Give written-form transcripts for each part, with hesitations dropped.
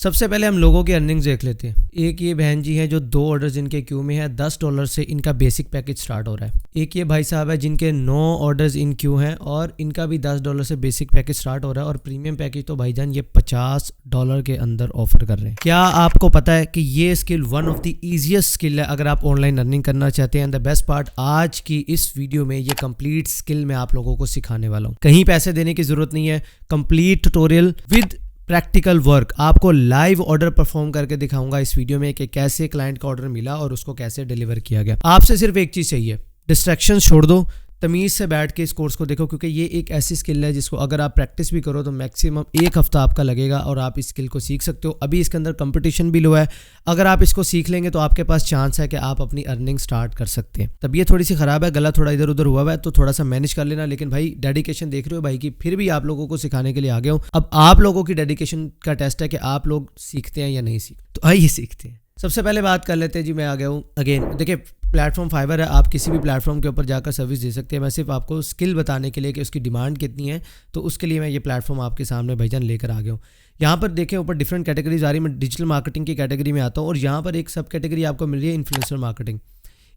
सबसे पहले हम लोगों की अर्निंग्स देख लेते हैं। एक ये बहन जी हैं जो 2 ऑर्डर्स इनके क्यू में है, $10 से इनका बेसिक पैकेज स्टार्ट हो रहा है। एक ये भाई साहब है जिनके 9 ऑर्डर्स इन क्यू हैं और इनका भी $10 से बेसिक पैकेज स्टार्ट हो रहा है और प्रीमियम पैकेज तो भाईजान ये $50 के अंदर ऑफर कर रहे हैं। क्या आपको पता है कि ये skill one of the easiest skill है अगर आप ऑनलाइन अर्निंग करना चाहते हैं। द बेस्ट पार्ट, आज की इस वीडियो में ये कंप्लीट स्किल मैं आप लोगों को सिखाने वाला हूँ। कहीं पैसे देने की जरूरत नहीं है, complete tutorial with practical work. आपको लाइव ऑर्डर परफॉर्म करके दिखाऊंगा इस वीडियो में कि कैसे क्लाइंट का ऑर्डर मिला और उसको कैसे डिलीवर किया गया। आपसे सिर्फ एक चीज़ चाहिए, डिस्ट्रैक्शन छोड़ दो, तमीज़ से बैठ के इस कोर्स को देखो, क्योंकि ये एक ऐसी स्किल है जिसको अगर आप प्रैक्टिस भी करो तो मैक्सिमम 1 हफ्ता आपका लगेगा और आप इस स्किल को सीख सकते हो। अभी इसके अंदर कंपटीशन भी लो है, अगर आप इसको सीख लेंगे तो आपके पास चांस है कि आप अपनी अर्निंग स्टार्ट कर सकते हैं। तबीयत थोड़ी सी ख़राब है, गला थोड़ा इधर उधर हुआ है तो थोड़ा सा मैनेज कर लेना, लेकिन भाई डेडिकेशन देख रहे हो भाई की, फिर भी आप लोगों को सिखाने के लिए आ गया हूँ। अब आप लोगों की डेडिकेशन का टेस्ट है कि आप लोग सीखते हैं या नहीं सीखते। तो आइए सीखते हैं। सबसे पहले बात कर लेते हैं जी, मैं आ गया हूँ अगेन। देखिए प्लेटफॉर्म फाइवर है, आप किसी भी प्लेटफॉर्म के ऊपर जाकर सर्विस दे सकते हैं। मैं सिर्फ आपको स्किल बताने के लिए कि उसकी डिमांड कितनी है, तो उसके लिए मैं ये प्लेटफॉर्म आपके सामने भाईजान लेकर आ गया हूँ। यहाँ पर देखें ऊपर डिफरेंट कैटेगरीज आ रही है। मैं डिजिटल मार्केटिंग की कैटेगरी में आता हूँ और यहाँ पर एक सब कैटेगरी आपको मिल रही है इन्फ्लुएंसर मार्केटिंग।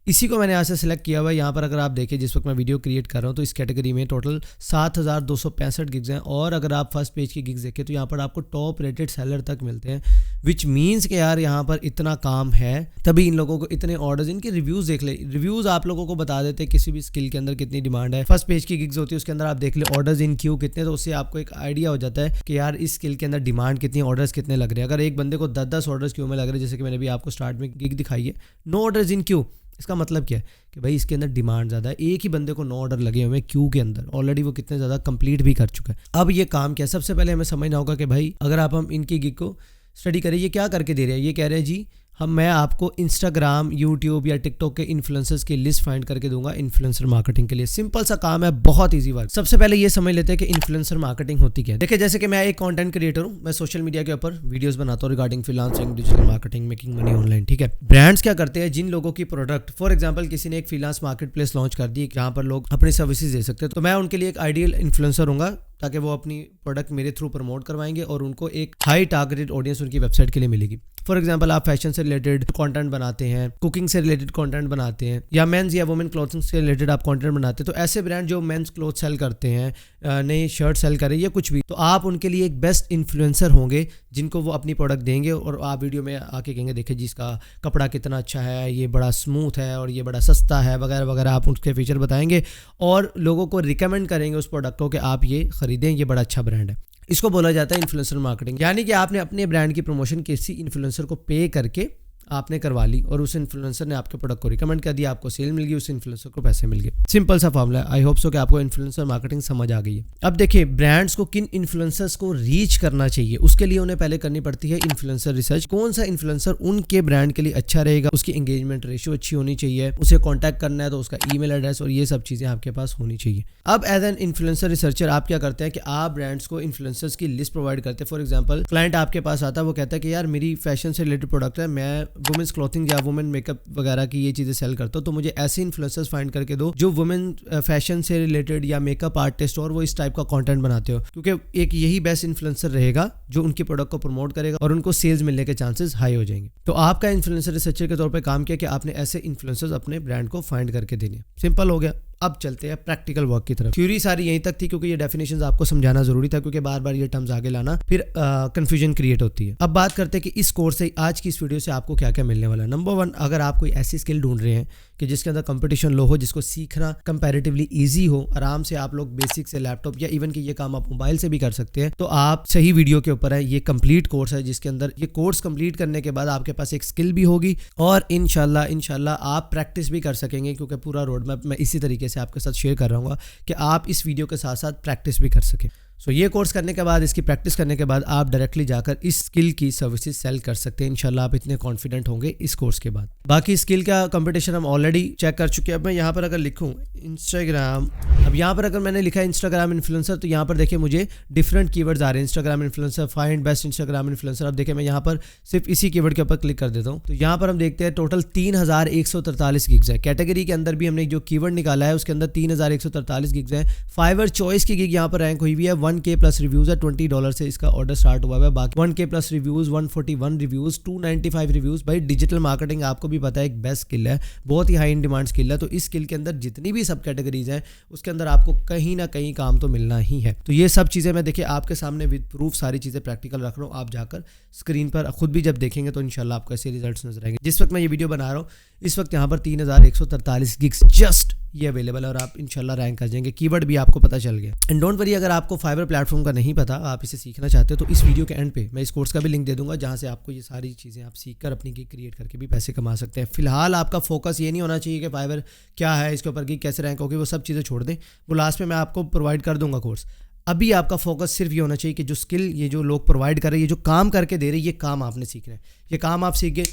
इसी को मैंने यहाँ से सिलेक्ट किया हुआ है। यहाँ पर अगर आप देखें जिस वक्त मैं वीडियो क्रिएट कर रहा हूँ तो इस कैटेगरी में टोटल 7265 गिग्स हैं और अगर आप फर्स्ट पेज की गिग्स देखें तो यहाँ पर आपको टॉप रेटेड सेलर तक मिलते हैं, विच मीन्स कि यार यहाँ पर इतना काम है तभी इन लोगों को इतने ऑर्डर्स। इनके रिव्यूज़ देख ले, रिव्यूज़ आप लोगों को बता देते हैं किसी भी स्किल के अंदर कितनी डिमांड है। फर्स्ट पेज की गिग्स होती है, उसके अंदर आप देख ले ऑर्डर्स इन क्यू कितने, तो उससे आपको एक आइडिया हो जाता है कि यार इस स्किल के अंदर डिमांड कितनी, ऑर्डर्स कितने लग रहे हैं। अगर एक बंदे को 10-10 ऑर्डर्स क्यू में लग रहे हैं, जैसे कि मैंने भी आपको स्टार्ट में गिग दिखाई है, 9 ऑर्डर्स इन क्यू, इसका मतलब क्या है कि भाई इसके अंदर डिमांड ज़्यादा है। एक ही बंदे को 9 ऑर्डर लगे हुए हैं क्यू के अंदर, ऑलरेडी वो कितने ज़्यादा कंप्लीट भी कर चुका है। अब ये काम क्या है, सबसे पहले हमें समझना होगा कि भाई अगर हम इनकी गिग को स्टडी करें, ये क्या करके दे रहे हैं। ये कह रहे हैं जी मैं आपको इंस्टाग्राम, यूट्यूब या टिकटॉक के इन्फ्लुएंसर्स की लिस्ट फाइंड करके दूंगा इन्फ्लुएंसर मार्केटिंग के लिए। सिंपल सा काम है, बहुत इजी वर्क। सबसे पहले ये समझ लेते हैं कि इन्फ्लुएंसर मार्केटिंग होती क्या है। देखिए जैसे कि मैं एक कंटेंट क्रिएटर हूँ, मैं सोशल मीडिया के ऊपर वीडियोस बनाता हूँ regarding freelancing, digital marketing, making money online, ठीक है। ब्रांड्स क्या करते हैं, जिन लोगों की प्रोडक्ट, फॉर एग्जाम्पल किसी ने एक फ्रीलांस मार्केट प्लेस लॉन्च कर दी जहाँ पर लोग अपनी सर्विसेज दे सकते हैं, तो मैं उनके लिए एक आइडियल इन्फ्लुएंसर हूँगा ताकि वो अपनी प्रोडक्ट मेरे थ्रू प्रमोट करवाएंगे और उनको एक हाई टारगेटेड ऑडियंस उनकी वेबसाइट के लिए मिलेगी। फॉर एग्जांपल आप फैशन से रिलेटेड कंटेंट बनाते हैं, कुकिंग से रिलेटेड कंटेंट बनाते हैं, या मेंस या वुमेन क्लोथिंग से रिलेटेड आप कंटेंट बनाते हैं, तो ऐसे ब्रांड जो मेंस क्लोथ सेल करते हैं, नए शर्ट सेल करें या कुछ भी, तो आप उनके लिए एक बेस्ट इन्फ्लुएंसर होंगे जिनको वो अपनी प्रोडक्ट देंगे और आप वीडियो में आके कहेंगे देखिए जी इसका कपड़ा कितना अच्छा है, ये बड़ा स्मूथ है और ये बड़ा सस्ता है वगैरह वगैरह। आप उसके फीचर बताएंगे और लोगों को रिकमेंड करेंगे उस प्रोडक्ट को कि आप ये खरीदें, ये बड़ा अच्छा ब्रांड है। इसको बोला जाता है इन्फ्लुएंसर मार्केटिंग, यानी कि आपने अपने ब्रांड की प्रमोशन किसी इन्फ्लुएंसर को पे करके आपने करवा ली और उस इन्फ्लुएंसर ने आपके प्रोडक्ट को रिकमेंड कर दिया, आपको सेल मिल गई, उस इन्फ्लुएंसर को पैसे मिल गए। सिंपल सा फॉर्मूला है। आई होप सो कि आपको इन्फ्लुएंसर मार्केटिंग समझ आ गई है। अब देखिए ब्रांड्स को किन इन्फ्लुएंसर्स को रीच करना चाहिए, उसके लिए उन्हें पहले करनी पड़ती है इन्फ्लुएंसर रिसर्च। कौन सा इन्फ्लुएंसर उनके ब्रांड के लिए अच्छा रहेगा, उसकी एंगेजमेंट रेशियो अच्छी होनी चाहिए, उसे कॉन्टैक्ट करना है तो उसका ईमेल एड्रेस और ये सब चीज़ें आपके पास होनी चाहिए। अब एज एन इन्फ्लुएंसर रिसर्चर आप क्या करते हैं कि आप ब्रांड्स को इन्फ्लुएंसर्स की लिस्ट प्रोवाइड करते हैं। फॉर एग्जाम्पल क्लाइंट आपके पास आता है, वो कहता है कि यार मेरी फैशन से रिलेटेड प्रोडक्ट है, मैं वुमेन्स क्लॉथिंग या वुमेन मेकअप वगैरह की ये चीज़ें सेल करता हूँ, तो मुझे ऐसे इन्फ्लुएंसर्स फाइंड करके दो जो वुमेन फैशन से रिलेटेड या मेकअप आर्टिस्ट और वो इस टाइप का कंटेंट बनाते हो, क्योंकि एक यही बेस्ट इन्फ्लुएंसर रहेगा जो उनकी प्रोडक्ट को प्रमोट करेगा और उनको सेल्स मिलने के चांसेस हाई हो जाएंगे। तो आपका इन्फ्लुएंसर रिसर्चर के तौर पर काम किया कि आपने ऐसे इन्फ्लुएंसर्स अपने ब्रांड को फाइंड करके देने। सिंपल हो गया। अब चलते हैं प्रैक्टिकल वर्क की तरफ। थ्योरी सारी यहीं तक थी क्योंकि ये डेफिनेशंस आपको समझाना जरूरी था, क्योंकि बार बार ये टर्म्स आगे लाना फिर कंफ्यूजन क्रिएट होती है। अब बात करते हैं कि इस कोर्स से, आज की इस वीडियो से आपको क्या क्या मिलने वाला है। नंबर 1, अगर आप कोई ऐसी स्किल ढूंढ रहे हैं कि जिसके अंदर कंपटीशन लो हो, जिसको सीखना कंपैरेटिवली ईजी हो, आराम से आप लोग बेसिक से लैपटॉप या इवन कि ये काम आप मोबाइल से भी कर सकते हैं, तो आप सही वीडियो के ऊपर है। ये कंप्लीट कोर्स है जिसके अंदर ये कोर्स कंप्लीट करने के बाद आपके पास एक स्किल भी होगी और इंशाल्लाह आप प्रैक्टिस भी कर सकेंगे, क्योंकि पूरा रोड मैप मैं इसी तरीके से आपके साथ शेयर कर रहा हूँ कि आप इस वीडियो के साथ साथ प्रैक्टिस भी कर सकें। सो ये कोर्स करने के बाद, इसकी प्रैक्टिस करने के बाद आप डायरेक्टली जाकर इस स्किल की सर्विसेज सेल कर सकते हैं। इंशाल्लाह आप इतने कॉन्फिडेंट होंगे इस कोर्स के बाद। बाकी स्किल का कंपटीशन हम ऑलरेडी चेक कर चुके हैं। अब मैं यहाँ पर अगर लिखूँ इंस्टाग्राम, अब यहाँ पर अगर मैंने लिखा है इंस्टाग्राम इन्फ्लुएंसर, तो यहाँ पर देखिए मुझे डिफरेंट कीवर्ड्स आ रहे हैं। Instagram influencer, find best Instagram influencer. अब देखिए मैं यहाँ पर सिर्फ इसी कीवर्ड के ऊपर क्लिक कर देता हूँ, तो यहाँ पर हम देखते हैं टोटल 3143 गिग्स है। कैटेगरी के अंदर भी हमने जो कीवर्ड निकाला है उसके अंदर 3143 गिग्स है। फाइवर चॉइस की गिग यहाँ पर रैंक हुई हुई है 1K प्लस रिव्यूज़ है, $20 से इसका ऑर्डर स्टार्ट हुआ है। बाकी 1K plus reviews, 141 reviews, 295 reviews. भाई डिजिटल मार्केटिंग आपको भी पता है एक बेस्ट स्किल है, बहुत ही हाई इन डिमांड स्किल है। तो इस स्किल के अंदर जितनी भी सब कैटेगरीज हैं उसके अंदर आपको कहीं ना कहीं काम तो मिलना ही है। तो ये सब चीज़ें मैं देखिए आपके सामने विद प्रूफ सारी चीज़ें प्रैक्टिकल रख रहा हूँ। आप जाकर स्क्रीन पर खुद भी जब देखेंगे तो इंशाल्लाह आपको ऐसे रिजल्ट्स नजर आएंगे। जिस वक्त मैं ये वीडियो बना रहा हूँ इस वक्त यहाँ पर 3143 गिग्स जस्ट ये अवेलेबल है और आप इंशाल्लाह रैंक कर जाएंगे। कीवर्ड भी आपको पता चल गया। एंड डोंट वरी, अगर आपको फाइवर प्लेटफॉर्म का नहीं पता, आप इसे सीखना चाहते हो तो इस वीडियो के एंड पे मैं इस कोर्स का भी लिंक दे दूंगा जहाँ से आपको ये सारी चीज़ें आप सीख कर अपनी गिग क्रिएट करके भी पैसे कमा सकते हैं। फिलहाल आपका फोकस ये नहीं होना चाहिए कि फाइवर क्या है, इसके ऊपर गिग कैसे रैंक होगी, वो सब चीज़ें छोड़ दें, वो लास्ट में मैं आपको प्रोवाइड कर दूंगा कोर्स। अभी आपका फोकस सिर्फ ये होना चाहिए कि जो स्किल ये जो लोग प्रोवाइड कर रहे हैं, ये जो काम करके दे रहे हैं, ये काम आपने सीखना है। ये काम आप सीख गए,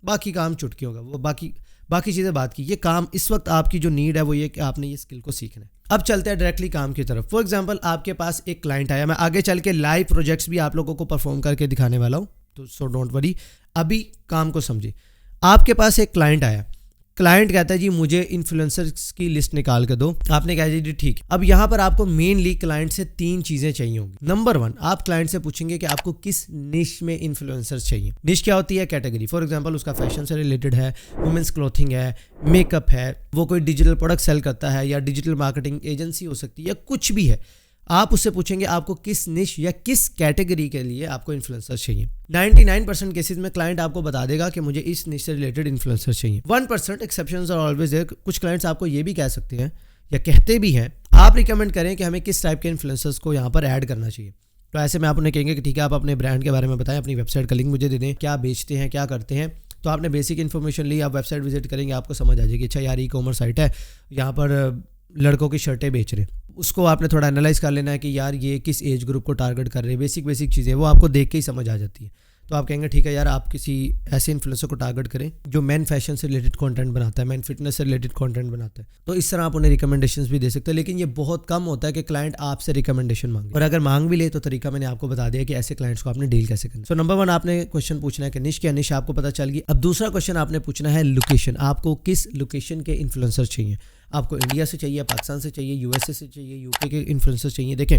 बाकी काम चुटकी होगा, वो बाकी चीज़ें बात की। ये काम इस वक्त आपकी जो नीड है वो ये कि आपने ये स्किल को सीखना है। अब चलते हैं डायरेक्टली काम की तरफ। फॉर एग्जांपल आपके पास एक क्लाइंट आया, मैं आगे चल के लाइव प्रोजेक्ट्स भी आप लोगों को परफॉर्म करके दिखाने वाला हूँ, तो सो डोंट वरी, अभी काम को समझिए। आपके पास एक क्लाइंट आया, क्लाइंट कहता है जी मुझे इन्फ्लुएंसर्स की लिस्ट निकाल के दो। आपने कहा जी ठीक। अब यहाँ पर आपको मेनली क्लाइंट से 3 चीजें चाहिए होंगी। नंबर 1, आप क्लाइंट से पूछेंगे कि आपको किस निश में इन्फ्लुएंसर्स चाहिए। निश क्या होती है? कैटेगरी। फॉर एग्जांपल उसका फैशन से रिलेटेड है, वुमेन्स क्लोथिंग है, मेकअप है, वो कोई डिजिटल प्रोडक्ट सेल करता है या डिजिटल मार्केटिंग एजेंसी हो सकती है या कुछ भी है। आप उससे पूछेंगे आपको किस निश या किस कैटेगरी के लिए आपको इन्फ्लुएंसर चाहिए। 99% केसेस में क्लाइंट आपको बता देगा कि मुझे इस निश से रिलेटेड इन्फ्लुएंसर चाहिए। 1% एक्सेप्शंस आर ऑलवेज देयर। कुछ क्लाइंट्स आपको ये भी कह सकते हैं या कहते भी हैं, आप रिकमेंड करें कि हमें किस टाइप के इन्फ्लुएंसर्स को यहाँ पर ऐड करना चाहिए। तो ऐसे में आप उन्हें कहेंगे कि ठीक है, आप अपने ब्रांड के बारे में बताएं, अपनी वेबसाइट का लिंक मुझे दे दें, क्या बेचते हैं, क्या करते हैं। तो आपने बेसिक इन्फॉर्मेशन ली, आप वेबसाइट विजिट करेंगे, आपको समझ आ जाएगी अच्छा यार ई-कॉमर्स साइट है, यहाँ पर लड़कों की शर्टें बेच रहे हैं। उसको आपने थोड़ा एनालाइज कर लेना है कि यार ये किस एज ग्रुप को टारगेट कर रहे हैं। बेसिक चीज़ें वो आपको देख के ही समझ आ जाती है। तो आप कहेंगे ठीक है यार, आप किसी ऐसे इन्फ्लुएंसर को टारगेट करें जो मैन फैशन से रिलेटेड कंटेंट बनाता है, मैन फिटनेस से रिलेटेड कंटेंट बनाता है। तो इस तरह आप उन्हें रिकमेंडेशंस भी दे सकते हैं। लेकिन ये बहुत कम होता है कि क्लाइंट आपसे रिकमेंडेशन मांगे, और अगर मांग भी ले तो तरीका मैंने आपको बता दिया कि ऐसे क्लाइंट्स को आपने डील कैसे करना। सो नंबर 1 आपने क्वेश्चन पूछना है कि निश क्या, निश आपको पता चल गई। अब दूसरा क्वेश्चन आपने पूछना है लोकेशन। आपको किस लोकेशन के इन्फ्लुएंसर चाहिए? आपको इंडिया से चाहिए, पाकिस्तान से चाहिए, यूएसए से चाहिए, यूके के इन्फ्लुएंसर चाहिए? देखें,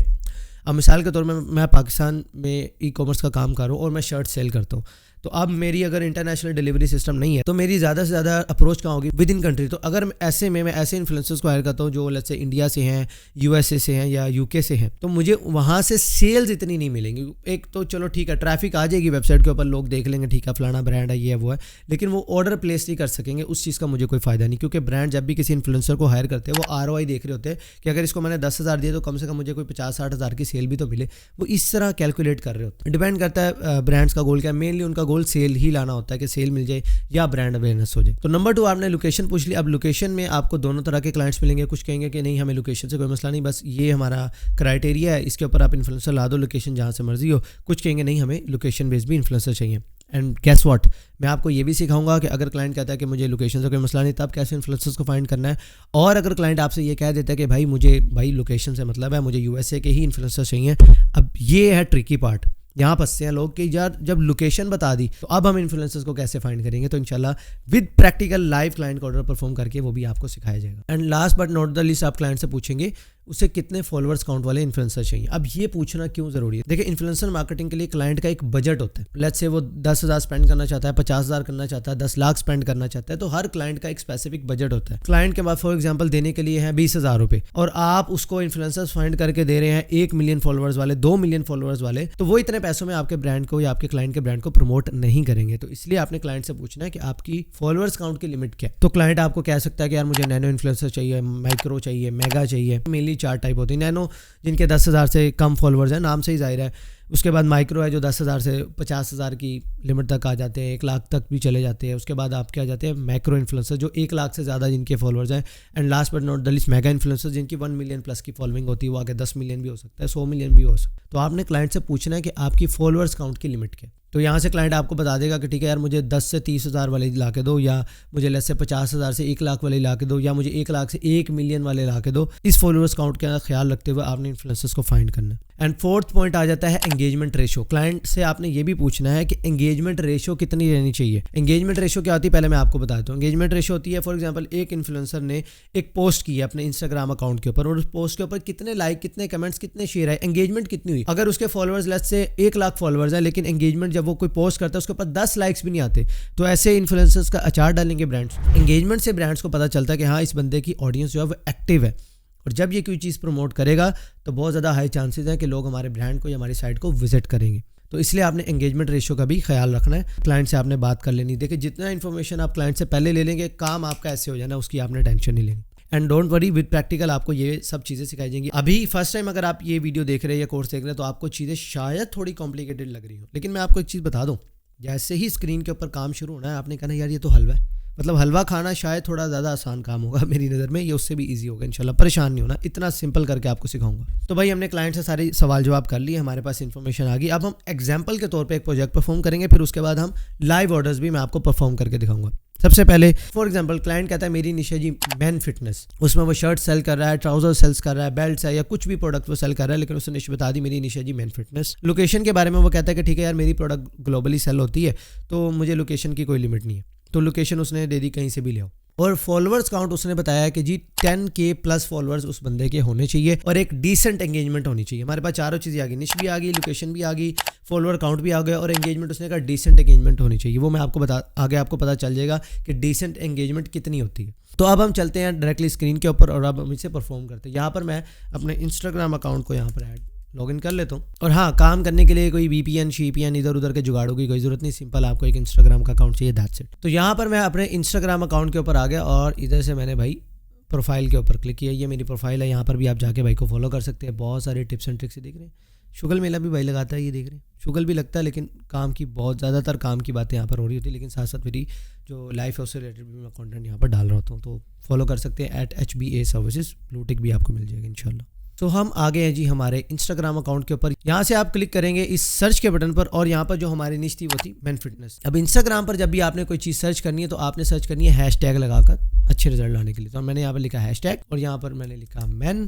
अब मिसाल के तौर में मैं पाकिस्तान में ई-कॉमर्स का काम कर रहा हूँ और मैं शर्ट सेल करता हूँ। तो अब मेरी अगर इंटरनेशनल डिलीवरी सिस्टम नहीं है तो मेरी ज़्यादा से ज़्यादा अप्रोच कहाँ होगी? With in country. तो अगर ऐसे में मैं ऐसे इन्फ्लुएंसर्स को हायर करता हूँ जो लेट्स से इंडिया से हैं, यूएसए से हैं या यूके से हैं, तो मुझे वहाँ से सेल्स इतनी नहीं मिलेंगी। एक तो चलो ठीक है, ट्रैफिक आ जाएगी वेबसाइट के ऊपर, लोग देख लेंगे ठीक है फलाना ब्रांड है, ये है वो है, लेकिन वो ऑर्डर प्लेस नहीं कर सकेंगे। उस चीज़ का मुझे कोई फ़ायदा नहीं, क्योंकि ब्रांड जब भी किसी इन्फ्लुएंसर को हायर करते हैं वो ROI देख रहे होते हैं कि अगर इसको मैंने 10,000 दिए तो कम से कम मुझे कोई 50-60 हज़ार की सेल भी तो मिले। वो इस तरह कैलकुलेट कर रहे होते हैं। डिपेंड करता है ब्रांड्स का गोल क्या है। मेनली उनका गोल सेल ही लाना होता है कि सेल मिल जाए या ब्रांड अवेयरनेस हो जाए। तो नंबर 2 आपने लोकेशन पूछ ली। अब लोकेशन में आपको दोनों तरह के क्लाइंट्स मिलेंगे। कुछ कहेंगे कि नहीं हमें लोकेशन से कोई मसला नहीं, बस ये हमारा क्राइटेरिया है, इसके ऊपर आप इन्फ्लुएंसर ला दो, लोकेशन जहाँ से मर्जी हो। कुछ कहेंगे नहीं हमें लोकेशन बेस्ड भी इन्फ्लुएंसर चाहिए। एंड गेस व्हाट, मैं आपको ये भी सिखाऊंगा कि अगर क्लाइंट कहता है कि मुझे लोकेशन से कोई मसला नहीं, तब कैसे इन्फ्लुएंसर्स को फाइंड करना है। और अगर क्लाइंट आपसे ये कह देता है कि भाई लोकेशन से मतलब है, मुझे यूएसए के ही इन्फ्लुएंसर चाहिए। अब ये है ट्रिकी पार्ट, यहाँ फंसते हैं लोग कि यार जब लोकेशन बता दी तो अब हम इन्फ्लुएंसर्स को कैसे फाइंड करेंगे। तो इंशाल्लाह विद प्रैक्टिकल लाइव क्लाइंट का ऑर्डर परफॉर्म करके वो भी आपको सिखाया जाएगा। And last but not the least, आप क्लाइंट से पूछेंगे उसे कितने फॉलोअर्स काउंट वाले इन्फ्लुएंसर चाहिए। अब ये पूछना क्यों जरूरी है? देखिए, इन्फ्लुएंसर मार्केटिंग के लिए क्लाइंट का एक बजट होता है। लेट्स से वो 10,000 स्पेंड करना चाहता है, 50,000 करना चाहता है, 10 लाख स्पेंड करना चाहता है, तो हर क्लाइंट का एक स्पेसिफिक बजट होता है। क्लाइंट के बाद फॉर एग्जाम्पल देने के लिए है 20,000 रुपए, और आप उसको इन्फ्लुएंसर्स फाइंड करके दे रहे हैं 1 मिलियन फॉलोअर्स वाले, 2 मिलियन फॉलोअर्स वाले, तो वो इतने पैसों में आपके ब्रांड को या आपके क्लाइंट के ब्रांड को प्रमोट नहीं करेंगे। तो इसलिए आपने क्लाइंट से पूछना है कि आपकी फॉलोअर्स काउंट की लिमिट क्या है। तो क्लाइंट आपको कह सकता है कि यार मुझे नैनो इन्फ्लुएंसर चाहिए, माइक्रो चाहिए, मेगा चाहिए। मेनली 4 टाइप होती है। नैनो जिनके 10,000 से कम फॉलोअर्स हैं, नाम से ही जाहिर है। उसके बाद माइक्रो है जो 10,000 से 50,000 की लिमिट तक आ जाते हैं, 1 लाख तक भी चले जाते हैं। उसके बाद आप क्या जाते हैं मैक्रो इन्फ्लुएंसर जो 1 लाख से ज़्यादा जिनके फॉलोअर्स हैं। And last but not the least mega influencer जिनकी 1 मिलियन प्लस की फॉलोइंग होती है, वो आगे 10 मिलियन भी हो सकता है, 100 मिलियन भी हो सकता है। तो आपने क्लाइंट से पूछना है कि आपकी फॉलोअर्स काउंट की लिमिट क्या है। तो यहाँ से क्लाइंट आपको बता देगा कि ठीक है यार मुझे 10 से 30,000 वाले ला के दो, या मुझे लेट्स से 50,000 से 1 लाख वाले ला के दो, या मुझे 1 लाख से 1 मिलियन वाले ला के दो। इस फॉलोअर्स काउंट का ख्याल रखते हुए आपने इन्फ्लुएंसर्स को फाइंड करना है। एंड फोर्थ पॉइंट आ जाता है एंगेजमेंट रेशो। क्लाइंट से आपने ये भी पूछना है कि एंगेजमेंट रेशो कितनी रहनी चाहिए। एंगेजमेंट रेशो क्या होती है पहले मैं आपको बताता हूँ। एंगेजमेंट रेशो होती है, फॉर एग्जांपल एक इन्फ्लुएंसर ने एक पोस्ट की है अपने इंस्टाग्राम अकाउंट के ऊपर और उस पोस्ट के ऊपर कितने लाइक, कितने कमेंट्स, कितने शेयर है, एंगेजमेंट कितनी हुई। अगर उसके followers let's say 1 lakh followers है लेकिन एंगेजमेंट जब वो कोई पोस्ट करता है उसके ऊपर 10 लाइक्स भी नहीं आते, तो ऐसे इन्फ्लुएंसर्स का अचार डालेंगे ब्रांड्स। एंगेजमेंट से ब्रांड्स को पता चलता है कि हाँ इस बंदे की ऑडियंस जो है वो एक्टिव है, और जब ये कोई चीज़ प्रमोट करेगा तो बहुत ज़्यादा हाई चांसेस हैं कि लोग हमारे ब्रांड को या हमारी साइट को विजिट करेंगे। तो इसलिए आपने एंगेजमेंट रेशो का भी ख्याल रखना है। क्लाइंट से आपने बात कर लेनी। देखिए जितना इन्फॉर्मेशन आप क्लाइंट से पहले ले लेंगे काम आपका ऐसे हो जाना, उसकी आपने टेंशन नहीं लेनी। And don't worry, with practical आपको ये सब चीज़ें सिखाई जाएंगी। अभी फर्स्ट टाइम अगर आप ये वीडियो देख रहे हैं या कोर्स देख रहे हैं तो आपको चीज़ें शायद थोड़ी कॉम्प्लिकेटेड लग रही हो, लेकिन मैं आपको एक चीज़ बता दूँ, जैसे ही स्क्रीन के ऊपर काम शुरू होना है आपने कहना यार ये तो हलवा है। मतलब हलवा खाना शायद थोड़ा ज़्यादा आसान काम होगा मेरी नज़र में, ये उससे भी इजी होगा इंशाल्लाह। परेशान नहीं होना, इतना सिंपल करके आपको सिखाऊंगा। तो भाई हमने क्लाइंट से सारे सवाल जवाब कर लिए, हमारे पास इन्फॉर्मेशन आ गई। अब हम एग्जाम्पल के तौर पे एक प्रोजेक्ट परफॉर्म करेंगे, फिर उसके बाद हम लाइव ऑर्डर्स भी मैं आपको परफॉर्म करके दिखाऊंगा। सबसे पहले फॉर एग्जांपल क्लाइंट कहता है मेरी निश है जी मैन फिटनेस, उसमें वो शर्ट सेल कर रहा है, ट्राउजर सेल्स कर रहा है, बेल्ट है या कुछ भी प्रोडक्ट वो सेल कर रहा है, लेकिन उसने निश बता दी मेरी निश है जी मैन फिटनेस। लोकेशन के बारे में वो कहता है कि ठीक है यार मेरी प्रोडक्ट ग्लोबली सेल होती है तो मुझे लोकेशन की कोई लिमिट नहीं है, तो लोकेशन उसने दे दी कहीं से भी ले आओ। और फॉलोअर्स काउंट उसने बताया कि जी 10K प्लस फॉलोअर्स उस बंदे के होने चाहिए और एक डिसेंट एंगेजमेंट होनी चाहिए। हमारे पास चारों चीज़ें आ गई, निश भी आ गई, लोकेशन भी आ गई, फॉलोअर काउंट भी आ गया और एंगेजमेंट उसने कहा डिसेंट एंगेजमेंट होनी चाहिए। वो मैं आपको आगे आपको पता चल जाएगा कि डिसेंट एंगेजमेंट कितनी होती है। तो अब हम चलते हैं डायरेक्टली स्क्रीन के ऊपर और अब हम इसे परफॉर्म करते हैं। यहाँ पर मैं अपने इंस्टाग्राम अकाउंट को यहाँ पर लॉगिन कर लेता हूँ। और हाँ, काम करने के लिए कोई VPN शीपीएन इधर उधर के जुगाड़ों की कोई जरूरत नहीं, सिंपल आपको एक इंस्टाग्राम का अकाउंट चाहिए, दैट्स इट। तो यहाँ पर मैं अपने इंस्टाग्राम अकाउंट के ऊपर आ गया और इधर से मैंने भाई प्रोफाइल के ऊपर क्लिक किया। ये मेरी प्रोफाइल है, यहाँ पर भी आप जाके भाई को फॉलो कर सकते हैं। बहुत सारे टिप्स एंड ट्रिक्स देख रहे हैं। शुगल मेला भी भाई लगाता है, ये देख रहे हैं, शुगल भी लगता है, लेकिन काम की बहुत ज़्यादातर काम की बातें यहाँ पर हो रही होती है, लेकिन साथ साथ मेरी जो लाइफ है उससे रिलेटेड भी मैं कंटेंट यहाँ पर डाल रहा होता हूँ। तो फॉलो कर सकते हैं @HBA सर्विसेज, ब्लू टिक भी आपको मिल जाएगा इंशाल्लाह। तो हम आ गए हैं जी हमारे इंस्टाग्राम अकाउंट के ऊपर। यहाँ से आप क्लिक करेंगे इस सर्च के बटन पर और यहाँ पर जो हमारी निश थी वो थी मैन फिटनेस। अब इंस्टाग्राम पर जब भी आपने कोई चीज़ सर्च करनी है तो आपने सर्च करनी है हैशटैग लगाकर अच्छे रिजल्ट लाने के लिए। तो मैंने यहाँ पर लिखा हैशटैग और यहाँ पर मैंने लिखा मैन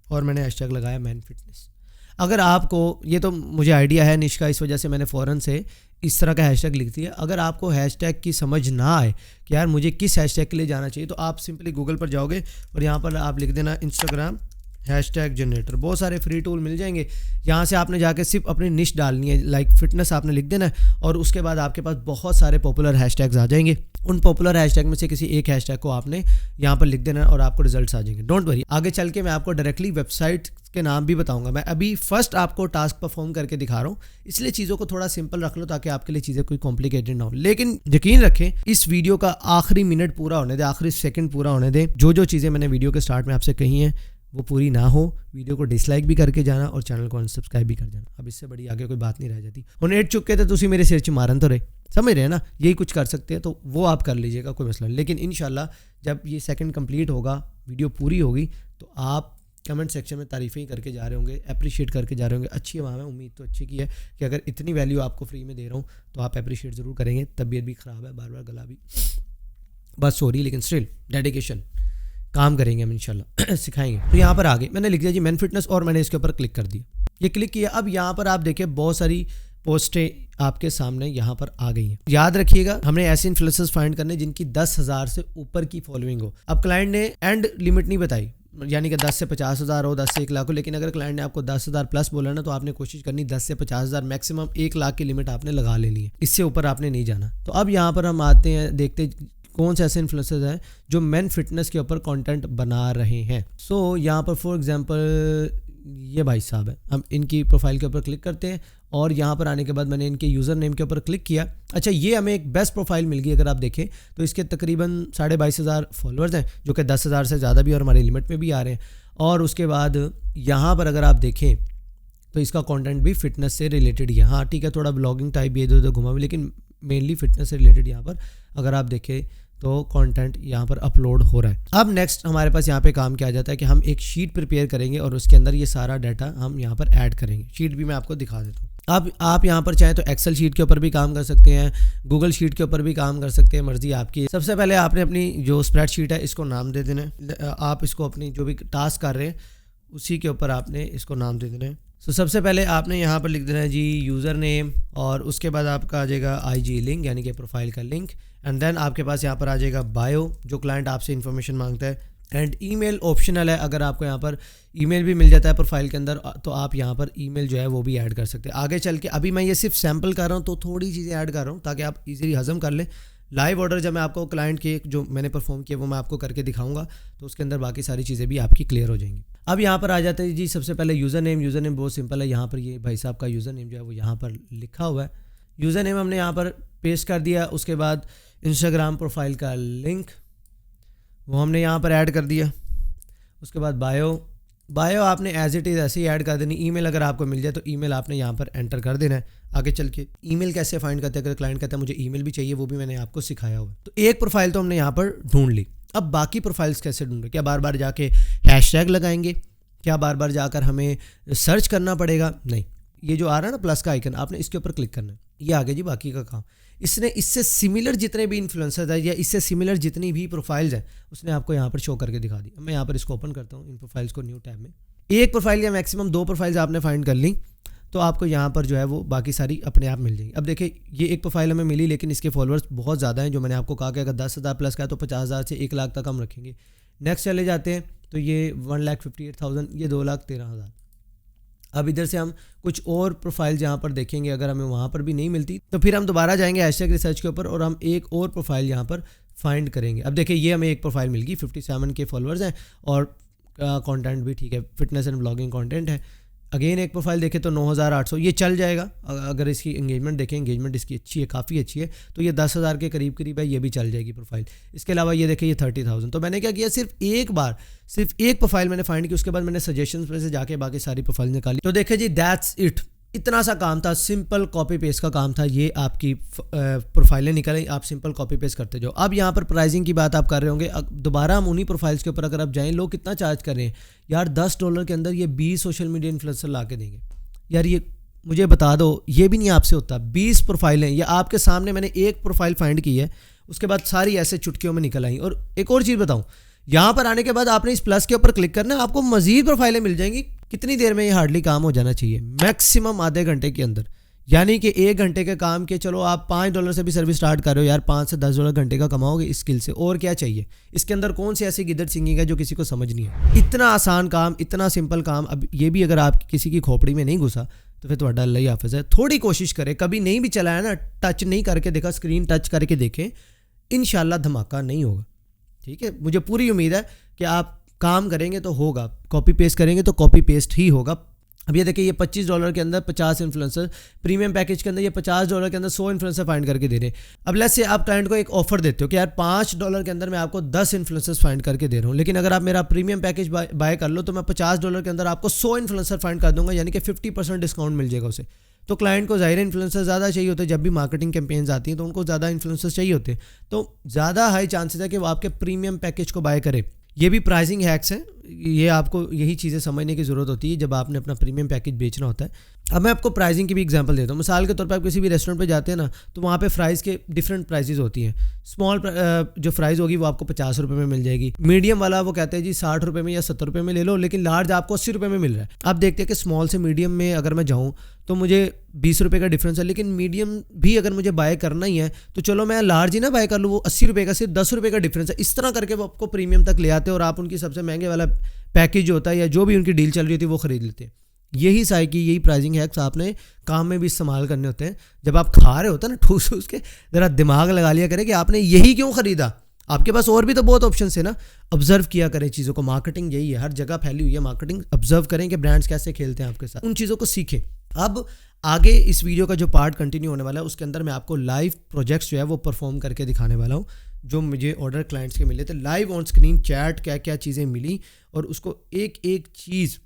और मैंने हैशटैग लगाया मैन फिटनेस। अगर आपको ये तो मुझे आइडिया है निश का, इस वजह से मैंने फ़ौरन से इस तरह का हैशटैग लिख दिया। अगर आपको हैशटैग की समझ ना आए कि यार मुझे किस हैशटैग के लिए जाना चाहिए तो आप सिंपली गूगल पर जाओगे और यहाँ पर आप लिख देना इंस्टाग्राम हैशटैग जनरेटर। बहुत सारे फ्री टूल मिल जाएंगे। यहाँ से आपने जाके सिर्फ अपनी निश डालनी है, लाइक फिटनेस आपने लिख देना है और उसके बाद आपके पास बहुत सारे पॉपुलर हैशटैग्स आ जाएंगे। उन पॉपुलर हैशटैग में से किसी एक हैशटैग को आपने यहाँ पर लिख देना है और आपको रिजल्ट्स आ जाएंगे। डोंट वरी, आगे चल के मैं आपको डायरेक्टली वेबसाइट के नाम भी बताऊंगा। मैं अभी फर्स्ट आपको टास्क परफॉर्म करके दिखा रहा हूँ, इसलिए चीज़ों को थोड़ा सिंपल रख लो ताकि आपके लिए चीज़ें कोई कॉम्प्लिकेटेड ना हो। लेकिन यकीन रखें इस वीडियो का आखिरी मिनट पूरा होने दें, आखिरी सेकंड पूरा होने दें। जो चीज़ें मैंने वीडियो के स्टार्ट में आपसे कही हैं वो पूरी ना हो, वीडियो को डिसलाइक भी करके जाना और चैनल को अनसब्सक्राइब भी कर जाना। अब इससे बड़ी आगे कोई बात नहीं रह जाती। हुण 8 चुके थे तुसी मेरे सिर च मारन तो रहे, समझ रहे हैं ना, यही कुछ कर सकते हैं तो वो आप कर लीजिएगा, कोई मसला नहीं। लेकिन इंशाल्लाह जब ये सेकंड कंप्लीट होगा, वीडियो पूरी होगी, तो आप कमेंट सेक्शन में तारीफ़ें ही करके जा रहे होंगे, अप्रिशिएट करके जा रहे होंगे। अच्छी है, वहाँ उम्मीद तो अच्छी की है कि अगर इतनी वैल्यू आपको फ्री में दे रहा हूँ तो आप अप्रिशिएट ज़रूर करेंगे। तबीयत भी ख़राब है, बार बार गला भी बस हो रही, लेकिन स्टिल डेडिकेशन काम करेंगे हम इंशाल्लाह सिखाएंगे। तो यहाँ पर आगे मैंने लिख दिया जी मैन फिटनेस और मैंने इसके ऊपर क्लिक कर दिया। ये क्लिक किया। अब यहाँ पर आप देखिए बहुत सारी पोस्टें आपके सामने यहाँ पर आ गई हैं। याद रखिएगा हमने ऐसे इन्फ्लुएंसर्स फाइंड करने जिनकी 10,000 से ऊपर की फॉलोइंग हो। अब क्लाइंट ने एंड लिमिट नहीं बताई, यानी कि 10 से 50,000 हो, 10 से 1 लाख हो, लेकिन अगर क्लाइंट ने आपको 10,000 प्लस बोला ना तो आपने कोशिश करनी 10 से 50,000, मैक्सिमम 1 लाख की लिमिट आपने लगा लेनी है, इससे ऊपर आपने नहीं जाना। तो अब यहाँ पर हम आते हैं, देखते कौन से ऐसे इन्फ्लुएंसर्स हैं जो मेन फिटनेस के ऊपर कंटेंट बना रहे हैं। सो यहाँ पर फॉर एग्जांपल ये भाई साहब है, हम इनकी प्रोफाइल के ऊपर क्लिक करते हैं और यहाँ पर आने के बाद मैंने इनके यूज़र नेम के ऊपर क्लिक किया। अच्छा, ये हमें एक बेस्ट प्रोफाइल मिल गई। अगर आप देखें तो इसके तकरीबन 22,500 फॉलोअर्स हैं, जो कि 10,000 से ज़्यादा भी और हमारी लिमिट में भी आ रहे हैं। और उसके बाद यहाँ पर अगर आप देखें तो इसका कंटेंट भी फिटनेस से रिलेटेड ही है। हाँ ठीक है, थोड़ा ब्लॉगिंग टाइप भी इधर उधर घुमा भी, लेकिन मेनली फिटनेस से रिलेटेड यहाँ पर अगर आप देखें तो कंटेंट यहाँ पर अपलोड हो रहा है। अब नेक्स्ट हमारे पास यहाँ पे काम क्या आ जाता है कि हम एक शीट प्रिपेयर करेंगे और उसके अंदर ये सारा डाटा हम यहाँ पर ऐड करेंगे। शीट भी मैं आपको दिखा देता हूँ। अब आप यहाँ पर चाहें तो एक्सेल शीट के ऊपर भी काम कर सकते हैं, गूगल शीट के ऊपर भी काम कर सकते हैं, मर्जी आपकी। सबसे पहले आपने अपनी जो स्प्रेडशीट है इसको नाम दे देना है। आप इसको अपनी जो भी टास्क कर रहे हैं उसी के ऊपर आपने इसको नाम दे देना है सबसे पहले आपने यहाँ पर लिख देना है जी यूज़र नेम, और उसके बाद आपका आ जाएगा IG लिंक यानी कि प्रोफाइल का लिंक, एंड देन आपके पास यहाँ पर आ जाएगा बायो जो क्लाइंट आपसे इन्फॉर्मेशन मांगता है, एंड ईमेल ऑप्शनल है। अगर आपको यहाँ पर ईमेल भी मिल जाता है प्रोफाइल के अंदर तो आप यहाँ पर ईमेल जो है वो भी ऐड कर सकते हैं आगे चल के। अभी मैं ये सिर्फ सैम्पल कर रहा हूँ तो थोड़ी चीज़ें ऐड कर रहा हूँ ताकि आप इजीली हजम कर लें। लाइव ऑर्डर जब मैं आपको क्लाइंट के जो मैंने परफॉर्म किया वो मैं आपको करके दिखाऊंगा तो उसके अंदर बाकी सारी चीज़ें भी आपकी क्लियर हो जाएंगी। अब यहाँ पर आ जाते हैं जी सबसे पहले यूज़र नेम बहुत सिंपल है। यहाँ पर ये भाई साहब का यूज़र नेम जो है वो यहाँ पर लिखा हुआ है, यूज़र नेम हमने यहाँ पर पेस्ट कर दिया। उसके बाद इंस्टाग्राम प्रोफाइल का लिंक वो हमने यहाँ पर ऐड कर दिया। उसके बाद बायो आपने एज इट इज़ ऐसे ही ऐड कर देनी। ईमेल अगर आपको मिल जाए तो ईमेल आपने यहाँ पर एंटर कर देना है। आगे चल के ईमेल कैसे फाइंड करते हैं, अगर क्लाइंट कहता है मुझे ईमेल भी चाहिए वो भी मैंने आपको सिखाया हुआ है। तो एक प्रोफाइल तो हमने यहाँ पर ढूंढ ली। अब बाकी प्रोफाइल्स कैसे ढूंढे, क्या बार बार जाके हैशटैग लगाएंगे, क्या बार बार जाकर हमें सर्च करना पड़ेगा? नहीं, ये जो आ रहा है ना प्लस का आइकन आपने इसके ऊपर क्लिक करना है, ये आगे जी बाकी का काम। इससे सिमिलर जितने भी इन्फ्लुएंसर्स है या इससे सिमिलर जितनी भी प्रोफाइल्स हैं उसने आपको यहाँ पर शो करके दिखा दी। मैं यहाँ पर इसको ओपन करता हूँ इन प्रोफाइल्स को न्यू टैब में। एक प्रोफाइल या मैक्सिमम 2 प्रोफाइल्स आपने फाइंड कर ली तो आपको यहाँ पर जो है वो बाकी सारी अपने आप मिल जाएगी। अब देखिए ये एक प्रोफाइल हमें मिली लेकिन इसके फॉलोअर्स बहुत ज़्यादा हैं, जो मैंने आपको कहा कि अगर 10,000 प्लस का है तो 50,000 से 1 लाख तक हम रखेंगे। नेक्स्ट चले जाते हैं तो ये 1,58,000, ये 2,13,000। अब इधर से हम कुछ और प्रोफाइल यहाँ पर देखेंगे, अगर हमें वहाँ पर भी नहीं मिलती तो फिर हम दोबारा जाएंगे हैशटैग रिसर्च के ऊपर और हम एक और प्रोफाइल यहाँ पर फाइंड करेंगे। अब देखिए ये हमें एक प्रोफाइल मिल गई, 57 के फॉलोअर्स हैं और कंटेंट भी ठीक है, फिटनेस एंड ब्लॉगिंग कंटेंट है। अगेन एक प्रोफाइल देखें तो 9,800, ये चल जाएगा। अगर इसकी एंगेजमेंट देखें, एंगेजमेंट इसकी अच्छी है, काफ़ी अच्छी है, तो ये 10,000 के करीब है, ये भी चल जाएगी प्रोफाइल। इसके अलावा ये देखें ये 30,000। तो मैंने क्या किया, सिर्फ एक प्रोफाइल मैंने फाइंड की, उसके बाद मैंने सजेशंस में से जाके बाकी सारी प्रोफाइल निकाली। तो देखें जी दैट्स इट, इतना सा काम था, सिंपल कॉपी पेस्ट का काम था। ये आपकी प्रोफाइलें निकलें, आप सिंपल कॉपी पेस्ट करते जाओ। अब यहाँ पर प्राइसिंग की बात आप कर रहे होंगे, दोबारा हम उन्हीं प्रोफाइल्स के ऊपर अगर आप जाएं, लोग कितना चार्ज कर रहे हैं यार, $10 के अंदर ये 20 सोशल मीडिया इन्फ्लुएंसर ला के देंगे यार। ये मुझे बता दो, ये भी नहीं आपसे होता। 20 प्रोफाइलें, या आपके सामने मैंने एक प्रोफाइल फाइंड की है, उसके बाद सारी ऐसे चुटकियों में निकल आई। और एक और चीज़ बताऊँ, यहाँ पर आने के बाद आपने इस प्लस के ऊपर क्लिक करना है, आपको मजीद प्रोफाइलें मिल जाएंगी। कितनी देर में ये हार्डली काम हो जाना चाहिए, मैक्सिमम आधे घंटे के अंदर, यानी कि 1 घंटे के काम के चलो आप $5 से भी सर्विस स्टार्ट कर रहे हो यार, $5 से $10 घंटे का कमाओगे इस स्किल से। और क्या चाहिए, इसके अंदर कौन सी ऐसी गिदड़ सिंगिंग है जो किसी को समझ नहीं है। इतना आसान काम, इतना सिंपल काम। अब ये भी अगर आप किसी की खोपड़ी में नहीं घुसा तो फिर ਤੁਹਾਡਾ अल्लाह ही हाफिज़ है। थोड़ी कोशिश करें, कभी नहीं भी चलाया ना, टच नहीं करके देखा, स्क्रीन टच करके देखें, इंशाल्लाह धमाका नहीं होगा। ठीक है, मुझे पूरी उम्मीद है कि आप काम करेंगे तो होगा, कॉपी पेस्ट करेंगे तो कॉपी पेस्ट ही होगा। अब ये देखिए, ये $25 के अंदर 50 इन्फ्लुएंसर, प्रीमियम पैकेज के अंदर ये $50 के अंदर 100 इन्फ्लुएंसर फाइंड करके दे रहे हैं। अब लेट्स से आप क्लाइंट को एक ऑफर देते हो कि यार $5 के अंदर मैं आपको 10 इन्फ्लुएंसर्स फाइंड करके दे रहा हूँ, लेकिन अगर आप मेरा प्रीमियम पैकेज बाय कर लो तो मैं $50 के अंदर आपको 100 इन्फ्लुएंसर फाइंड कर दूंगा, यानी कि 50% डिस्काउंट मिल जाएगा उसे। तो क्लाइंट को ज़ाहिर इन्फ्लुएंसर ज़्यादा चाहिए होते हैं, जब भी मार्केटिंग कैंपेन्स आती हैं तो उनको ज़्यादा इन्फ्लुएंसर्स चाहिए होते हैं, तो ज़्यादा हाई चांसेस है कि वो आपके प्रीमियम पैकेज को बाय करे। ये भी प्राइसिंग हैक्स हैं, ये आपको यही चीज़ें समझने की ज़रूरत होती है जब आपने अपना प्रीमियम पैकेज बेचना होता है। अब मैं आपको प्राइसिंग की भी एग्जांपल देता हूँ। मिसाल के तौर पर आप किसी भी रेस्टोरेंट पे जाते हैं ना, तो वहाँ पे फ्राइज़ के डिफरेंट प्राइसेस होती हैं। स्मॉल जो फ्राइज़ होगी वो आपको ₹50 में मिल जाएगी, मीडियम वाला वो कहते हैं जी ₹60 में या ₹70 में ले लो, लेकिन लार्ज आपको ₹80 में मिल रहा है। आप देखते हैं कि स्मॉल से मीडियम में अगर मैं जाऊँ तो मुझे ₹20 का डिफरेंस है, लेकिन मीडियम भी अगर मुझे बाय करना ही है तो चलो मैं लार्ज ही ना बाय कर लूँ, वो ₹80 का, सिर्फ ₹10 का डिफरेंस है। इस तरह करके वो आपको प्रीमियम तक ले आते हैं और आप उनकी सबसे महंगे वाला पैकेज जो होता है या जो भी उनकी डील चल रही होती है वो खरीद लेते हैं। यही साइकी, यही प्राइसिंग हैक्स आपने काम में भी इस्तेमाल करने होते हैं। जब आप खा रहे होते हैं ना ठूस उसके, ज़रा दिमाग लगा लिया करें कि आपने यही क्यों ख़रीदा, आपके पास और भी तो बहुत ऑप्शन है ना। ऑब्जर्व किया करें चीज़ों को, मार्केटिंग यही है, हर जगह फैली हुई है मार्केटिंग। ऑब्जर्व करें कि ब्रांड्स कैसे खेलते हैं आपके साथ, उन चीज़ों को सीखें। अब आगे इस वीडियो का जो पार्ट कंटिन्यू होने वाला है उसके अंदर मैं आपको लाइव प्रोजेक्ट्स जो है वो परफॉर्म करके दिखाने वाला हूँ, जो मुझे ऑर्डर क्लाइंट्स के मिले थे। लाइव ऑन स्क्रीन चैट क्या क्या चीज़ें मिली और उसको एक एक चीज़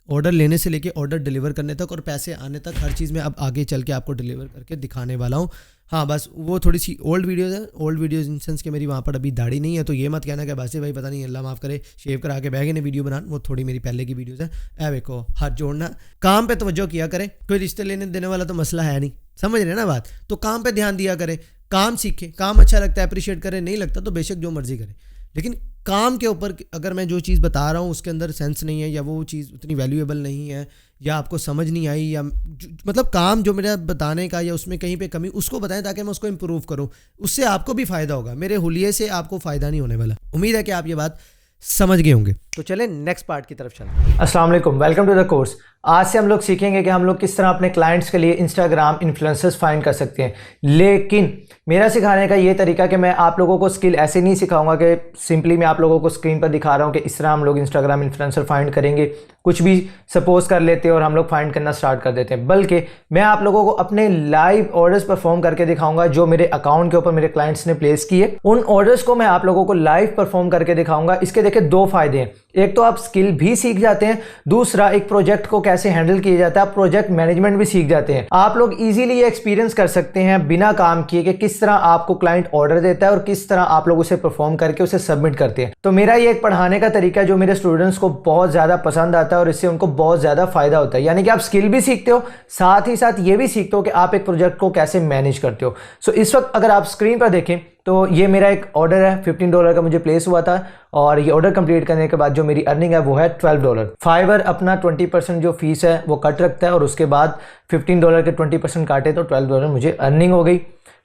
ऑर्डर लेने से लेके ऑर्डर डिलीवर करने तक और पैसे आने तक, हर चीज़ में अब आगे चल के आपको डिलीवर करके दिखाने वाला हूँ। हाँ, बस वो थोड़ी सी ओल्ड वीडियोज़ हैं, ओल्ड वीडियोज़ इन सेंस के मेरी वहाँ पर अभी दाढ़ी नहीं है, तो ये मत कहना कि बासी भाई पता नहीं अल्लाह माफ़ करे शेव करा के बैग ने वीडियो बनाना, वो थोड़ी मेरी पहले की वीडियोज़ है। ऐ देखो, हाथ जोड़ना, काम पे तवज्जो किया करें। कोई रिश्ते लेने देने वाला तो मसला है नहीं, समझ रहे ना बात, तो काम पे ध्यान दिया करें, काम सीखें। काम अच्छा लगता है अप्रिशिएट करें, नहीं लगता तो बेशक जो मर्जी करें, लेकिन काम के ऊपर अगर मैं जो चीज़ बता रहा हूँ उसके अंदर सेंस नहीं है या वो चीज़ उतनी वैल्यूएबल नहीं है या आपको समझ नहीं आई, या मतलब काम जो मेरा बताने का या उसमें कहीं पे कमी, उसको बताएं ताकि मैं उसको इम्प्रूव करूँ। उससे आपको भी फ़ायदा होगा, मेरे हुलिये से आपको फ़ायदा नहीं होने वाला। उम्मीद है कि आप ये बात समझ गए होंगे। तो चले नेक्स्ट पार्ट की तरफ चलते हैं। अस्सलाम वालेकुम, वेलकम टू द कोर्स। आज से हम लोग सीखेंगे कि हम लोग किस तरह अपने क्लाइंट्स के लिए इंस्टाग्राम इन्फ्लुएंसर्स फाइंड कर सकते हैं। लेकिन मेरा सिखाने का ये तरीका कि मैं आप लोगों को स्किल ऐसे नहीं सिखाऊंगा कि सिंपली मैं आप लोगों को स्क्रीन पर दिखा रहा हूँ कि इस तरह हम लोग इंस्टाग्राम इन्फ्लुएंसर फाइंड करेंगे, कुछ भी सपोज कर लेते हैं और हम लोग फाइंड करना स्टार्ट कर देते हैं। बल्कि मैं आप लोगों को अपने लाइव ऑर्डर्स परफॉर्म करके दिखाऊंगा जो मेरे अकाउंट के ऊपर मेरे क्लाइंट्स ने प्लेस किए। उन ऑर्डर्स को मैं आप लोगों को लाइव परफॉर्म करके दिखाऊंगा। इसके देखिए दो फायदे हैं, एक तो आप स्किल भी सीख जाते हैं, दूसरा एक प्रोजेक्ट को कैसे हैंडल किया जाता है, आप प्रोजेक्ट मैनेजमेंट भी सीख जाते हैं। आप लोग इजीली ये एक्सपीरियंस कर सकते हैं बिना काम किए कि किस तरह आपको क्लाइंट ऑर्डर देता है और किस तरह आप लोग उसे परफॉर्म करके उसे सबमिट करते हैं। तो मेरा ये एक पढ़ाने का तरीका है जो मेरे स्टूडेंट्स को बहुत ज्यादा पसंद आता है और इससे उनको बहुत ज्यादा फायदा होता है। यानी कि आप स्किल भी सीखते हो, साथ ही साथ ये भी सीखते हो कि आप एक प्रोजेक्ट को कैसे मैनेज करते हो। सो इस वक्त अगर आप स्क्रीन पर देखें तो ये मेरा एक ऑर्डर है, $15 का मुझे प्लेस हुआ था और ये ऑर्डर कंप्लीट करने के बाद जो मेरी अर्निंग है वो है $12। फाइवर अपना 20% जो फीस है वो कट रखता है और उसके बाद $15 के 20% काटे तो $12 मुझे अर्निंग हो गई।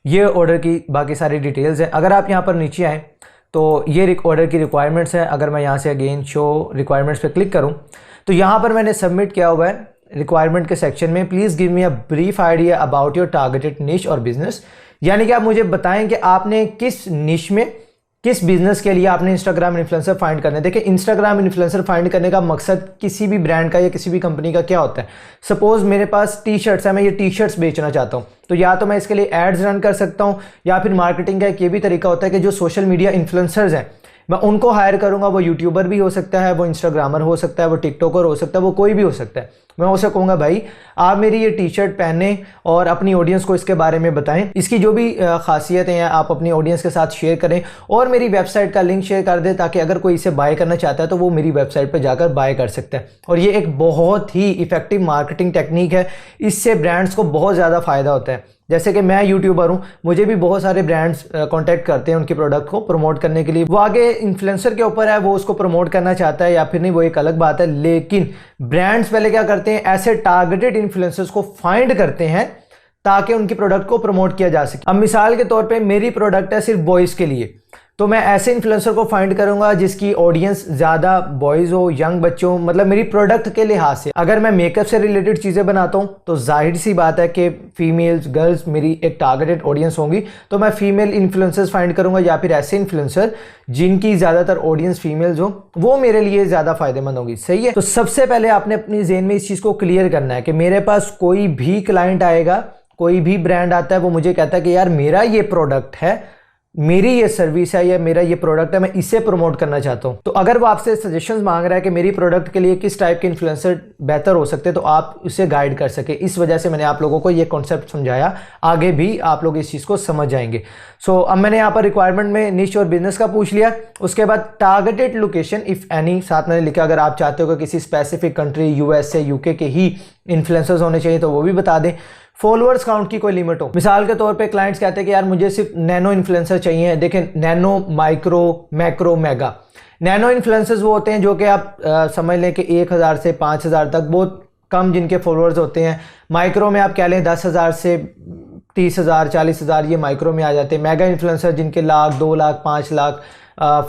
ये ऑर्डर की बाकी सारी डिटेल्स हैं। अगर आप यहाँ पर नीचे आएँ तो ये ऑर्डर की रिक्वायरमेंट्स हैं। अगर मैं यहाँ से अगेन शो रिक्वायरमेंट्स पे क्लिक करूँ तो यहाँ पर मैंने सबमिट किया हुआ है रिक्वायरमेंट के सेक्शन में, please give me a brief idea about your targeted निश और बिजनेस। यानी कि आप मुझे बताएं कि आपने किस निश में, किस बिजनेस के लिए आपने इंस्टाग्राम इन्फ्लुएंसर फाइंड करना है। देखिए इंस्टाग्राम इन्फ्लुएंसर फाइंड करने का मकसद किसी भी ब्रांड का या किसी भी कंपनी का क्या होता है। सपोज मेरे पास टी शर्ट्स है, मैं ये टी शर्ट्स बेचना चाहता हूँ तो या तो मैं इसके लिए एड्स रन कर सकता हूँ या फिर मार्केटिंग का एक ये भी तरीका होता है कि जो सोशल मीडिया इन्फ्लुएंसर्स हैं मैं उनको हायर करूंगा। वो यूट्यूबर भी हो सकता है, वो इंस्टाग्रामर हो सकता है, वो टिकटॉकर हो सकता है, वो कोई भी हो सकता है। मैं उसे कहूँगा भाई आप मेरी ये टी शर्ट पहने और अपनी ऑडियंस को इसके बारे में बताएं, इसकी जो भी खासियतें हैं आप अपनी ऑडियंस के साथ शेयर करें और मेरी वेबसाइट का लिंक शेयर कर दें ताकि अगर कोई इसे बाय करना चाहता है तो वो मेरी वेबसाइट पर जाकर बाय कर सकता है। और ये एक बहुत ही इफेक्टिव मार्केटिंग टेक्निक है, इससे ब्रांड्स को बहुत ज़्यादा फायदा होता है। जैसे कि मैं यूट्यूबर हूं, मुझे भी बहुत सारे ब्रांड्स कांटेक्ट करते हैं उनके प्रोडक्ट को प्रमोट करने के लिए। वो आगे इन्फ्लुएंसर के ऊपर है, वो उसको प्रमोट करना चाहता है या फिर नहीं, वो एक अलग बात है। लेकिन ब्रांड्स पहले क्या करते हैं, ऐसे टारगेटेड इन्फ्लुएंसर्स को फाइंड करते हैं ताकि उनकी प्रोडक्ट को प्रमोट किया जा सके। अब मिसाल के तौर पे मेरी प्रोडक्ट है सिर्फ बॉयज़ के लिए, तो मैं ऐसे इन्फ्लुएंसर को फाइंड करूंगा जिसकी ऑडियंस ज़्यादा बॉयज़ हो, यंग बच्चे हो, मतलब मेरी प्रोडक्ट के लिहाज से। अगर मैं मेकअप से रिलेटेड चीज़ें बनाता हूं तो जाहिर सी बात है कि फीमेल्स, गर्ल्स मेरी एक टारगेटेड ऑडियंस होंगी, तो मैं फीमेल इन्फ्लुएंसर्स फाइंड करूंगा या फिर ऐसे इन्फ्लुएंसर जिनकी ज़्यादातर ऑडियंस फीमेल्स हो, वो मेरे लिए ज़्यादा फायदेमंद होगी। सही है। तो सबसे पहले आपने अपनी जेहन में इस चीज़ को क्लियर करना है कि मेरे पास कोई भी क्लाइंट आएगा, कोई भी ब्रांड आता है, वो मुझे कहता है कि यार मेरा ये प्रोडक्ट है, मेरी ये सर्विस है या मेरा ये प्रोडक्ट है, मैं इसे प्रमोट करना चाहता हूं। तो अगर वो आपसे सजेशंस मांग रहा है कि मेरी प्रोडक्ट के लिए किस टाइप के इन्फ्लुएंसर बेहतर हो सकते हैं तो आप उसे गाइड कर सके, इस वजह से मैंने आप लोगों को ये कॉन्सेप्ट समझाया। आगे भी आप लोग इस चीज़ को समझ जाएंगे। सो अब मैंने यहाँ पर रिक्वायरमेंट में निश और बिजनेस का पूछ लिया। उसके बाद टारगेटेड लोकेशन इफ एनी, साथ मैंने लिखा अगर आप चाहते हो कि किसी स्पेसिफिक कंट्री, यूएसए, यूके के ही इन्फ्लुएंसर्स होने चाहिए तो वो भी बता दें। फॉलोअर्स काउंट की कोई लिमिट हो, मिसाल के तौर पे क्लाइंट्स कहते हैं कि यार मुझे सिर्फ नैनो इन्फ्लुएंसर चाहिए। देखें nano, micro, macro, mega. Nano influencers वो होते हैं जो कि आप समझ लें कि 1000 से 5000 तक बहुत कम जिनके फॉलोअर्स होते हैं। माइक्रो में आप कह लें 10,000 से 30,000, 40,000 ये माइक्रो में आ जाते हैं। मेगा इन्फ्लुएंसर जिनके लाख, 2 लाख, 5 लाख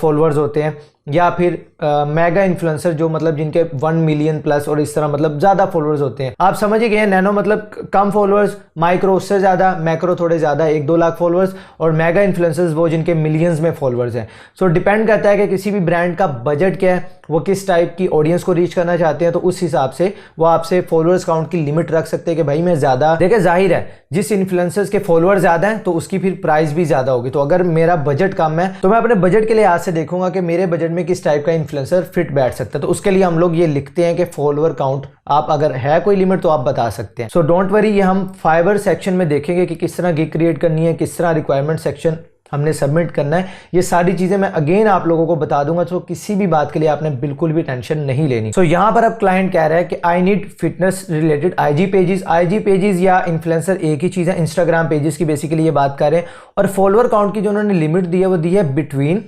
फॉलोअर्स होते हैं, या फिर मेगा इन्फ्लुएंसर जो मतलब जिनके 1 मिलियन प्लस और इस तरह मतलब ज़्यादा फॉलोअर्स होते हैं। आप समझ ही गए, नैनो मतलब कम फॉलोअर्स, माइक्रो उससे ज़्यादा, मैक्रो थोड़े ज़्यादा 1-2 लाख फॉलोअर्स, और मेगा इन्फ्लुएंसर्स वो जिनके मिलियंस में फॉलोअर्स हैं। सो डिपेंड करता है कि किसी भी ब्रांड का बजट क्या है, वो किस टाइप की ऑडियंस को रीच करना चाहते हैं, तो उस हिसाब से वो आपसे फॉलोअर्स काउंट की लिमिट रख सकते हैं कि भाई मैं ज़्यादा। देखिए जाहिर है जिस इन्फ्लुएंसर्स के फॉलोअर ज़्यादा हैं तो उसकी फिर प्राइस भी ज़्यादा होगी। तो अगर मेरा बजट कम है तो मैं अपने बजट के लिहाज से देखूंगा कि मेरे बजट में किस टाइप का इन्फ्लुएंसर फिट बैठ सकता है। तो उसके लिए हम लोग ये लिखते हैं कि फॉलोअर काउंट, आप अगर है कोई लिमिट तो आप बता सकते हैं। सो डोंट वरी, ये हम फाइवर सेक्शन में देखेंगे कि किस तरह गिग क्रिएट करनी है, किस तरह रिक्वायरमेंट सेक्शन हमने सबमिट करना है। ये सारी चीजें मैं अगेन आप लोगों को बता दूंगा, तो किसी भी बात के लिए आपने बिल्कुल भी टेंशन नहीं लेनी। सो यहाँ पर अब क्लाइंट कह रहा है कि I need fitness related IG pages. IG pages या इन्फ्लुएंसर एक ही चीज है, इंस्टाग्राम पेजेस की बेसिकली ये बात कर रहे हैं। और फॉलोअर काउंट की जो उन्होंने लिमिट दी है वो दी है between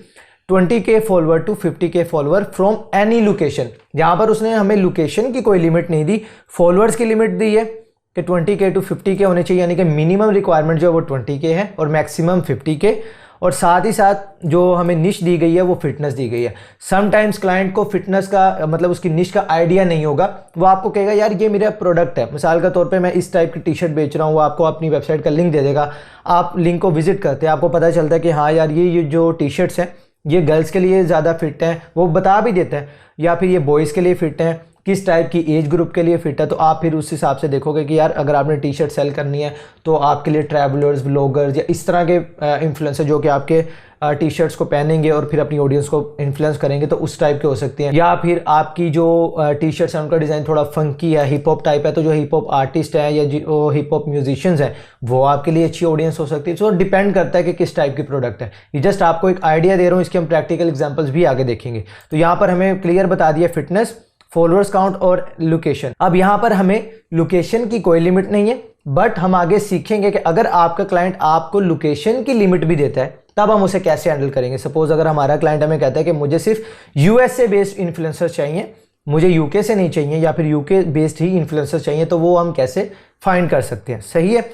20K follower to 50K follower from any location. यहाँ पर उसने हमें लोकेशन की कोई लिमिट नहीं दी, फॉलोअर्स की लिमिट दी है कि 20K टू 50K होने चाहिए, यानी कि मिनिमम रिक्वायरमेंट जो है वो 20K है और मैक्सिमम 50K। और साथ ही साथ जो हमें निश दी गई है वो फिटनेस दी गई है। समटाइम्स क्लाइंट को फिटनेस का मतलब उसकी निश का आइडिया नहीं होगा, वो आपको कहेगा यार ये मेरा प्रोडक्ट है, मिसाल का तौर पे मैं इस टाइप की टी शर्ट बेच रहा हूँ, वो आपको अपनी वेबसाइट का लिंक दे देगा, आप लिंक को विजिट करते हैं, आपको पता चलता है कि हाँ यार ये जो टी शर्ट्स हैं ये गर्ल्स के लिए ज़्यादा फिट हैं, वो बता भी देते हैं, या फिर ये बॉयज़ के लिए फ़िट हैं, किस टाइप की एज ग्रुप के लिए फ़िट है। तो आप फिर उस हिसाब से देखोगे कि यार अगर आपने टी शर्ट सेल करनी है तो आपके लिए ट्रैवलर्स, व्लॉगर्स या इस तरह के इन्फ्लुएंसर जो कि आपके टी शर्ट्स को पहनेंगे और फिर अपनी ऑडियंस को इन्फ्लुएंस करेंगे, तो उस टाइप के हो सकते हैं। या फिर आपकी जो टी शर्ट्स हैं उनका डिज़ाइन थोड़ा फंकी है, हिप हॉप टाइप है, तो जो हिप हॉप आर्टिस्ट हैं या जो हिप हॉप म्यूजिशियंस हैं वो आपके लिए अच्छी ऑडियंस हो सकती है। तो डिपेंड करता है कि किस टाइप की प्रोडक्ट है। ये जस्ट आपको एक आइडिया दे रहा हूँ, इसके हम प्रैक्टिकल एग्जाम्पल्स भी आगे देखेंगे। तो यहाँ पर हमें क्लियर बता दिया फिटनेस, फॉलोअर्स काउंट और लोकेशन। अब यहाँ पर हमें लोकेशन की कोई लिमिट नहीं है, बट हम आगे सीखेंगे कि अगर आपका क्लाइंट आपको लोकेशन की लिमिट भी देता है तब हम उसे कैसे हैंडल करेंगे। सपोज अगर हमारा क्लाइंट हमें कहता है कि मुझे सिर्फ यूएसए बेस्ड इन्फ्लुएंसर चाहिए, मुझे यूके से नहीं चाहिए, या फिर यूके बेस्ड ही इन्फ्लुएंसर चाहिए, तो वो हम कैसे फाइंड कर सकते हैं। सही है,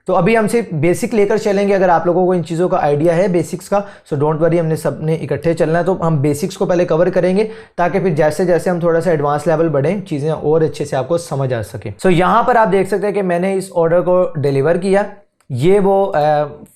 तो अभी हम सिर्फ बेसिक लेकर चलेंगे। अगर आप लोगों को इन चीज़ों का आइडिया है बेसिक्स का, सो डोंट वरी, हमने सबने इकट्ठे चलना है, तो हम बेसिक्स को पहले कवर करेंगे ताकि फिर जैसे जैसे हम थोड़ा सा एडवांस लेवल बढ़ें चीज़ें और अच्छे से आपको समझ आ सके। सो यहाँ पर आप देख सकते हैं कि मैंने इस ऑर्डर को डिलीवर किया। ये वो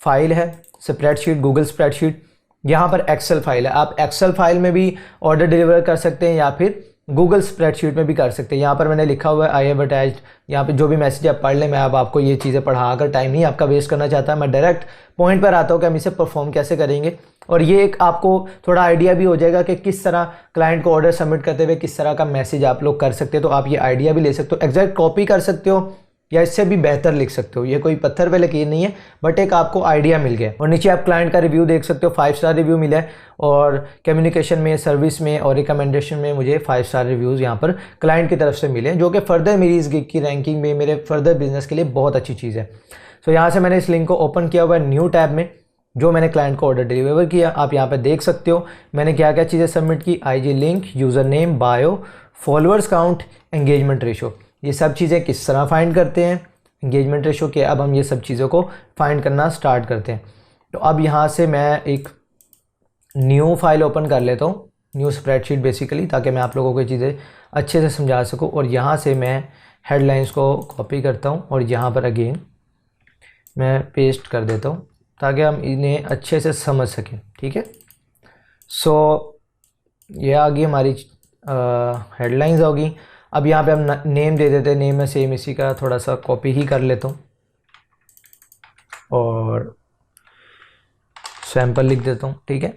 फाइल है, स्प्रेडशीट, गूगल स्प्रेडशीट। यहाँ पर एक्सेल फाइल है, आप एक्सेल फाइल में भी ऑर्डर डिलीवर कर सकते हैं या फिर गूगल स्प्रेडशीट में भी कर सकते हैं। यहाँ पर मैंने लिखा हुआ है आई हैव अटैच्ड, यहाँ पे जो भी मैसेज आप पढ़ लें, मैं अब आपको ये चीज़ें पढ़ाकर टाइम नहीं आपका वेस्ट करना चाहता, मैं डायरेक्ट पॉइंट पर आता हूँ कि हम इसे परफॉर्म कैसे करेंगे। और ये एक आपको थोड़ा आइडिया भी हो जाएगा कि किस तरह क्लाइंट को ऑर्डर सबमिट करते हुए किस तरह का मैसेज आप लोग कर सकते हो। तो आप ये आइडिया भी ले सकते हो, एग्जैक्ट कॉपी कर सकते हो या इससे भी बेहतर लिख सकते हो। ये कोई पत्थर पे लकीर नहीं है, बट एक आपको आइडिया मिल गया। और नीचे आप क्लाइंट का रिव्यू देख सकते हो, 5 स्टार रिव्यू मिला है, और कम्युनिकेशन में, सर्विस में और रिकमेंडेशन में मुझे 5 स्टार रिव्यूज़ यहाँ पर क्लाइंट की तरफ से मिले, जो कि फर्दर मेरी इस गिग की रैंकिंग में, मेरे फर्दर बिजनेस के लिए बहुत अच्छी चीज़ है। सो यहाँ से मैंने इस लिंक को ओपन किया हुआ है न्यू टैब में, जो मैंने क्लाइंट को ऑर्डर डिलीवर किया। आप यहाँ पर देख सकते हो मैंने क्या क्या चीज़ें सबमिट की, IG link, user name, bio, followers count, engagement ratio. ये सब चीज़ें किस तरह फाइंड करते हैं, एंगेजमेंट रेशो के, अब हम ये सब चीज़ों को फाइंड करना स्टार्ट करते हैं। तो अब यहाँ से मैं एक न्यू फाइल ओपन कर लेता हूँ, न्यू स्प्रेडशीट बेसिकली, ताकि मैं आप लोगों को चीज़ें अच्छे से समझा सकूँ। और यहाँ से मैं हेडलाइंस को कॉपी करता हूँ और यहाँ पर अगेन मैं पेस्ट कर देता हूँ ताकि हम इन्हें अच्छे से समझ सकें। ठीक है, सो ये आ गई हमारी हेडलाइंस होगी। अब यहाँ पे हम नेम दे देते हैं, नेम में सेम इसी का थोड़ा सा कॉपी ही कर लेता हूँ और सैम्पल लिख देता हूँ। ठीक है,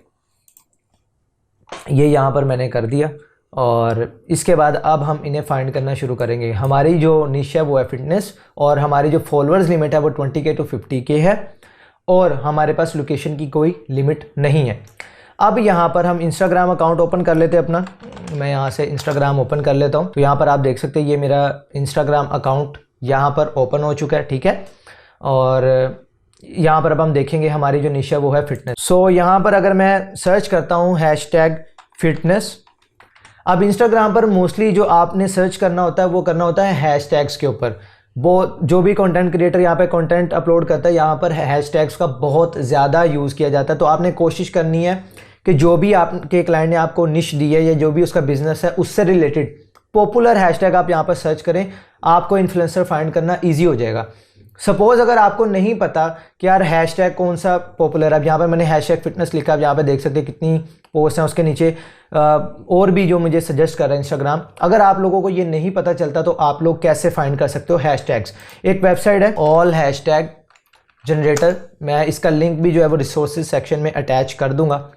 ये यहाँ पर मैंने कर दिया। और इसके बाद अब हम इन्हें फाइंड करना शुरू करेंगे। हमारी जो निश है वो है फिटनेस, और हमारी जो फॉलोअर्स लिमिट है वो 20K टू 50K है, और हमारे पास लोकेशन की कोई लिमिट नहीं है। अब यहाँ पर हम इंस्टाग्राम अकाउंट ओपन कर लेते हैं अपना। मैं यहाँ से इंस्टाग्राम ओपन कर लेता हूँ। तो यहाँ पर आप देख सकते हैं ये मेरा इंस्टाग्राम अकाउंट यहाँ पर ओपन हो चुका है। ठीक है, और यहाँ पर अब हम देखेंगे हमारी जो निश है वो है फिटनेस। सो यहाँ पर अगर मैं सर्च करता हूँ #फिटनेस, अब इंस्टाग्राम पर मोस्टली जो आपने सर्च करना होता है वो करना होता है हैशटैग्स के ऊपर। वो जो भी कंटेंट क्रिएटर यहाँ पे कंटेंट अपलोड करता है, यहाँ पर हैशटैग्स का बहुत ज़्यादा यूज़ किया जाता है। तो आपने कोशिश करनी है कि जो भी आपके क्लाइंट ने आपको निश दी है या जो भी उसका बिजनेस है उससे रिलेटेड पॉपुलर हैशटैग आप यहाँ पर सर्च करें, आपको इन्फ्लुएंसर फाइंड करना ईजी हो जाएगा। सपोज अगर आपको नहीं पता कि यार हैशटैग कौन सा पॉपुलर है, अब यहाँ पर मैंने #फिटनेस लिखा, अब यहाँ पे देख सकते हैं कितनी पोस्ट हैं, उसके नीचे और भी जो मुझे सजेस्ट कर रहा है इंस्टाग्राम। अगर आप लोगों को ये नहीं पता चलता तो आप लोग कैसे फाइंड कर सकते हो हैशटैग्स। एक वेबसाइट है ऑल हैशटैग जनरेटर, मैं इसका लिंक भी जो है वो रिसोर्सेज सेक्शन में अटैच कर दूंगा।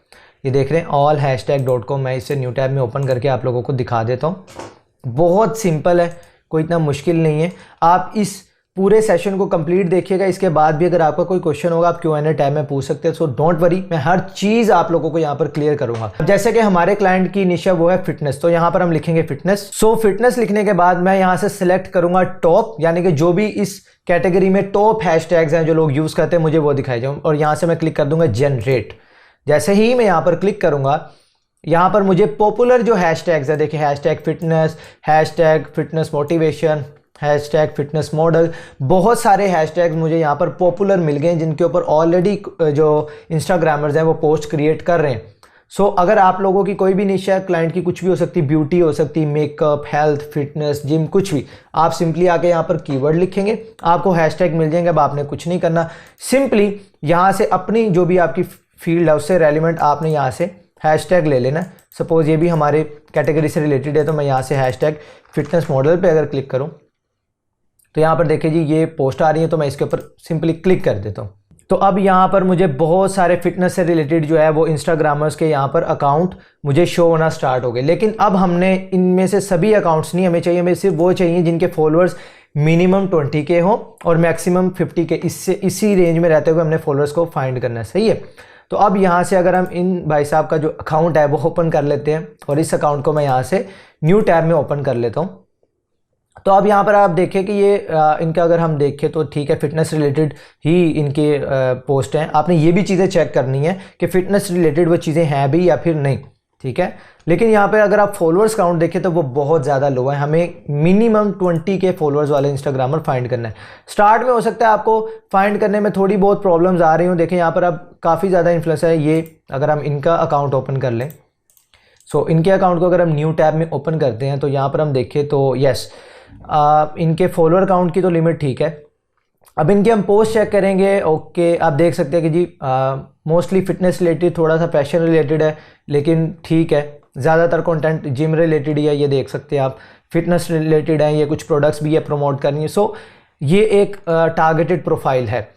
ये देख रहे हैं allhashtag.com, मैं इसे न्यू टैब में ओपन करके आप लोगों को दिखा देता हूँ। बहुत सिंपल है, कोई इतना मुश्किल नहीं है। आप इस पूरे सेशन को कंप्लीट देखिएगा, इसके बाद भी अगर आपका कोई क्वेश्चन होगा आप Q&A टाइम में पूछ सकते हैं। सो डोंट वरी, मैं हर चीज़ आप लोगों को यहाँ पर क्लियर करूंगा। जैसे कि हमारे क्लाइंट की निश है वो है फिटनेस, तो यहाँ पर हम लिखेंगे फिटनेस। सो फिटनेस लिखने के बाद मैं यहाँ से सिलेक्ट करूंगा टॉप, यानी कि जो भी इस कैटेगरी में टॉप हैशटैग्स हैं जो लोग यूज़ करते हैं मुझे वो दिखाई जाऊँ, और यहाँ से मैं क्लिक कर दूंगा जनरेट। जैसे ही मैं यहाँ पर क्लिक करूँगा, यहाँ पर मुझे पॉपुलर जो हैशटैग्स है, देखिए hashtag fitness motivation, hashtag fitness model, बहुत सारे हैशटैग्स मुझे यहाँ पर पॉपुलर मिल गए हैं जिनके ऊपर ऑलरेडी जो इंस्टाग्रामर्स हैं वो पोस्ट क्रिएट कर रहे हैं। सो अगर आप लोगों की कोई भी निश है, क्लाइंट की कुछ भी हो सकती है, ब्यूटी हो सकती है, मेकअप, हेल्थ, फिटनेस, जिम, कुछ भी, आप सिंपली आके यहाँ पर कीवर्ड लिखेंगे, आपको हैशटैग मिल जाएंगे। अब आपने कुछ नहीं करना, सिंपली यहाँ से अपनी जो भी आपकी फील्ड है उससे रेलिवेंट आपने यहाँ से हैशटैग ले लेना। सपोज ये भी हमारे कैटेगरी से रिलेटेड है, तो मैं यहाँ से हैशटैग फिटनेस मॉडल पे अगर क्लिक करूँ तो यहाँ पर देखिए जी ये पोस्ट आ रही है, तो मैं इसके ऊपर सिंपली क्लिक कर देता हूँ। तो अब यहाँ पर मुझे बहुत सारे फिटनेस से रिलेटेड जो है वो इंस्टाग्रामर्स के यहाँ पर अकाउंट मुझे शो होना स्टार्ट हो गए। लेकिन अब हमने इनमें से सभी अकाउंट्स नहीं हमें चाहिए, हमें सिर्फ वो चाहिए जिनके फॉलोअर्स मिनिमम 20K हो और मैक्सिमम 50K, इससे इसी रेंज में रहते हुए हमने फॉलोअर्स को फाइंड करना है, सही है। तो अब यहाँ से अगर हम इन भाई साहब का जो अकाउंट है वो ओपन कर लेते हैं और इस अकाउंट को मैं यहाँ से न्यू टैब में ओपन कर लेता हूँ। तो अब यहाँ पर आप देखें कि ये इनका अगर हम देखें तो ठीक है, फिटनेस रिलेटेड ही इनके पोस्ट हैं। आपने ये भी चीज़ें चेक करनी है कि फिटनेस रिलेटेड वो चीज़ें हैं भी या फिर नहीं, ठीक है। लेकिन यहाँ पर अगर आप फॉलोअर्स काउंट देखें तो वो बहुत ज़्यादा लो है, हमें मिनिमम 20K फॉलोअर्स वाले इंस्टाग्रामर फाइंड करना है। स्टार्ट में हो सकता है आपको फाइंड करने में थोड़ी बहुत प्रॉब्लम्स आ रही हूँ। देखें यहाँ पर अब काफ़ी ज़्यादा इन्फ्लुएंसर है ये, अगर हम इनका अकाउंट ओपन कर लें, सो इनके अकाउंट को अगर हम न्यू टैब में ओपन करते हैं तो यहाँ पर हम देखें तो यस, इनके फॉलोअर काउंट की तो लिमिट ठीक है। अब इनके हम पोस्ट चेक करेंगे, ओके आप देख सकते हैं कि जी मोस्टली फिटनेस रिलेटेड, थोड़ा सा फैशन रिलेटेड है, लेकिन ठीक है, ज़्यादातर कंटेंट जिम रिलेटेड ही है, ये देख सकते हैं आप। फिटनेस रिलेटेड है, ये कुछ प्रोडक्ट्स भी है प्रमोट करनी है। सो ये एक टारगेटेड प्रोफाइल है।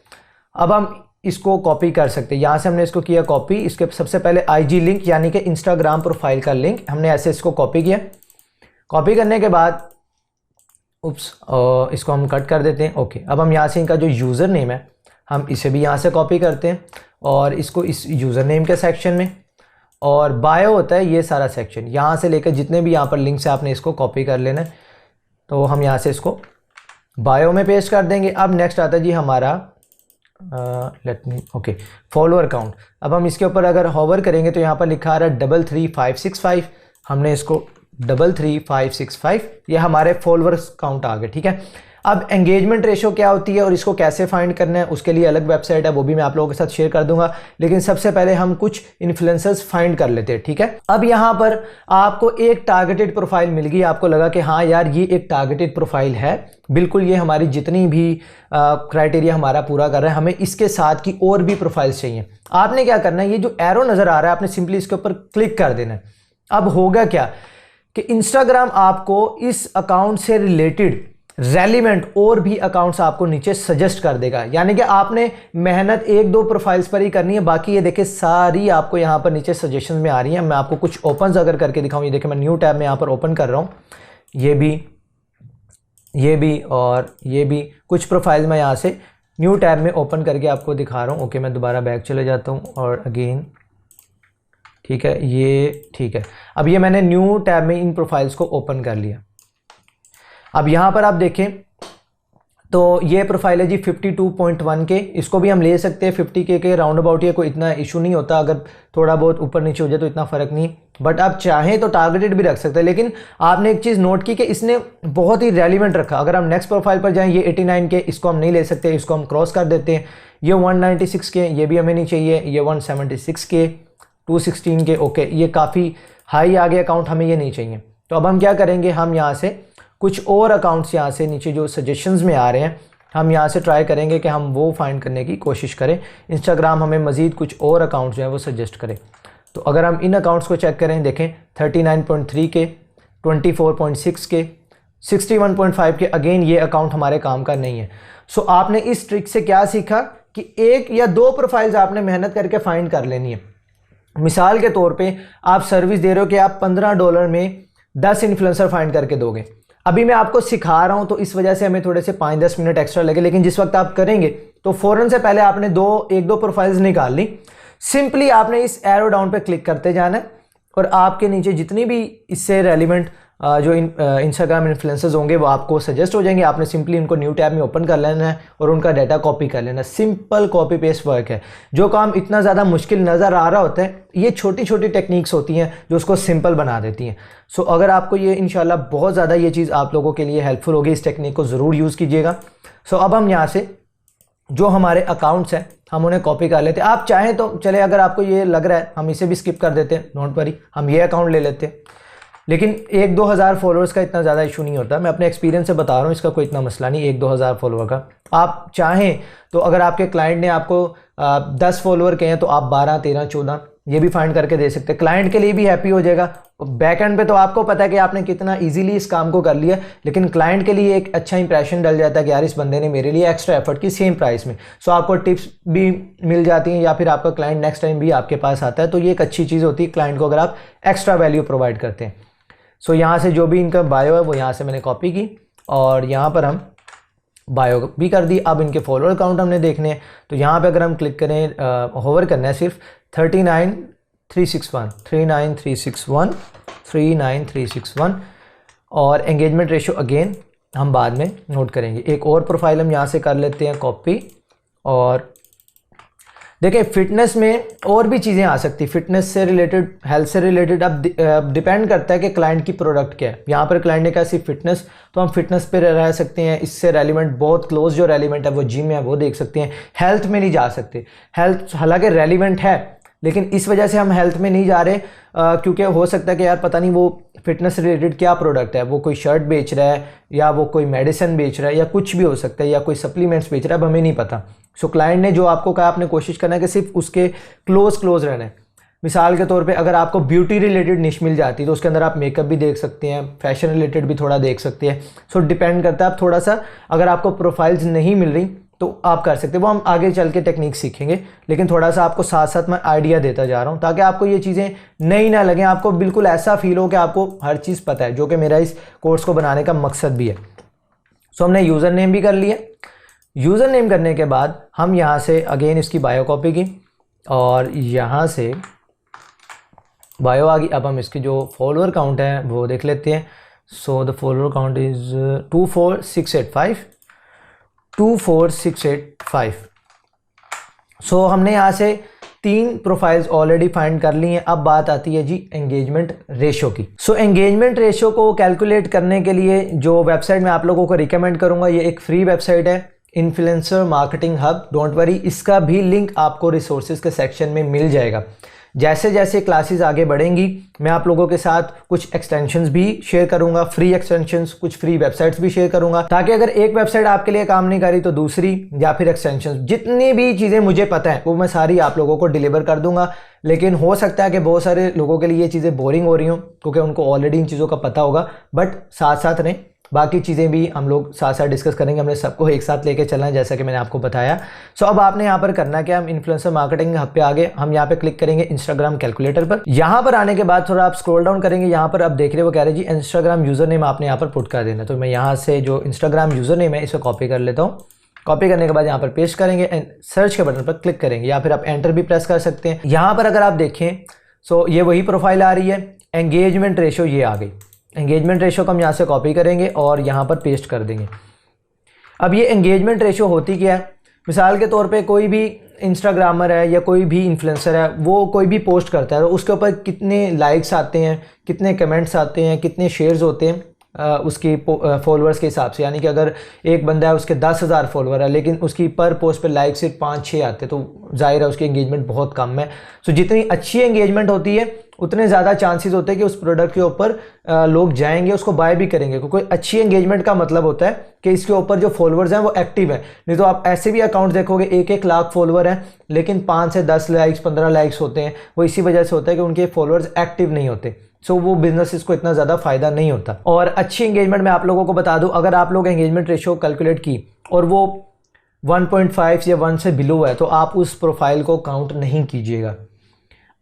अब हम इसको कॉपी कर सकते हैं, यहाँ से हमने इसको किया कॉपी। इसके सबसे पहले IG लिंक यानी कि इंस्टाग्राम प्रोफाइल का लिंक हमने ऐसे इसको कॉपी किया। कॉपी करने के बाद इसको हम कट कर देते हैं, ओके। अब हम यहाँ से इनका जो यूज़र नेम है हम इसे भी यहाँ से कॉपी करते हैं और इसको इस यूज़र नेम के सेक्शन में, और बायो होता है ये सारा सेक्शन, यहाँ से लेकर जितने भी यहाँ पर लिंक्स है आपने इसको कॉपी कर लेना है। तो हम यहाँ से इसको बायो में पेस्ट कर देंगे। अब नेक्स्ट आता है जी हमारा ओके फॉलोअर काउंट। अब हम इसके ऊपर अगर होवर करेंगे तो यहाँ पर लिखा आ रहा है 33565, हमने इसको 33565, ये हमारे फॉलोअर्स काउंट आ गए, ठीक है। अब एंगेजमेंट रेशो क्या होती है और इसको कैसे फाइंड करना है उसके लिए अलग वेबसाइट है, वो भी मैं आप लोगों के साथ शेयर कर दूंगा। लेकिन सबसे पहले हम कुछ इन्फ्लुएंसर्स फाइंड कर लेते हैं, ठीक है। अब यहाँ पर आपको एक टारगेटेड प्रोफाइल मिल गई, आपको लगा कि हाँ यार ये एक टारगेटेड प्रोफाइल है, बिल्कुल ये हमारी जितनी भी क्राइटेरिया हमारा पूरा कर रहा है, हमें इसके साथ की और भी प्रोफाइल्स चाहिए। आपने क्या करना है, ये जो एरो नज़र आ रहा है आपने सिंपली इसके ऊपर क्लिक कर देना है। अब होगा क्या कि इंस्टाग्राम आपको इस अकाउंट से रिलेटेड रेलिवेंट और भी अकाउंट्स आपको नीचे सजेस्ट कर देगा। यानी कि आपने मेहनत 1-2 प्रोफाइल्स पर ही करनी है, बाकी ये देखिए सारी आपको यहाँ पर नीचे सजेशन में आ रही है। मैं आपको कुछ ओपन अगर करके दिखाऊं, ये देखिए मैं न्यू टैब में यहाँ पर ओपन कर रहा हूँ, ये भी और ये भी कुछ प्रोफाइल मैं यहाँ से न्यू टैब में ओपन करके आपको दिखा रहा हूँ। ओके मैं दोबारा बैक चले जाता हूँ और अगेन, ठीक है ये ठीक है। अब ये मैंने न्यू टैब में इन प्रोफाइल्स को ओपन कर लिया। अब यहाँ पर आप देखें तो ये प्रोफाइल है जी 52.1K, इसको भी हम ले सकते हैं 50K के राउंड अबाउट, ये कोई इतना इशू नहीं होता, अगर थोड़ा बहुत ऊपर नीचे हो जाए तो इतना फ़र्क नहीं। बट आप चाहें तो टारगेटेड भी रख सकते हैं। लेकिन आपने एक चीज़ नोट की कि इसने बहुत ही रेलिवेंट रखा। अगर हम नेक्स्ट प्रोफाइल पर जाएँ, ये 89K, इसको हम नहीं ले सकते, इसको हम क्रॉस कर देते हैं। ये 196K, ये भी हमें नहीं चाहिए। ये 176K, 216K, ओके ये काफ़ी हाई आ गया अकाउंट, हमें ये नहीं चाहिए। तो अब हम क्या करेंगे, हम यहाँ से कुछ और अकाउंट्स यहाँ से नीचे जो सजेशंस में आ रहे हैं हम यहाँ से ट्राई करेंगे कि हम वो फाइंड करने की कोशिश करें। इंस्टाग्राम हमें मज़ीद कुछ और अकाउंट्स जो है वो सजेस्ट करें। तो अगर हम इन अकाउंट्स को चेक करें, देखें 39.3K, 24.6K, 61.5K, अगेन ये अकाउंट हमारे काम का नहीं है। सो आपने इस ट्रिक से क्या सीखा कि 1 या 2 प्रोफाइल्स आपने मेहनत करके फाइंड कर लेनी है। मिसाल के तौर पे आप सर्विस दे रहे हो कि आप $15 में 10 इन्फ्लुएंसर फाइंड करके दोगे। अभी मैं आपको सिखा रहा हूं तो इस वजह से हमें थोड़े से 5-10 मिनट एक्स्ट्रा लगे, लेकिन जिस वक्त आप करेंगे तो फौरन से पहले आपने 1-2 प्रोफाइल्स निकाल ली। सिंपली आपने इस एरो डाउन पे क्लिक करते जाना है और आपके नीचे जितनी भी इससे रेलिवेंट जो इंस्टाग्राम इन्फ्लुएंसर्स होंगे वो आपको सजेस्ट हो जाएंगे। आपने सिंपली उनको न्यू टैब में ओपन कर लेना है और उनका डाटा कॉपी कर लेना है। सिंपल कॉपी पेस्ट वर्क है। जो काम इतना ज़्यादा मुश्किल नज़र आ रहा होता है, ये छोटी छोटी टेक्निक्स होती हैं जो उसको सिंपल बना देती हैं। सो अगर आपको ये इंशाल्लाह बहुत ज़्यादा ये चीज़ आप लोगों के लिए हेल्पफुल होगी, इस टेक्निक को ज़रूर यूज़ कीजिएगा। सो अब हम यहाँ से जो हमारे अकाउंट्स हैं हम उन्हें कॉपी कर लेते हैं। आप चाहें तो चले, अगर आपको ये लग रहा है हम इसे भी स्किप कर देते हैं, डोंट वरी, हम ये अकाउंट ले लेते हैं। लेकिन 1-2 हज़ार फॉलोअर्स का इतना ज़्यादा इशू नहीं होता, मैं अपने एक्सपीरियंस से बता रहा हूँ, इसका कोई इतना मसला नहीं 1-2 हज़ार फॉलोअर का। आप चाहें तो अगर आपके क्लाइंट ने आपको 10 फॉलोअर के हैं तो आप 12, 13, 14 ये भी फाइंड करके दे सकते हैं। क्लाइंट के लिए भी हैप्पी हो जाएगा। बैक एंड पे तो आपको पता है कि आपने कितना इजीली इस काम को कर लिया, लेकिन क्लाइंट के लिए एक अच्छा इंप्रेशन डल जाता है कि यार इस बंदे ने मेरे लिए एक्स्ट्रा एफर्ट की सेम प्राइस में। सो आपको टिप्स भी मिल जाती हैं या फिर आपका क्लाइंट नेक्स्ट टाइम भी आपके पास आता है, तो ये एक अच्छी चीज़ होती है क्लाइंट को अगर आप एक्स्ट्रा वैल्यू प्रोवाइड करते हैं। सो यहाँ से जो भी इनका बायो है वो यहाँ से मैंने कॉपी की और यहाँ पर हम बायो भी कर दी। अब इनके फॉलोअर काउंट हमने देखने हैं, तो यहाँ पे अगर हम क्लिक करें, होवर करना है सिर्फ 39361 और एंगेजमेंट रेशो अगेन हम बाद में नोट करेंगे। एक और प्रोफाइल हम यहाँ से कर लेते हैं कॉपी। और देखिए फिटनेस में और भी चीज़ें आ सकती, फिटनेस से रिलेटेड, हेल्थ से रिलेटेड। अब डिपेंड करता है कि क्लाइंट की प्रोडक्ट क्या है। यहाँ पर क्लाइंट ने कहा सिर्फ फिटनेस, तो हम फिटनेस पे रह सकते हैं। इससे रेलिवेंट बहुत क्लोज जो रेलिवेंट है वो जिम है, वो देख सकते हैं। हेल्थ में नहीं जा सकते, हेल्थ हालांकि रेलिवेंट है लेकिन इस वजह से हम हेल्थ में नहीं जा रहे क्योंकि हो सकता है कि यार पता नहीं वो फिटनेस रिलेटेड क्या प्रोडक्ट है, वो कोई शर्ट बेच रहा है या वो कोई मेडिसिन बेच रहा है या कुछ भी हो सकता है, या कोई सप्लीमेंट्स बेच रहा है, अब हमें नहीं पता। सो क्लाइंट ने जो आपको कहा आपने कोशिश करना है कि सिर्फ उसके क्लोज रहना है। मिसाल के तौर पे अगर आपको ब्यूटी रिलेटेड निश मिल जाती है तो उसके अंदर आप मेकअप भी देख सकते हैं, फैशन रिलेटेड भी थोड़ा देख सकते हैं। सो डिपेंड करता है, आप थोड़ा सा अगर आपको प्रोफाइल्स नहीं मिल रही तो आप कर सकते हैं, वो हम आगे चल के टेक्निक सीखेंगे। लेकिन थोड़ा सा आपको साथ साथ मैं आइडिया देता जा रहा हूँ ताकि आपको ये चीज़ें नई ना लगें, आपको बिल्कुल ऐसा फील हो कि आपको हर चीज़ पता है, जो कि मेरा इस कोर्स को बनाने का मकसद भी है। सो हमने यूज़र नेम भी कर लिया। यूज़र नेम करने के बाद हम यहाँ से अगेन इसकी बायो कॉपी की और यहाँ से बायो आ गई। अब हम इसकी जो फॉलोअर काउंट है वो देख लेते हैं। So the follower count is 24685। सो हमने यहाँ से 3 प्रोफाइल्स ऑलरेडी फाइंड कर ली हैं। अब बात आती है जी एंगेजमेंट रेशो की। सो एंगेजमेंट रेशो को कैलकुलेट करने के लिए जो वेबसाइट मैं आप लोगों को रिकमेंड करूंगा, ये एक फ्री वेबसाइट है, influencer marketing hub. Don't worry, इसका भी लिंक आपको रिसोर्सेज के सेक्शन में मिल जाएगा। जैसे जैसे क्लासेस आगे बढ़ेंगी मैं आप लोगों के साथ कुछ एक्सटेंशंस भी शेयर करूंगा, फ्री एक्सटेंशंस, कुछ फ्री वेबसाइट्स भी शेयर करूंगा, ताकि अगर एक वेबसाइट आपके लिए काम नहीं करी तो दूसरी या फिर एक्सटेंशंस, जितनी भी चीज़ें मुझे पता है वो मैं सारी आप लोगों को डिलीवर कर दूंगा। लेकिन हो सकता है कि बहुत सारे लोगों के लिए ये चीज़ें बोरिंग हो रही हों क्योंकि उनको ऑलरेडी इन चीज़ों का पता होगा, बट साथ साथ रहें, बाकी चीज़ें भी हम लोग साथ साथ डिस्कस करेंगे। हमने सबको एक साथ लेके चलना है जैसा कि मैंने आपको बताया। सो अब आपने यहाँ पर करना क्या, हम इन्फ्लुएंसर मार्केटिंग हब पे आगे हम यहाँ पे क्लिक करेंगे इंस्टाग्राम कैलकुलेटर पर। यहाँ पर आने के बाद थोड़ा आप स्क्रॉल डाउन करेंगे, यहाँ पर आप देख रहे हो कह रहे जी इंस्टाग्राम यूज़र नेम आपने यहाँ पर पुट कर देना। तो मैं यहाँ से जो इंस्टाग्राम यूज़र नेम है इसे कॉपी कर लेता हूँ। कॉपी करने के बाद यहाँ पर पेस्ट करेंगे एंड सर्च के बटन पर क्लिक करेंगे या फिर आप एंटर भी प्रेस कर सकते हैं। यहाँ पर अगर आप देखें सो ये वही प्रोफाइल आ रही है, एंगेजमेंट रेशो ये आ गई। एंगेजमेंट रेशो को हम यहाँ से कॉपी करेंगे और यहाँ पर पेस्ट कर देंगे। अब ये एंगेजमेंट रेशो होती क्या है, मिसाल के तौर पे कोई भी इंस्टाग्रामर है या कोई भी इन्फ्लुएंसर है, वो कोई भी पोस्ट करता है तो उसके ऊपर कितने लाइक्स आते हैं, कितने कमेंट्स आते हैं, कितने शेयर्स होते हैं उसकी फॉलोअर्स के हिसाब से। यानी कि अगर एक बंदा है उसके 10,000 फॉलोअर है लेकिन उसकी पर पोस्ट पे लाइक सिर्फ 5-6 आते तो जाहिर है उसकी एंगेजमेंट बहुत कम है। सो जितनी अच्छी एंगेजमेंट होती है उतने ज़्यादा चांसेस होते हैं कि उस प्रोडक्ट के ऊपर लोग जाएंगे, उसको बाय भी करेंगे, क्योंकि अच्छी एंगेजमेंट का मतलब होता है कि इसके ऊपर जो फॉलोअर्स हैं वो एक्टिव हैं। नहीं तो आप ऐसे भी अकाउंट देखोगे 1-1 लाख फॉलोअर हैं लेकिन 5 से 10 लाइक्स 15 लाइक्स होते हैं, वो इसी वजह से होता है कि उनके फॉलोअर्स एक्टिव नहीं होते। सो वो बिजनेस को इतना ज़्यादा फायदा नहीं होता। और अच्छी एंगेजमेंट मैं आप लोगों को बता दूं, अगर आप लोग एंगेजमेंट रेशो कैलकुलेट की और वो 1.5 या 1 से बिलो है तो आप उस प्रोफाइल को काउंट नहीं कीजिएगा।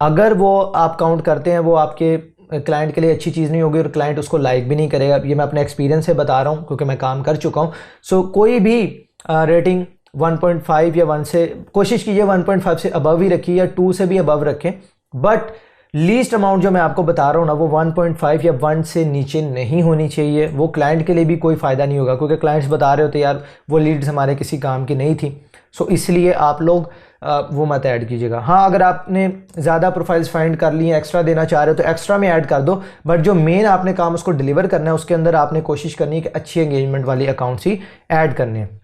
अगर वो आप काउंट करते हैं वो आपके क्लाइंट के लिए अच्छी चीज़ नहीं होगी और क्लाइंट उसको लाइक भी नहीं करेगा। ये मैं अपने एक्सपीरियंस से बता रहा हूँ क्योंकि मैं काम कर चुका हूँ। सो कोई भी रेटिंग 1.5 या 1 से कोशिश कीजिए 1.5 से अबव ही रखिए या 2 से भी अबव रखें, बट लीस्ट अमाउंट जो मैं आपको बता रहा हूँ ना वो 1.5 या 1 से नीचे नहीं होनी चाहिए। वो क्लाइंट के लिए भी कोई फ़ायदा नहीं होगा, क्योंकि क्लाइंट्स बता रहे होते यार वो लीड्स हमारे किसी काम की नहीं थी। सो इसलिए आप लोग वो मत ऐड कीजिएगा। हाँ, अगर आपने ज़्यादा प्रोफाइल्स फाइंड कर ली हैं, एक्स्ट्रा देना चाह रहे हो तो एक्स्ट्रा में ऐड कर दो, बट जो मेन आपने काम उसको डिलीवर करना है उसके अंदर आपने कोशिश करनी है कि अच्छी एंगेजमेंट वाली अकाउंट्स ही ऐड करने हैं।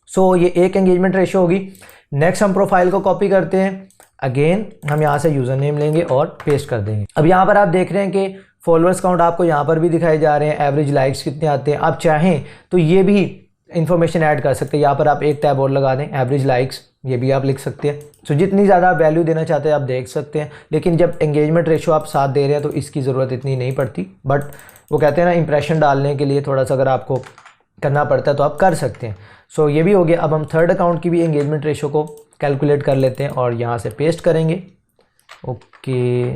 सो ये एक एंगेजमेंट रेशो होगी। नेक्स्ट हम प्रोफाइल को कॉपी करते हैं। अगेन हम यहाँ से यूज़र नेम लेंगे और पेस्ट कर देंगे। अब यहाँ पर आप देख रहे हैं कि फॉलोअर्स काउंट आपको यहाँ पर भी दिखाए जा रहे हैं, एवरेज लाइक्स कितने आते हैं। आप चाहें तो ये भी इंफॉर्मेशन ऐड कर सकते हैं। यहाँ पर आप एक टैब और लगा दें, एवरेज लाइक्स, ये भी आप लिख सकते हैं। सो जितनी ज़्यादा आप वैल्यू देना चाहते हैं आप देख सकते हैं, लेकिन जब एंगेजमेंट रेशो आप 7 दे रहे हैं तो इसकी ज़रूरत इतनी नहीं पड़ती। बट वो कहते हैं ना, इंप्रेशन डालने के लिए थोड़ा सा अगर आपको करना पड़ता है तो आप कर सकते हैं। सो ये भी हो गया। अब हम थर्ड अकाउंट की भी एंगेजमेंट रेशो को कैलकुलेट कर लेते हैं और यहाँ से पेस्ट करेंगे। ओके,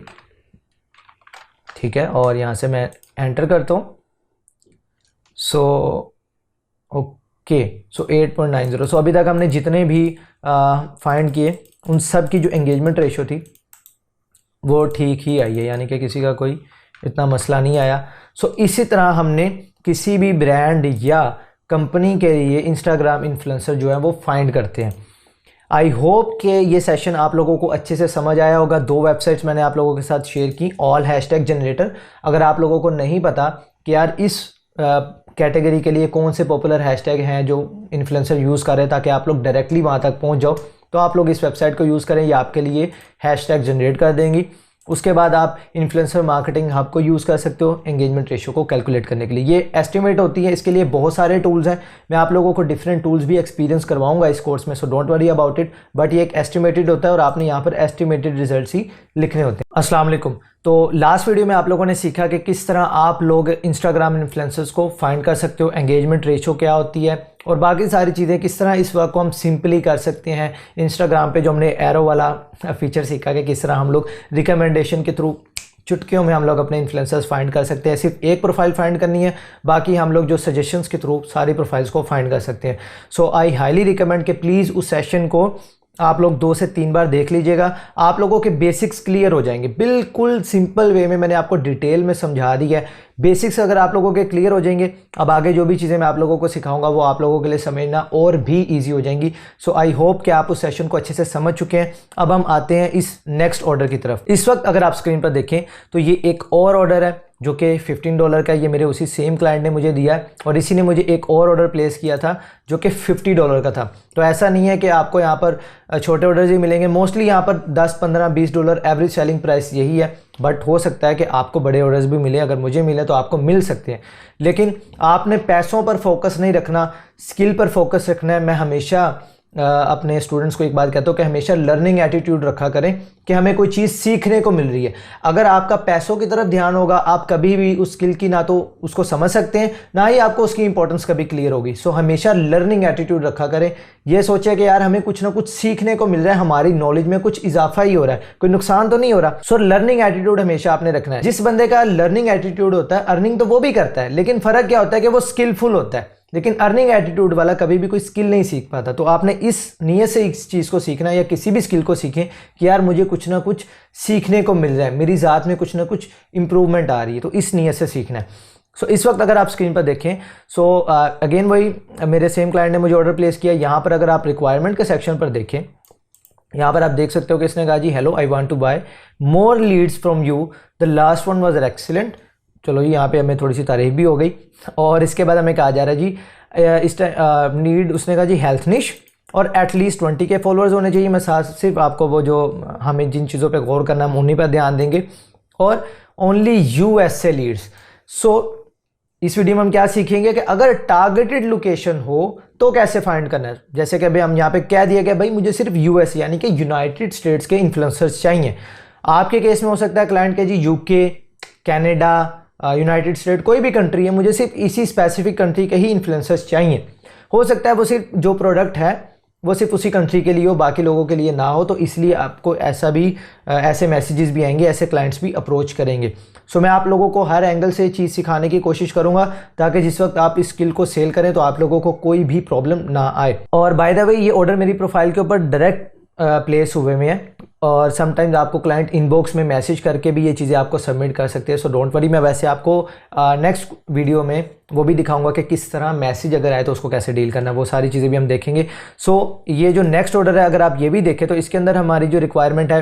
ठीक है, और यहाँ से मैं एंटर करता हूँ। सो ओके, सो 8.90। सो अभी तक हमने जितने भी फाइंड किए उन सब की जो एंगेजमेंट रेशो थी वो ठीक ही आई है, यानी कि किसी का कोई इतना मसला नहीं आया। सो इसी तरह हमने किसी भी ब्रांड या कंपनी के लिए इंस्टाग्राम इन्फ्लुएंसर जो है वो फाइंड करते हैं। आई होप कि ये सेशन आप लोगों को अच्छे से समझ आया होगा। 2 वेबसाइट्स मैंने आप लोगों के साथ शेयर की, ऑल हैशटैग जनरेटर। अगर आप लोगों को नहीं पता कि यार इस कैटेगरी के लिए कौन से पॉपुलर हैशटैग हैं जो इन्फ्लुएंसर यूज़ कर रहे हैं ताकि आप लोग डायरेक्टली वहाँ तक पहुँच जाओ, तो आप लोग इस वेबसाइट को यूज़ करें, ये आपके लिए हैशटैग जनरेट कर देंगी। उसके बाद आप इन्फ्लुएंसर मार्केटिंग हब को यूज़ कर सकते हो एंगेजमेंट रेशो को कैलकुलेट करने के लिए। ये एस्टिमेट होती है, इसके लिए बहुत सारे टूल्स हैं। मैं आप लोगों को डिफरेंट टूल्स भी एक्सपीरियंस करवाऊंगा इस कोर्स में, so don't worry about it. But ये एक एस्टिमेटेड होता है और आपने यहाँ पर एस्टिमेटेड रिजल्ट्स ही लिखने होते हैं। अस्सलाम वालेकुम। तो लास्ट वीडियो में आप लोगों ने सीखा कि किस तरह आप लोग इंस्टाग्राम इन्फ्लुएंसर्स को फाइंड कर सकते हो, एंगेजमेंट रेशो क्या होती है और बाकी सारी चीज़ें, किस तरह इस वर्क को हम सिंपली कर सकते हैं। इंस्टाग्राम पे जो हमने एरो वाला फीचर सीखा कि किस तरह हम लोग रिकमेंडेशन के थ्रू चुटकियों में हम लोग अपने इन्फ्लुएंसर्स फाइंड कर सकते हैं। सिर्फ एक प्रोफाइल फाइंड करनी है, बाकी हम लोग जो सजेशंस के थ्रू सारी प्रोफाइल्स को फाइंड कर सकते हैं। सो आई हाईली रिकमेंड कि प्लीज़ उस सेशन को आप लोग 2 से 3 बार देख लीजिएगा। आप लोगों के बेसिक्स क्लियर हो जाएंगे। बिल्कुल सिंपल वे में मैंने आपको डिटेल में समझा दिया है। बेसिक्स अगर आप लोगों के क्लियर हो जाएंगे, अब आगे जो भी चीज़ें मैं आप लोगों को सिखाऊंगा वो आप लोगों के लिए समझना और भी ईजी हो जाएंगी। सो आई होप कि आप उस सेशन को अच्छे से समझ चुके हैं। अब हम आते हैं इस नेक्स्ट ऑर्डर की तरफ। इस वक्त अगर आप स्क्रीन पर देखें तो ये एक और ऑर्डर है जो कि $15 का। ये मेरे उसी सेम क्लाइंट ने मुझे दिया है और इसी ने मुझे एक और ऑर्डर प्लेस किया था जो कि $50 का था। तो ऐसा नहीं है कि आपको यहाँ पर छोटे ऑर्डर्स ही मिलेंगे। मोस्टली यहाँ पर $10, $15, $20 एवरेज सेलिंग प्राइस यही है, बट हो सकता है कि आपको बड़े ऑर्डर्स भी मिले। अगर मुझे मिले तो आपको मिल सकते हैं, लेकिन आपने पैसों पर फोकस नहीं रखना, स्किल पर फोकस रखना है। मैं हमेशा अपने स्टूडेंट्स को एक बात कहता हूँ कि हमेशा लर्निंग एटीट्यूड रखा करें कि हमें कोई चीज़ सीखने को मिल रही है। अगर आपका पैसों की तरफ ध्यान होगा, आप कभी भी उस स्किल की ना तो उसको समझ सकते हैं, ना ही आपको उसकी इंपॉर्टेंस कभी क्लियर होगी। सो हमेशा लर्निंग एटीट्यूड रखा करें। ये सोचे कि यार हमें कुछ ना कुछ सीखने को मिल रहा है, हमारी नॉलेज में कुछ इजाफा ही हो रहा है, कोई नुकसान तो नहीं हो रहा। सो लर्निंग एटीट्यूड हमेशा आपने रखना है। जिस बंदे का लर्निंग एटीट्यूड होता है, अर्निंग तो वो भी करता है, लेकिन फ़र्क क्या होता है कि वो स्किलफुल होता है, लेकिन अर्निंग एटीट्यूड वाला कभी भी कोई स्किल नहीं सीख पाता। तो आपने इस नियत से इस चीज़ को सीखना है, या किसी भी स्किल को सीखें कि यार मुझे कुछ ना कुछ सीखने को मिल रहा है, मेरी ज़ात में कुछ ना कुछ इंप्रूवमेंट आ रही है, तो इस नियत से सीखना है। सो इस वक्त अगर आप स्क्रीन पर देखें, सो अगेन वही मेरे सेम क्लाइंट ने मुझे ऑर्डर प्लेस किया। यहाँ पर अगर आप रिक्वायरमेंट के सेक्शन पर देखें, यहाँ पर आप देख सकते हो कि इसने कहा जी hello, I want to buy more leads from you, the last one was excellent. चलो जी, यहाँ पे हमें थोड़ी सी तारीफ भी हो गई। और इसके बाद हमें कहा जा रहा है जी इस नीड, उसने कहा जी हेल्थ निश और एटलीस्ट 20 के फॉलोअर्स होने चाहिए। मैं साथ सिर्फ आपको वो जो हमें जिन चीज़ों पे गौर करना है उन्हीं पर ध्यान देंगे, और ओनली USA लीड्स। सो इस वीडियो में हम क्या सीखेंगे कि अगर टारगेटेड लोकेशन हो तो कैसे फाइंड करना है। जैसे कि अभी हम यहाँ पे कह दिया गया भाई मुझे सिर्फ US यानी कि यूनाइटेड स्टेट्स के इन्फ्लुएंसर्स चाहिए। आपके केस में हो सकता है क्लाइंट के जी UK, कनाडा, यूनाइटेड स्टेट, कोई भी कंट्री है, मुझे सिर्फ इसी स्पेसिफिक कंट्री के ही इन्फ्लुएंसर्स चाहिए। हो सकता है वो सिर्फ जो प्रोडक्ट है वो सिर्फ उसी कंट्री के लिए हो, बाकी लोगों के लिए ना हो, तो इसलिए आपको ऐसे मैसेजेस भी आएंगे, ऐसे क्लाइंट्स भी अप्रोच करेंगे। सो मैं आप लोगों को हर एंगल से चीज़ सिखाने की कोशिश करूंगा ताकि जिस वक्त आप इस स्किल को सेल करें तो आप लोगों को कोई भी प्रॉब्लम ना आए। और बाय द वे ये ऑर्डर मेरी प्रोफाइल के ऊपर डायरेक्ट प्लेस हुए में है, और समटाइम्स आपको क्लाइंट इनबॉक्स में मैसेज करके भी ये चीज़ें आपको सबमिट कर सकते हैं। सो डोंट वरी, मैं वैसे आपको नेक्स्ट वीडियो में वो भी दिखाऊंगा कि किस तरह मैसेज अगर आए तो उसको कैसे डील करना है, वो सारी चीज़ें भी हम देखेंगे। सो ये जो नेक्स्ट ऑर्डर है अगर आप ये भी देखें तो इसके अंदर हमारी जो रिक्वायरमेंट है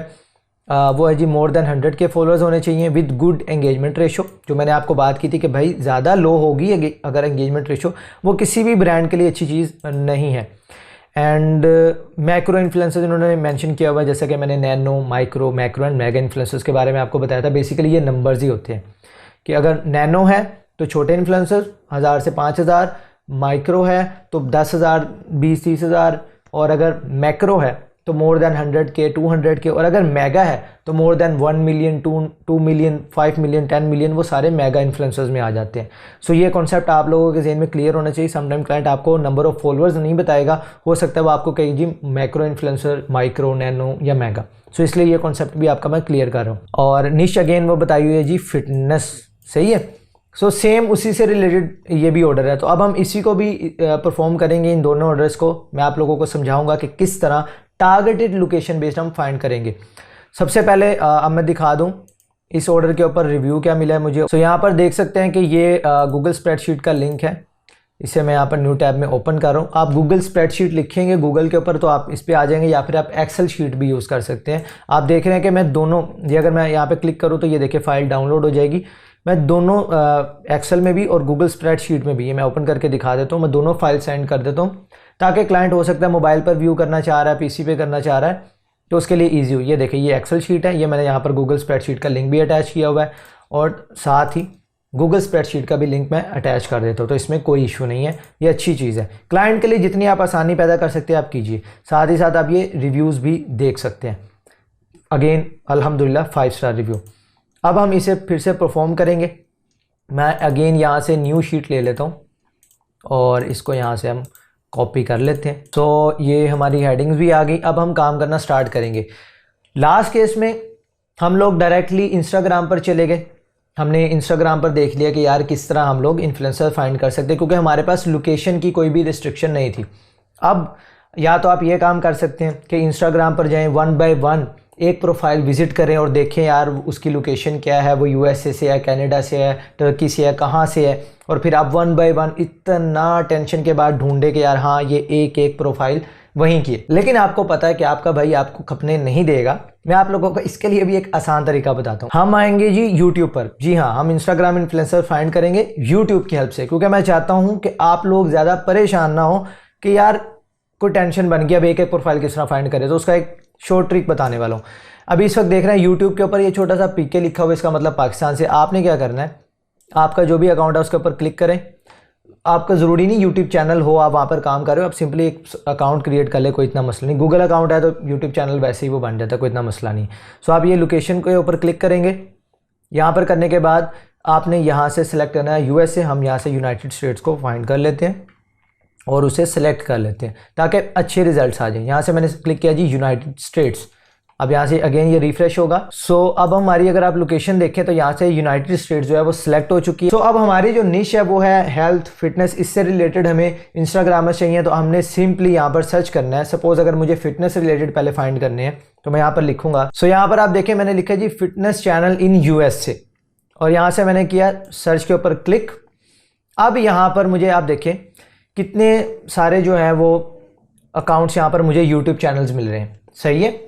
वो है जी मोर देन 100 के फॉलोअर्स होने चाहिए विद गुड एंगेजमेंट रेशो। जो मैंने आपको बात की थी कि भाई ज़्यादा लो होगी अगर एंगेजमेंट रेशो, वो किसी भी ब्रांड के लिए अच्छी चीज़ नहीं है। एंड मैक्रो इन्फ्लुएंसर्स इन्होंने मेंशन किया हुआ है, जैसा कि मैंने nano, micro, macro and mega influencers के बारे में आपको बताया था। बेसिकली ये नंबर्स ही होते हैं कि अगर नैनो है तो छोटे इन्फ्लुएंसर्स 1000 से 5000, माइक्रो है तो 10,000, 20-30,000, और अगर मैक्रो है तो मोर देन 100 के, 200 के, और अगर मेगा है तो more than 1 million, 2 million, 5 million, 10 million, वो सारे मेगा इन्फ्लुएंसर्स में आ जाते हैं। सो ये कॉन्सेप्ट आप लोगों के जहन में क्लियर होना चाहिए। समटाइम क्लाइंट आपको नंबर ऑफ फॉलोअर्स नहीं बताएगा, हो सकता है वो आपको कहे जी मैक्रो इन्फ्लुएंसर, माइक्रो, नैनो या मेगा। सो इसलिए ये कॉन्सेप्ट भी आपका मैं क्लियर कर रहा हूँ। और निश अगेन वो बताई हुई है जी फिटनेस, सही है। सो सेम उसी से रिलेटेड ये भी ऑर्डर है, तो अब हम इसी को भी परफॉर्म करेंगे। इन दोनों ऑर्डर्स को मैं आप लोगों को समझाऊंगा कि किस तरह टारगेटेड लोकेशन बेस्ड हम फाइंड करेंगे। सबसे पहले अब मैं दिखा दूं इस ऑर्डर के ऊपर रिव्यू क्या मिला है मुझे। सो यहाँ पर देख सकते हैं कि ये गूगल स्प्रेडशीट का लिंक है। इसे मैं यहाँ पर न्यू टैब में ओपन कर रहा हूँ। आप गूगल स्प्रेडशीट लिखेंगे गूगल के ऊपर तो आप इस पर आ जाएंगे, या फिर आप एक्सेल शीट भी यूज़ कर सकते हैं। आप देख रहे हैं कि मैं दोनों, ये अगर मैं यहाँ पे क्लिक करूँ तो ये देखिए फाइल डाउनलोड हो जाएगी। मैं दोनों एक्सेल में भी और गूगल स्प्रेडशीट में भी, ये मैं ओपन करके दिखा देता हूँ, मैं दोनों फाइल सेंड कर देता हूँ ताकि क्लाइंट हो सकता है मोबाइल पर व्यू करना चाह रहा है, पीसी पे करना चाह रहा है, तो उसके लिए ईजी हो। ये देखिए ये एक्सेल शीट है, ये मैंने यहाँ पर गूगल स्प्रेडशीट का लिंक भी अटैच किया हुआ है, और साथ ही गूगल स्प्रेडशीट का भी लिंक मैं अटैच कर देता हूँ, तो इसमें कोई इशू नहीं है। ये अच्छी चीज़ है क्लाइंट के लिए, जितनी आप आसानी पैदा कर सकते हैं आप कीजिए। साथ ही साथ आप ये रिव्यूज़ भी देख सकते हैं। अगेन अल्हम्दुलिल्लाह 5 स्टार रिव्यू। अब हम इसे फिर से परफॉर्म करेंगे। मैं अगेन यहाँ से न्यू शीट ले लेता हूँ और इसको यहाँ से हम कॉपी कर लेते हैं। तो ये हमारी हेडिंग्स भी आ गई। अब हम काम करना स्टार्ट करेंगे। लास्ट केस में हम लोग डायरेक्टली इंस्टाग्राम पर चले गए। हमने इंस्टाग्राम पर देख लिया कि यार किस तरह हम लोग इन्फ्लुएंसर फाइंड कर सकते हैं, क्योंकि हमारे पास लोकेशन की कोई भी रिस्ट्रिक्शन नहीं थी। अब या तो आप ये काम कर सकते हैं कि इंस्टाग्राम पर जाएं, 1 बाय 1 एक प्रोफाइल विजिट करें और देखें यार उसकी लोकेशन क्या है, वो यूएसए से है, कनाडा से है, टर्की से है, कहाँ से है, और फिर आप 1 बाय 1 इतना टेंशन के बाद ढूंढे कि यार हाँ ये एक प्रोफाइल वहीं की है। लेकिन आपको पता है कि आपका भाई आपको खपने नहीं देगा। मैं आप लोगों को इसके लिए भी एक आसान तरीका बताता हूँ। हम आएंगे जी यूट्यूब पर। जी हाँ, हम इंस्टाग्राम इन्फ्लुएंसर फाइंड करेंगे यूट्यूब की हेल्प से, क्योंकि मैं चाहता हूँ कि आप लोग ज़्यादा परेशान ना हो कि यार कोई टेंशन बन गया अब एक प्रोफाइल किस तरह फाइंड करें। तो उसका एक शॉर्ट ट्रिक बताने वाला हूँ। अभी इस वक्त देख रहे हैं यूट्यूब के ऊपर ये छोटा सा पीके लिखा हुआ है, इसका मतलब पाकिस्तान से। आपने क्या करना है, आपका जो भी अकाउंट है उसके ऊपर क्लिक करें। आपका ज़रूरी नहीं यूट्यूब चैनल हो आप वहाँ पर काम कर रहे हो, आप सिंपली एक अकाउंट क्रिएट कर ले, कोई इतना मसला नहीं। गूगल अकाउंट है तो यूट्यूब चैनल वैसे ही वो बन जाता है, कोई इतना मसला नहीं। सो आप ये लोकेशन के ऊपर क्लिक करेंगे। यहाँ पर करने के बाद आपने यहाँ से सिलेक्ट करना है यूएसए। हम यहाँ से यूनाइटेड स्टेट्स को फाइंड कर लेते हैं और उसे सिलेक्ट कर लेते हैं ताकि अच्छे रिजल्ट्स आ जाएं। यहाँ से मैंने क्लिक किया जी यूनाइटेड स्टेट्स। अब यहाँ से अगेन ये रिफ्रेश होगा। सो अब हमारी अगर आप लोकेशन देखें तो यहाँ से यूनाइटेड स्टेट्स जो है वो सिलेक्ट हो चुकी है। सो अब हमारी जो निश है वो है हेल्थ फिटनेस। इससे रिलेटेड हमें इंस्टाग्राम में चाहिए, तो हमने सिंपली यहाँ पर सर्च करना है। सपोज अगर मुझे फिटनेस से रिलेटेड पहले फाइंड करने हैं तो मैं यहाँ पर लिखूंगा। सो यहाँ पर आप देखें मैंने लिखा जी फिटनेस चैनल इन यूएसए, और यहाँ से मैंने किया सर्च के ऊपर क्लिक। अब यहाँ पर मुझे आप देखें कितने सारे जो है वो अकाउंट्स यहाँ पर मुझे यूट्यूब चैनल्स मिल रहे हैं। सही है,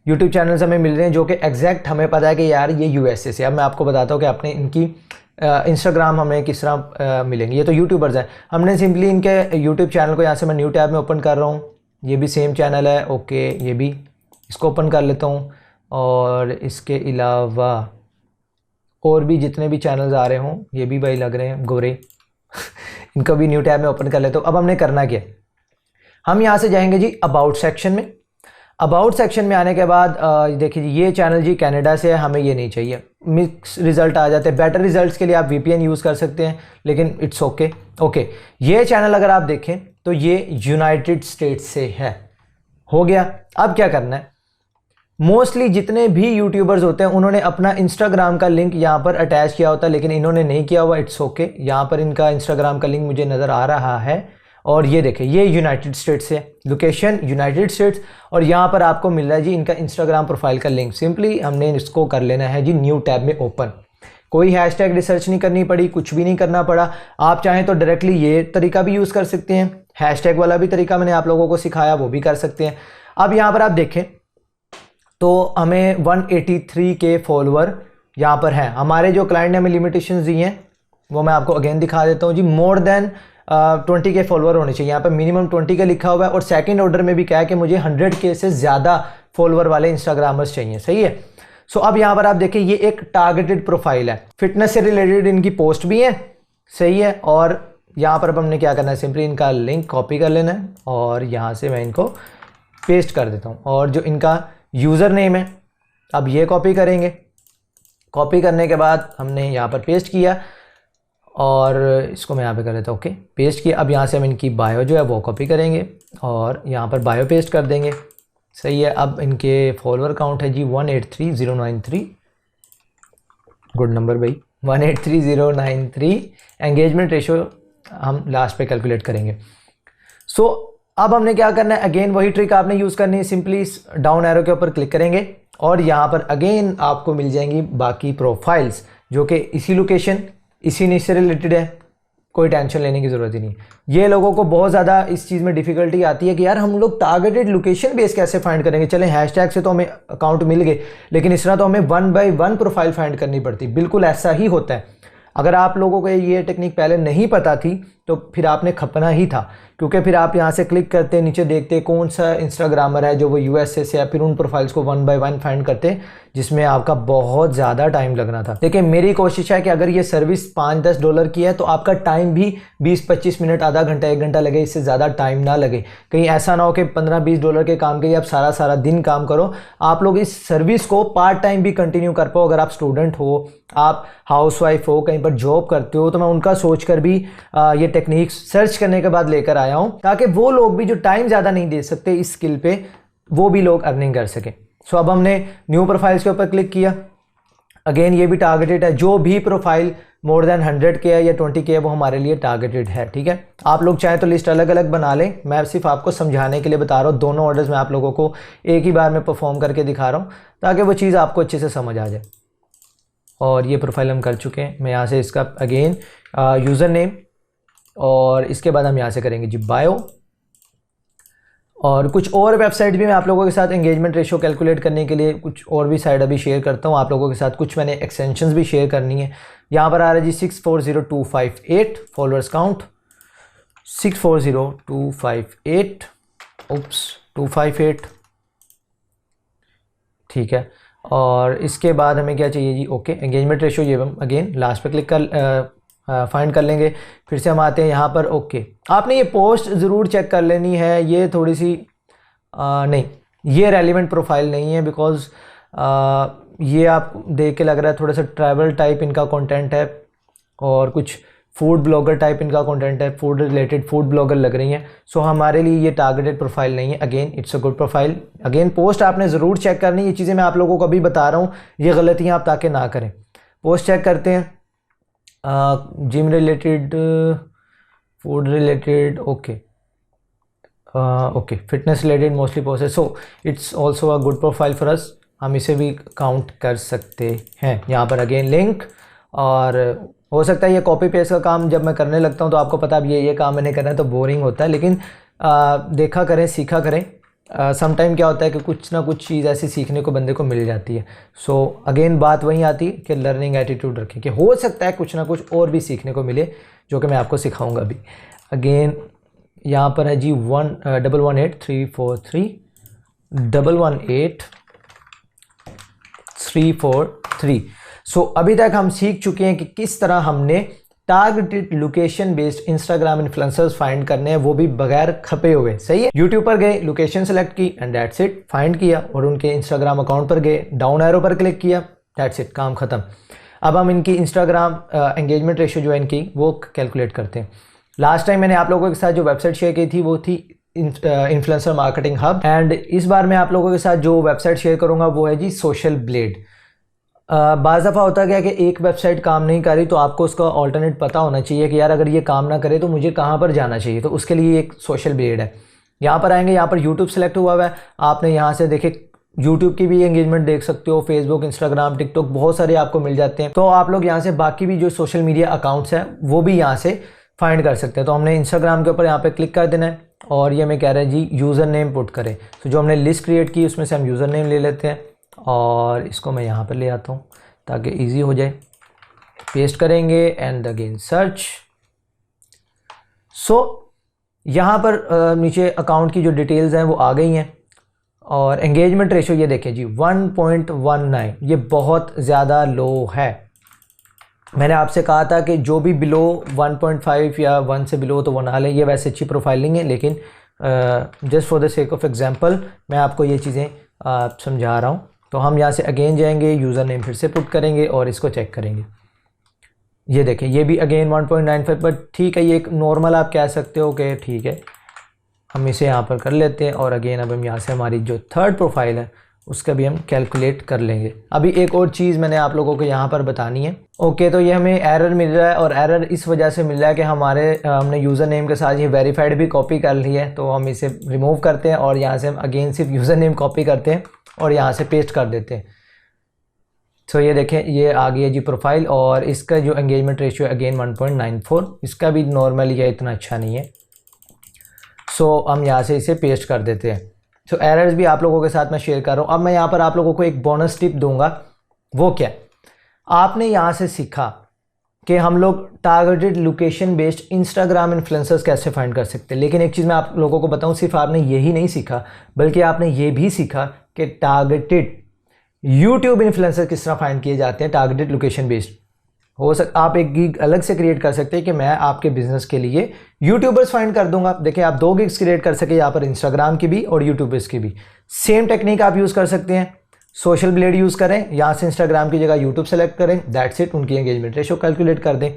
यूट्यूब चैनल्स हमें मिल रहे हैं जो कि एग्जैक्ट हमें पता है कि यार ये यूएसए से। अब मैं आपको बताता हूँ कि अपने इनकी इंस्टाग्राम हमें किस तरह मिलेंगे। ये तो यूट्यूबर्स हैं, हमने सिंपली इनके यूट्यूब चैनल को यहाँ से मैं न्यू टैब में ओपन कर रहा हूँ। ये भी सेम चैनल है, ओके, ये भी इसको ओपन कर लेता हूँ। और इसके अलावा और भी जितने भी चैनल्स आ रहे हों, ये भी भाई लग रहे हैं गोरे इनको भी न्यू टैब में ओपन कर लेता हूँ। अब हमने करना क्या, हम यहाँ से जाएंगे जी अबाउट सेक्शन में। अबाउट सेक्शन में आने के बाद देखिए जी ये चैनल जी कनाडा से है, हमें ये नहीं चाहिए, मिक्स रिजल्ट आ जाते हैं। बेटर रिजल्ट्स के लिए आप वीपीएन यूज़ कर सकते हैं, लेकिन इट्स ओके। ओके, ये चैनल अगर आप देखें तो ये यूनाइटेड स्टेट्स से है। हो गया। अब क्या करना है, मोस्टली जितने भी यूट्यूबर्स होते हैं उन्होंने अपना इंस्टाग्राम का लिंक यहाँ पर अटैच किया होता है, लेकिन इन्होंने नहीं किया हुआ। इट्स ओके, यहाँ पर इनका इंस्टाग्राम का लिंक मुझे नज़र आ रहा है और ये देखें ये यूनाइटेड स्टेट्स है, लोकेशन यूनाइटेड स्टेट्स, और यहाँ पर आपको मिल रहा है जी इनका इंस्टाग्राम प्रोफाइल का लिंक। सिंपली हमने इसको कर लेना है जी न्यू टैब में ओपन। कोई हैशटैग रिसर्च नहीं करनी पड़ी, कुछ भी नहीं करना पड़ा। आप चाहें तो डायरेक्टली ये तरीका भी यूज़ कर सकते हैं, हैशटैग वाला भी तरीका मैंने आप लोगों को सिखाया वो भी कर सकते हैं। अब यहाँ पर आप देखें तो हमें 183 के फॉलोअर यहाँ पर हैं। हमारे जो क्लाइंट ने हमें लिमिटेशंस दी हैं वो मैं आपको अगेन दिखा देता हूँ जी। मोर देन 20 के फॉलोअर होने चाहिए, यहाँ पर मिनिमम 20 के लिखा हुआ है, और सेकंड ऑर्डर में भी क्या है कि मुझे 100 के से ज़्यादा फॉलोअर वाले इंस्टाग्रामर्स चाहिए। सही है। सो अब यहाँ पर आप देखिए ये एक टारगेटेड प्रोफाइल है, फिटनेस से रिलेटेड इनकी पोस्ट भी है। सही है। और यहाँ पर अब हमने क्या करना है, सिंपली इनका लिंक कॉपी कर लेना है और यहाँ से मैं इनको पेस्ट कर देता हूँ। और जो इनका यूज़र नेम है अब ये कॉपी करेंगे, कॉपी करने के बाद हमने यहाँ पर पेस्ट किया और इसको मैं यहाँ पे कर देता हूँ। ओके, पेस्ट किया। अब यहाँ से हम इनकी बायो जो है वो कॉपी करेंगे और यहाँ पर बायो पेस्ट कर देंगे। सही है। अब इनके फॉलोअर काउंट है जी 183093, गुड नंबर भाई, 183093। एंगेजमेंट रेशियो हम लास्ट पे कैलकुलेट करेंगे। सो अब हमने क्या करना है, अगेन वही ट्रिक आपने यूज़ करनी है। सिंपली डाउन एरो के ऊपर क्लिक करेंगे और यहाँ पर अगेन आपको मिल जाएंगी बाकी प्रोफाइल्स जो कि इसी लोकेशन इसी निश से रिलेटेड है। कोई टेंशन लेने की ज़रूरत ही नहीं। ये लोगों को बहुत ज़्यादा इस चीज़ में डिफ़िकल्टी आती है कि यार हम लोग टारगेटेड लोकेशन बेस कैसे फाइंड करेंगे। चलें हैशटैग से तो हमें अकाउंट मिल गए, लेकिन इस तरह तो हमें 1 बाय 1 प्रोफाइल फाइंड करनी पड़ती। बिल्कुल ऐसा ही होता है। अगर आप लोगों को ये टेक्निक पहले नहीं पता थी तो फिर आपने खपना ही था, क्योंकि फिर आप यहाँ से क्लिक करते नीचे देखते कौन सा इंस्टाग्रामर है जो वो यूएसए से है, फिर उन प्रोफाइल्स को 1 बाय 1 फाइंड करते, जिसमें आपका बहुत ज़्यादा टाइम लगना था। लेकिन मेरी कोशिश है कि अगर ये सर्विस $5-10 की है तो आपका टाइम भी 20-25 मिनट, आधा घंटा, 1 घंटा लगे, इससे ज़्यादा टाइम ना लगे। कहीं ऐसा ना हो कि $15-20 के काम के लिए आप सारा सारा दिन काम करो। आप लोग इस सर्विस को पार्ट टाइम भी कंटिन्यू कर पाओ। अगर आप स्टूडेंट हो, आप हाउसवाइफ हो, कहीं पर जॉब करते हो, तो मैं उनका सोच कर भी ये टेक्निक सर्च करने के बाद लेकर आया हूँ, ताकि वो लोग भी जो टाइम ज़्यादा नहीं दे सकते इस स्किल पे, वो भी लोग अर्निंग कर सकें। सो अब हमने न्यू प्रोफाइल्स के ऊपर क्लिक किया। अगेन ये भी टारगेटेड है, जो भी प्रोफाइल मोर देन 100 के है या 20 के है वो हमारे लिए टारगेटेड है। ठीक है। आप लोग चाहें तो लिस्ट अलग अलग बना लें, मैं सिर्फ आपको समझाने के लिए बता रहा हूँ। दोनों ऑर्डर्स मैं आप लोगों को एक ही बार में परफॉर्म करके दिखा रहा हूँ ताकि वो चीज़ आपको अच्छे से समझ आ जाए। और ये प्रोफाइल हम कर चुके हैं। मैं यहाँ से इसका अगेन यूज़र नेम, और इसके बाद हम यहाँ से करेंगे जी बायो। और कुछ और वेबसाइट भी मैं आप लोगों के साथ एंगेजमेंट रेशियो कैलकुलेट करने के लिए कुछ और भी साइट अभी शेयर करता हूँ आप लोगों के साथ। कुछ मैंने एक्सटेंशंस भी शेयर करनी है। यहाँ पर आ रहा है जी 640258 फॉलोअर्स काउंट, 640258 258। ठीक है। और इसके बाद हमें क्या चाहिए जी, ओके, एंगेजमेंट रेशियो ये हम अगेन लास्ट पे क्लिक कर फाइंड कर लेंगे। फिर से हम आते हैं यहाँ पर। ओके, आपने ये पोस्ट ज़रूर चेक कर लेनी है। ये थोड़ी सी नहीं, ये रेलिवेंट प्रोफाइल नहीं है, बिकॉज ये आप देख के लग रहा है थोड़ा सा ट्रैवल टाइप इनका कंटेंट है और कुछ फूड ब्लॉगर टाइप इनका कंटेंट है, फूड रिलेटेड फूड ब्लॉगर लग रही हैं। सो हमारे लिए ये टारगेटेड प्रोफाइल नहीं है। Again it's a good profile. Again post आपने ज़रूर चेक करनी। ये चीज़ें मैं आप लोगों को अभी बता रहा हूँ, ये गलतियाँ आप ताकि ना करें। पोस्ट चेक करते हैं, gym related, food related, okay okay, fitness related mostly post है। So it's also a good profile for us. हम इसे भी काउंट कर सकते हैं। यहाँ पर अगेन लिंक, और हो सकता है ये कॉपी पेस्ट का काम जब मैं करने लगता हूँ तो आपको पता अब ये काम मैंने करना है तो बोरिंग होता है, लेकिन देखा करें, सीखा करें। समटाइम क्या होता है कि कुछ ना कुछ चीज़ ऐसी सीखने को बंदे को मिल जाती है। सो अगेन बात वहीं आती है कि लर्निंग एटीट्यूड रखें, कि हो सकता है कुछ ना कुछ और भी सीखने को मिले, जो कि मैं आपको सिखाऊंगा अभी। अगेन यहाँ पर है जी 111834311834 सो अभी तक हम सीख चुके हैं कि किस तरह हमने targeted location based Instagram influencers find करने हैं, वो भी बगैर खपे हुए। सही है। यूट्यूब पर गए, लोकेशन सेलेक्ट की एंड दैट्स इट, फाइंड किया और उनके इंस्टाग्राम अकाउंट पर गए, डाउन एरो पर क्लिक किया, दैट्स इट, काम खत्म। अब हम इनकी इंस्टाग्राम एंगेजमेंट रेशियो जो है इनकी वो कैलकुलेट करते हैं। लास्ट टाइम मैंने आप लोगों के साथ जो वेबसाइट शेयर की थी वो थी इन्फ्लुएंसर मार्केटिंग हब, एंड इस बार मैं आप लोगों के साथ जो वेबसाइट शेयर करूंगा वो है जी सोशल ब्लेड। बाज़ दफ़ा होता क्या कि एक वेबसाइट काम नहीं कर रही, तो आपको उसका ऑल्टरनेट पता होना चाहिए कि यार अगर ये काम ना करे तो मुझे कहाँ पर जाना चाहिए। तो उसके लिए एक सोशल ब्लेड है। यहाँ पर आएंगे, यहाँ पर यूट्यूब सेलेक्ट हुआ हुआ है। आपने यहाँ से देखे यूट्यूब की भी एंगेजमेंट देख सकते हो, फेसबुक, इंस्टाग्राम, टिकटॉक, बहुत सारे आपको मिल जाते हैं। तो आप लोग यहाँ से बाकी भी जो सोशल मीडिया अकाउंट्स हैं वो भी यहाँ से फाइंड कर सकते हैं। तो हमने इंस्टाग्राम के ऊपर यहाँ पे क्लिक कर देना है और ये हमें कह रहा है जी यूज़र नेम पुट करें। तो जो हमने लिस्ट क्रिएट की उसमें से हम यूज़र नेम ले लेते हैं और इसको मैं यहाँ पर ले आता हूँ ताकि ईजी हो जाए। पेस्ट करेंगे एंड अगेन सर्च। सो यहाँ पर नीचे अकाउंट की जो डिटेल्स हैं वो आ गई हैं और एंगेजमेंट रेशो ये देखें जी 1.19, ये बहुत ज़्यादा लो है। मैंने आपसे कहा था कि जो भी बिलो 1.5 या 1 से बिलो तो वो ना लें, ये वैसे अच्छी प्रोफाइल नहीं है, लेकिन just for the sake of example मैं आपको ये चीज़ें समझा रहा हूँ। तो हम यहाँ से अगेन जाएंगे, यूज़र नेम फिर से पुट करेंगे और इसको चेक करेंगे। ये देखें ये भी अगेन 1.95, बट ठीक है, ये एक नॉर्मल आप कह सकते हो कि ठीक है, हम इसे यहाँ पर कर लेते हैं। और अगेन अब हम यहाँ से हमारी जो थर्ड प्रोफाइल है उसका भी हम कैलकुलेट कर लेंगे। अभी एक और चीज़ मैंने आप लोगों को यहाँ पर बतानी है। ओके, तो ये हमें एरर मिल रहा है और एरर इस वजह से मिल रहा है कि हमने यूज़र नेम के साथ ये वेरीफाइड भी कॉपी कर ली है। तो हम इसे रिमूव करते हैं और यहाँ से हम अगेन सिर्फ यूज़र नेम कॉपी करते हैं और यहाँ से पेस्ट कर देते हैं। तो ये देखें ये आ गई है जी प्रोफाइल और इसका जो एंगेजमेंट रेशियो है अगेन 1.94, इसका भी नॉर्मली है, इतना अच्छा नहीं है। सो हम यहाँ से इसे पेस्ट कर देते हैं। तो एरर्स भी आप लोगों के साथ मैं शेयर कर रहा हूँ। अब मैं यहाँ पर आप लोगों को एक बोनस टिप दूंगा। वो क्या, आपने यहाँ से सीखा कि हम लोग targeted location based Instagram influencers कैसे फाइंड कर सकते हैं। लेकिन एक चीज़ मैं आप लोगों को बताऊँ, सिर्फ आपने यही नहीं सीखा बल्कि आपने ये भी सीखा कि टारगेटेड यूट्यूब इन्फ्लुएंसर किस तरह फाइंड किए जाते हैं टारगेटेड लोकेशन बेस्ड। हो सकता आप एक गिग अलग से क्रिएट कर सकते हैं कि मैं आपके बिजनेस के लिए यूट्यूबर्स फाइंड कर दूंगा। देखिए आप 2 गिग्स क्रिएट कर सके यहाँ पर, इंस्टाग्राम की भी और यूट्यूबर्स की भी। सेम टेक्निक आप यूज़ कर सकते हैं, सोशल ब्लेड यूज़ करें, यहाँ से इंस्टाग्राम की जगह यूट्यूब सेलेक्ट करें, दैट्स इट, उनकी एंगेजमेंट रेशो कैलकुलेट कर दें।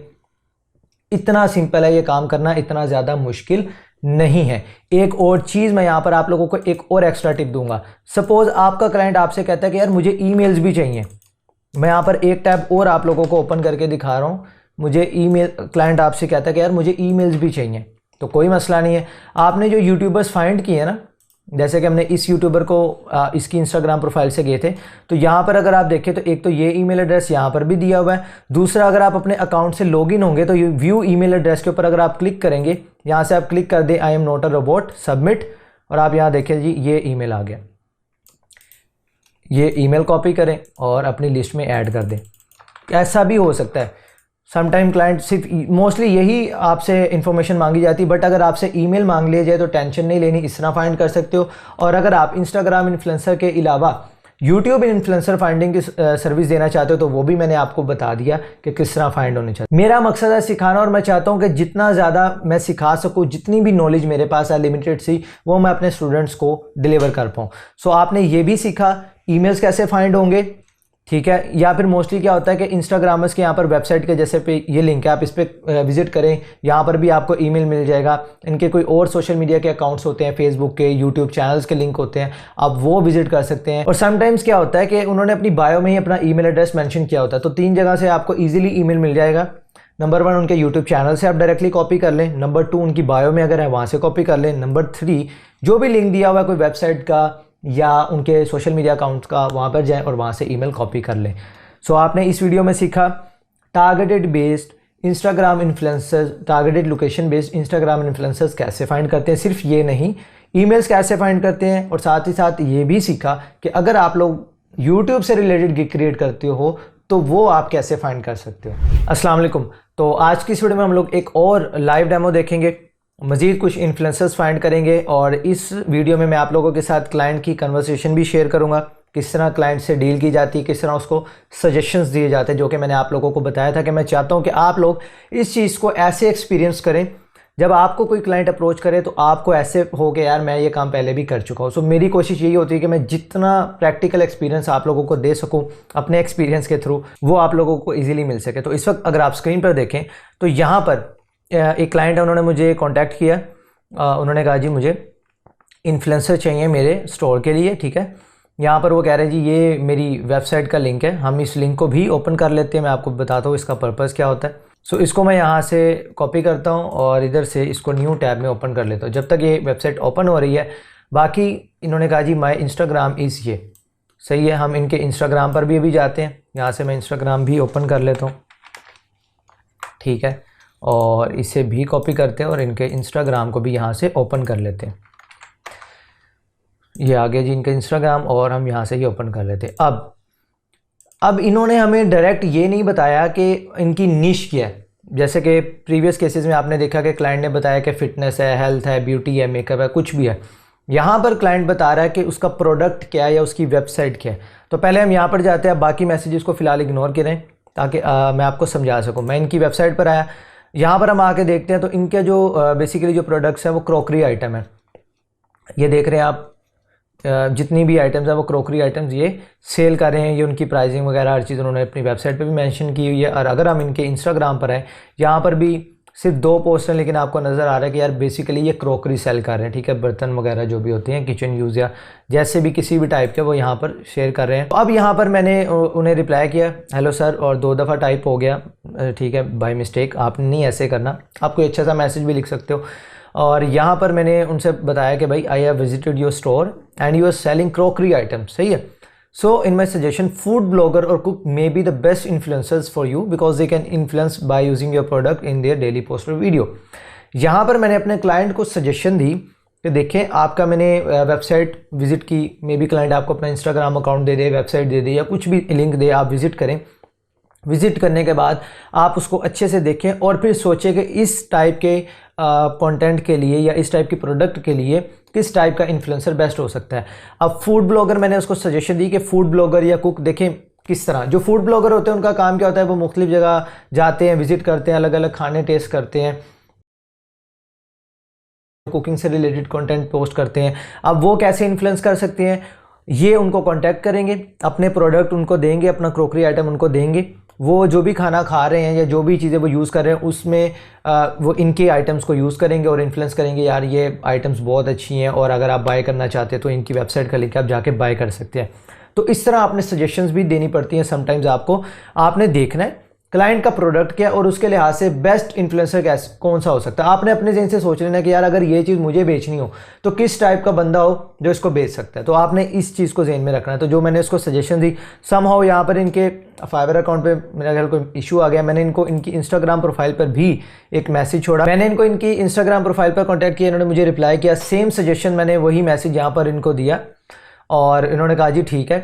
इतना सिंपल है ये काम करना, इतना ज़्यादा मुश्किल नहीं है। एक और चीज़ मैं यहाँ पर आप लोगों को एक और एक्स्ट्रा टिप दूंगा। सपोज आपका क्लाइंट आपसे कहता है कि यार मुझे ईमेल्स भी चाहिए। मैं यहाँ पर एक टैब और आप लोगों को ओपन करके दिखा रहा हूँ। मुझे ईमेल, क्लाइंट आपसे कहता है कि यार मुझे ईमेल्स भी चाहिए, तो कोई मसला नहीं है। आपने जो यूट्यूबर्स फाइंड किए ना, जैसे कि हमने इस यूट्यूबर को इसकी इंस्टाग्राम प्रोफाइल से गए थे, तो यहाँ पर अगर आप देखें तो एक तो ये ईमेल एड्रेस यहाँ पर भी दिया हुआ है। दूसरा, अगर आप अपने अकाउंट से लॉगिन होंगे तो व्यू ईमेल एड्रेस के ऊपर अगर आप क्लिक करेंगे, यहाँ से आप क्लिक कर दें I am not a robot, submit, और आप यहाँ देखें जी ये ईमेल आ गया। ये ईमेल कॉपी करें और अपनी लिस्ट में ऐड कर दें। ऐसा भी हो सकता है, समटाइम क्लाइंट सिर्फ मोस्टली यही आपसे इन्फॉर्मेशन मांगी जाती है, बट अगर आपसे ईमेल मांग लिया जाए तो टेंशन नहीं लेनी, इस तरह फाइंड कर सकते हो। और अगर आप इंस्टाग्राम इन्फ्लुएंसर के अलावा यूट्यूब इन्फ्लुएंसर फाइंडिंग की सर्विस देना चाहते हो तो वो भी मैंने आपको बता दिया कि किस तरह फाइंड होने चाहिए। मेरा मकसद है सिखाना और मैं चाहता हूँ कि जितना ज़्यादा मैं सिखा सकूँ, जितनी भी नॉलेज मेरे पास है लिमिटेड सी, वो मैं अपने स्टूडेंट्स को डिलीवर कर पाऊँ। सो आपने ये भी सीखा ईमेल्स कैसे फाइंड होंगे, ठीक है। या फिर मोस्टली क्या होता है कि इंस्टाग्रामर्स के यहाँ पर वेबसाइट के जैसे पे ये लिंक है, आप इस पर विजिट करें, यहाँ पर भी आपको ईमेल मिल जाएगा। इनके कोई और सोशल मीडिया के अकाउंट्स होते हैं, फेसबुक के, यूट्यूब चैनल्स के लिंक होते हैं, आप वो विजिट कर सकते हैं। और समटाइम्स क्या होता है कि उन्होंने अपनी बायो में ही अपना ईमेल एड्रेस मेंशन किया होता है, तो 3 जगह से आपको ईजिली ईमेल मिल जाएगा। नंबर 1 उनके यूट्यूब चैनल से आप डायरेक्टली कॉपी कर लें। नंबर 2 उनकी बायो में अगर है वहाँ से कॉपी कर लें। नंबर 3 जो भी लिंक दिया हुआ है कोई वेबसाइट का या उनके सोशल मीडिया अकाउंट्स का, वहाँ पर जाएँ और वहाँ से ईमेल कॉपी कर लें। सो आपने इस वीडियो में सीखा targeted based Instagram influencers, targeted location based Instagram influencers कैसे फाइंड करते हैं। सिर्फ ये नहीं, ईमेल्स कैसे फाइंड करते हैं, और साथ ही साथ ये भी सीखा कि अगर आप लोग यूट्यूब से रिलेटेड गिग क्रिएट करते हो तो वो आप कैसे फाइंड कर सकते हो। अस्सलाम वालेकुम। तो आज की इस वीडियो में हम लोग एक और लाइव डेमो देखेंगे, मज़ीद कुछ इन्फ्लुएंसर्स फाइंड करेंगे, और इस वीडियो में मैं आप लोगों के साथ क्लाइंट की कन्वर्सेशन भी शेयर करूंगा, किस तरह क्लाइंट से डील की जाती है, किस तरह उसको सजेशंस दिए जाते हैं, जो कि मैंने आप लोगों को बताया था कि मैं चाहता हूं कि आप लोग इस चीज़ को ऐसे एक्सपीरियंस करें, जब आपको कोई क्लाइंट अप्रोच करे तो आपको ऐसे हो कि यार मैं ये काम पहले भी कर चुका हूँ। सो मेरी कोशिश यही होती है कि मैं जितना प्रैक्टिकल एक्सपीरियंस आप लोगों को दे सकूँ अपने एक्सपीरियंस के थ्रू, वो आप लोगों को ईजिली मिल सके। तो इस वक्त अगर आप स्क्रीन पर देखें तो यहाँ पर एक क्लाइंट है, उन्होंने मुझे कॉन्टैक्ट किया। उन्होंने कहा जी मुझे इन्फ्लुएंसर चाहिए मेरे स्टोर के लिए, ठीक है। यहाँ पर वो कह रहे हैं जी ये मेरी वेबसाइट का लिंक है, हम इस लिंक को भी ओपन कर लेते हैं। मैं आपको बताता हूँ इसका पर्पज़ क्या होता है। सो इसको मैं यहाँ से कॉपी करता हूँ और इधर से इसको न्यू टैब में ओपन कर लेता हूँ जब तक ये वेबसाइट ओपन हो रही है। बाकी इन्होंने कहा जी माई इंस्टाग्राम इज़ ये सही है, हम इनके इंस्टाग्राम पर भी अभी जाते हैं। यहाँ से मैं इंस्टाग्राम भी ओपन कर लेता हूँ, ठीक है, और इसे भी कॉपी करते हैं और इनके इंस्टाग्राम को भी यहाँ से ओपन कर लेते हैं। ये आ गया जी इनका इंस्टाग्राम और हम यहाँ से ही ओपन कर लेते हैं। अब इन्होंने हमें डायरेक्ट ये नहीं बताया कि इनकी निश क्या है। जैसे कि प्रीवियस केसेस में आपने देखा कि क्लाइंट ने बताया कि फ़िटनेस है, हेल्थ है, ब्यूटी है, मेकअप है, कुछ भी है। यहाँ पर क्लाइंट बता रहा है कि उसका प्रोडक्ट क्या है या उसकी वेबसाइट क्या है। तो पहले हम यहाँ पर जाते हैं, बाकी मैसेजेस को फ़िलहाल इग्नोर करें ताकि मैं आपको समझा सकूँ। मैं इनकी वेबसाइट पर आया, यहाँ पर हम आके देखते हैं तो इनके जो बेसिकली जो प्रोडक्ट्स हैं वो क्रॉकरी आइटम है। ये देख रहे हैं आप, जितनी भी आइटम्स हैं वो क्रॉकरी आइटम्स ये सेल कर रहे हैं। ये उनकी प्राइसिंग वगैरह हर चीज़ उन्होंने अपनी वेबसाइट पे भी मेंशन की हुई है। और अगर हम इनके इंस्टाग्राम पर आए, यहाँ पर भी सिर्फ 2 पोस्ट हैं, लेकिन आपको नज़र आ रहा है कि यार बेसिकली ये क्रॉकरी सेल कर रहे हैं, ठीक है, बर्तन वगैरह जो भी होते हैं किचन यूज़ या जैसे भी किसी भी टाइप के वो यहाँ पर शेयर कर रहे हैं। तो अब यहाँ पर मैंने उन्हें रिप्लाई किया हेलो सर, और 2 दफ़ा टाइप हो गया, ठीक है, बाय मिस्टेक। आपने नहीं ऐसे करना, आप कोई अच्छा सा मैसेज भी लिख सकते हो। और यहाँ पर मैंने उनसे बताया कि भाई I have visited your store and you are selling crockery items, सही है। So in my suggestion food blogger और cook may be the best influencers for you because they can influence by using your product in their daily post और video. यहाँ पर मैंने अपने client को suggestion दी कि देखें, आपका मैंने वेबसाइट विजिट की, मे बी क्लाइंट आपको अपना इंस्टाग्राम अकाउंट दे दे, वेबसाइट दे दे या कुछ भी लिंक दे, आप विजिट करें। विज़िट करने के बाद आप उसको अच्छे से देखें और फिर सोचें कि इस टाइप के कंटेंट के लिए या इस टाइप के प्रोडक्ट के लिए किस टाइप का इन्फ्लुएंसर बेस्ट हो सकता है। अब फूड ब्लॉगर मैंने उसको सजेशन दी कि फूड ब्लॉगर या कुक, देखें किस तरह जो फूड ब्लॉगर होते हैं उनका काम क्या होता है, वो मुख्तलिफ जगह जाते हैं, विजिट करते हैं, अलग अलग खाने टेस्ट करते हैं, कुकिंग से रिलेटेड कंटेंट पोस्ट करते हैं। अब वो कैसे इन्फ्लुएंस कर सकते हैं, ये उनको कांटेक्ट करेंगे, अपने प्रोडक्ट उनको देंगे, अपना क्रॉकरी आइटम उनको देंगे, वो जो भी खाना खा रहे हैं या जो भी चीज़ें वो यूज़ कर रहे हैं उसमें वो इनके आइटम्स को यूज़ करेंगे और इन्फ्लुएंस करेंगे, यार ये आइटम्स बहुत अच्छी हैं और अगर आप बाय करना चाहते हैं तो इनकी वेबसाइट का लिंक आप जाके बाय कर सकते हैं। तो इस तरह आपने सजेशंस भी देनी पड़ती हैं समटाइम्स। आपने देखना है क्लाइंट का प्रोडक्ट क्या और उसके लिहाज से बेस्ट इन्फ्लुएंसर कौन सा हो सकता है। आपने अपने जहन से सोच लेना कि यार अगर ये चीज़ मुझे बेचनी हो तो किस टाइप का बंदा हो जो इसको बेच सकता है। तो आपने इस चीज़ को जहन में रखना है। तो जो मैंने इसको सजेशन दी, समहाउ यहाँ पर इनके फाइवर अकाउंट पे मेरा ख्याल कोई इशू आ गया। मैंने इनको इनकी इंस्टाग्राम प्रोफाइल पर भी एक मैसेज छोड़ा, मैंने इनको इनकी इंस्टाग्राम प्रोफाइल पर कॉन्टैक्ट किया, इन्होंने मुझे रिप्लाई किया, सेम सजेशन मैंने वही मैसेज यहाँ पर इनको दिया और इन्होंने कहा जी ठीक है।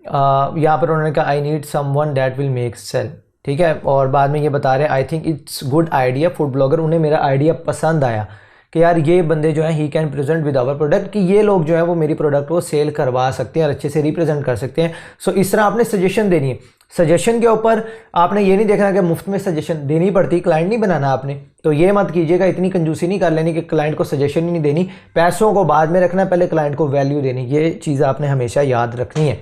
यहाँ पर उन्होंने कहा I need someone that will make sale, ठीक है, और बाद में ये बता रहे हैं I think it's good idea food blogger. उन्हें मेरा आइडिया पसंद आया कि यार ये बंदे जो हैं he can present with our product, कि ये लोग जो हैं वो मेरी प्रोडक्ट को सेल करवा सकते हैं और अच्छे से रिप्रेजेंट कर सकते हैं। सो इस तरह आपने सजेशन देनी है। सजेशन के ऊपर आपने ये नहीं देखना कि मुफ्त में सजेशन देनी पड़ती, क्लाइंट नहीं बनाना आपने। तो ये मत कीजिएगा, इतनी कंजूसी नहीं कर लेनी कि क्लाइंट को सजेशन ही नहीं देनी, पैसों को बाद में रखना, पहले क्लाइंट को वैल्यू देनी। ये चीज़ आपने हमेशा याद रखनी है।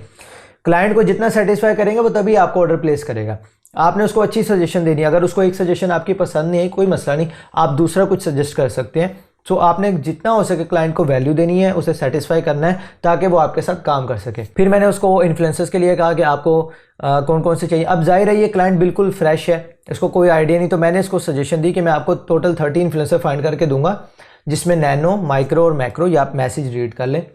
क्लाइंट को जितना सेटिस्फाई करेंगे वो तभी आपको ऑर्डर प्लेस करेगा। आपने उसको अच्छी सजेशन देनी है। अगर उसको एक सजेशन आपकी पसंद नहीं है, कोई मसला नहीं, आप दूसरा कुछ सजेस्ट कर सकते हैं। सो आपने जितना हो सके क्लाइंट को वैल्यू देनी है, उसे सेटिस्फाई करना है ताकि वो आपके साथ काम कर सके। फिर मैंने उसको इन्फ्लुएंसर्स के लिए कहा कि आपको कौन कौन से चाहिए। अब जाहिर है ये क्लाइंट बिल्कुल फ्रेश है, इसको कोई आइडिया नहीं, तो मैंने इसको सजेशन दी कि मैं आपको टोटल 30 इन्फ्लुएंसर फाइंड करके दूंगा, जिसमें नैनो, माइक्रो और मैक्रो, या आप मैसेज रीड कर लें,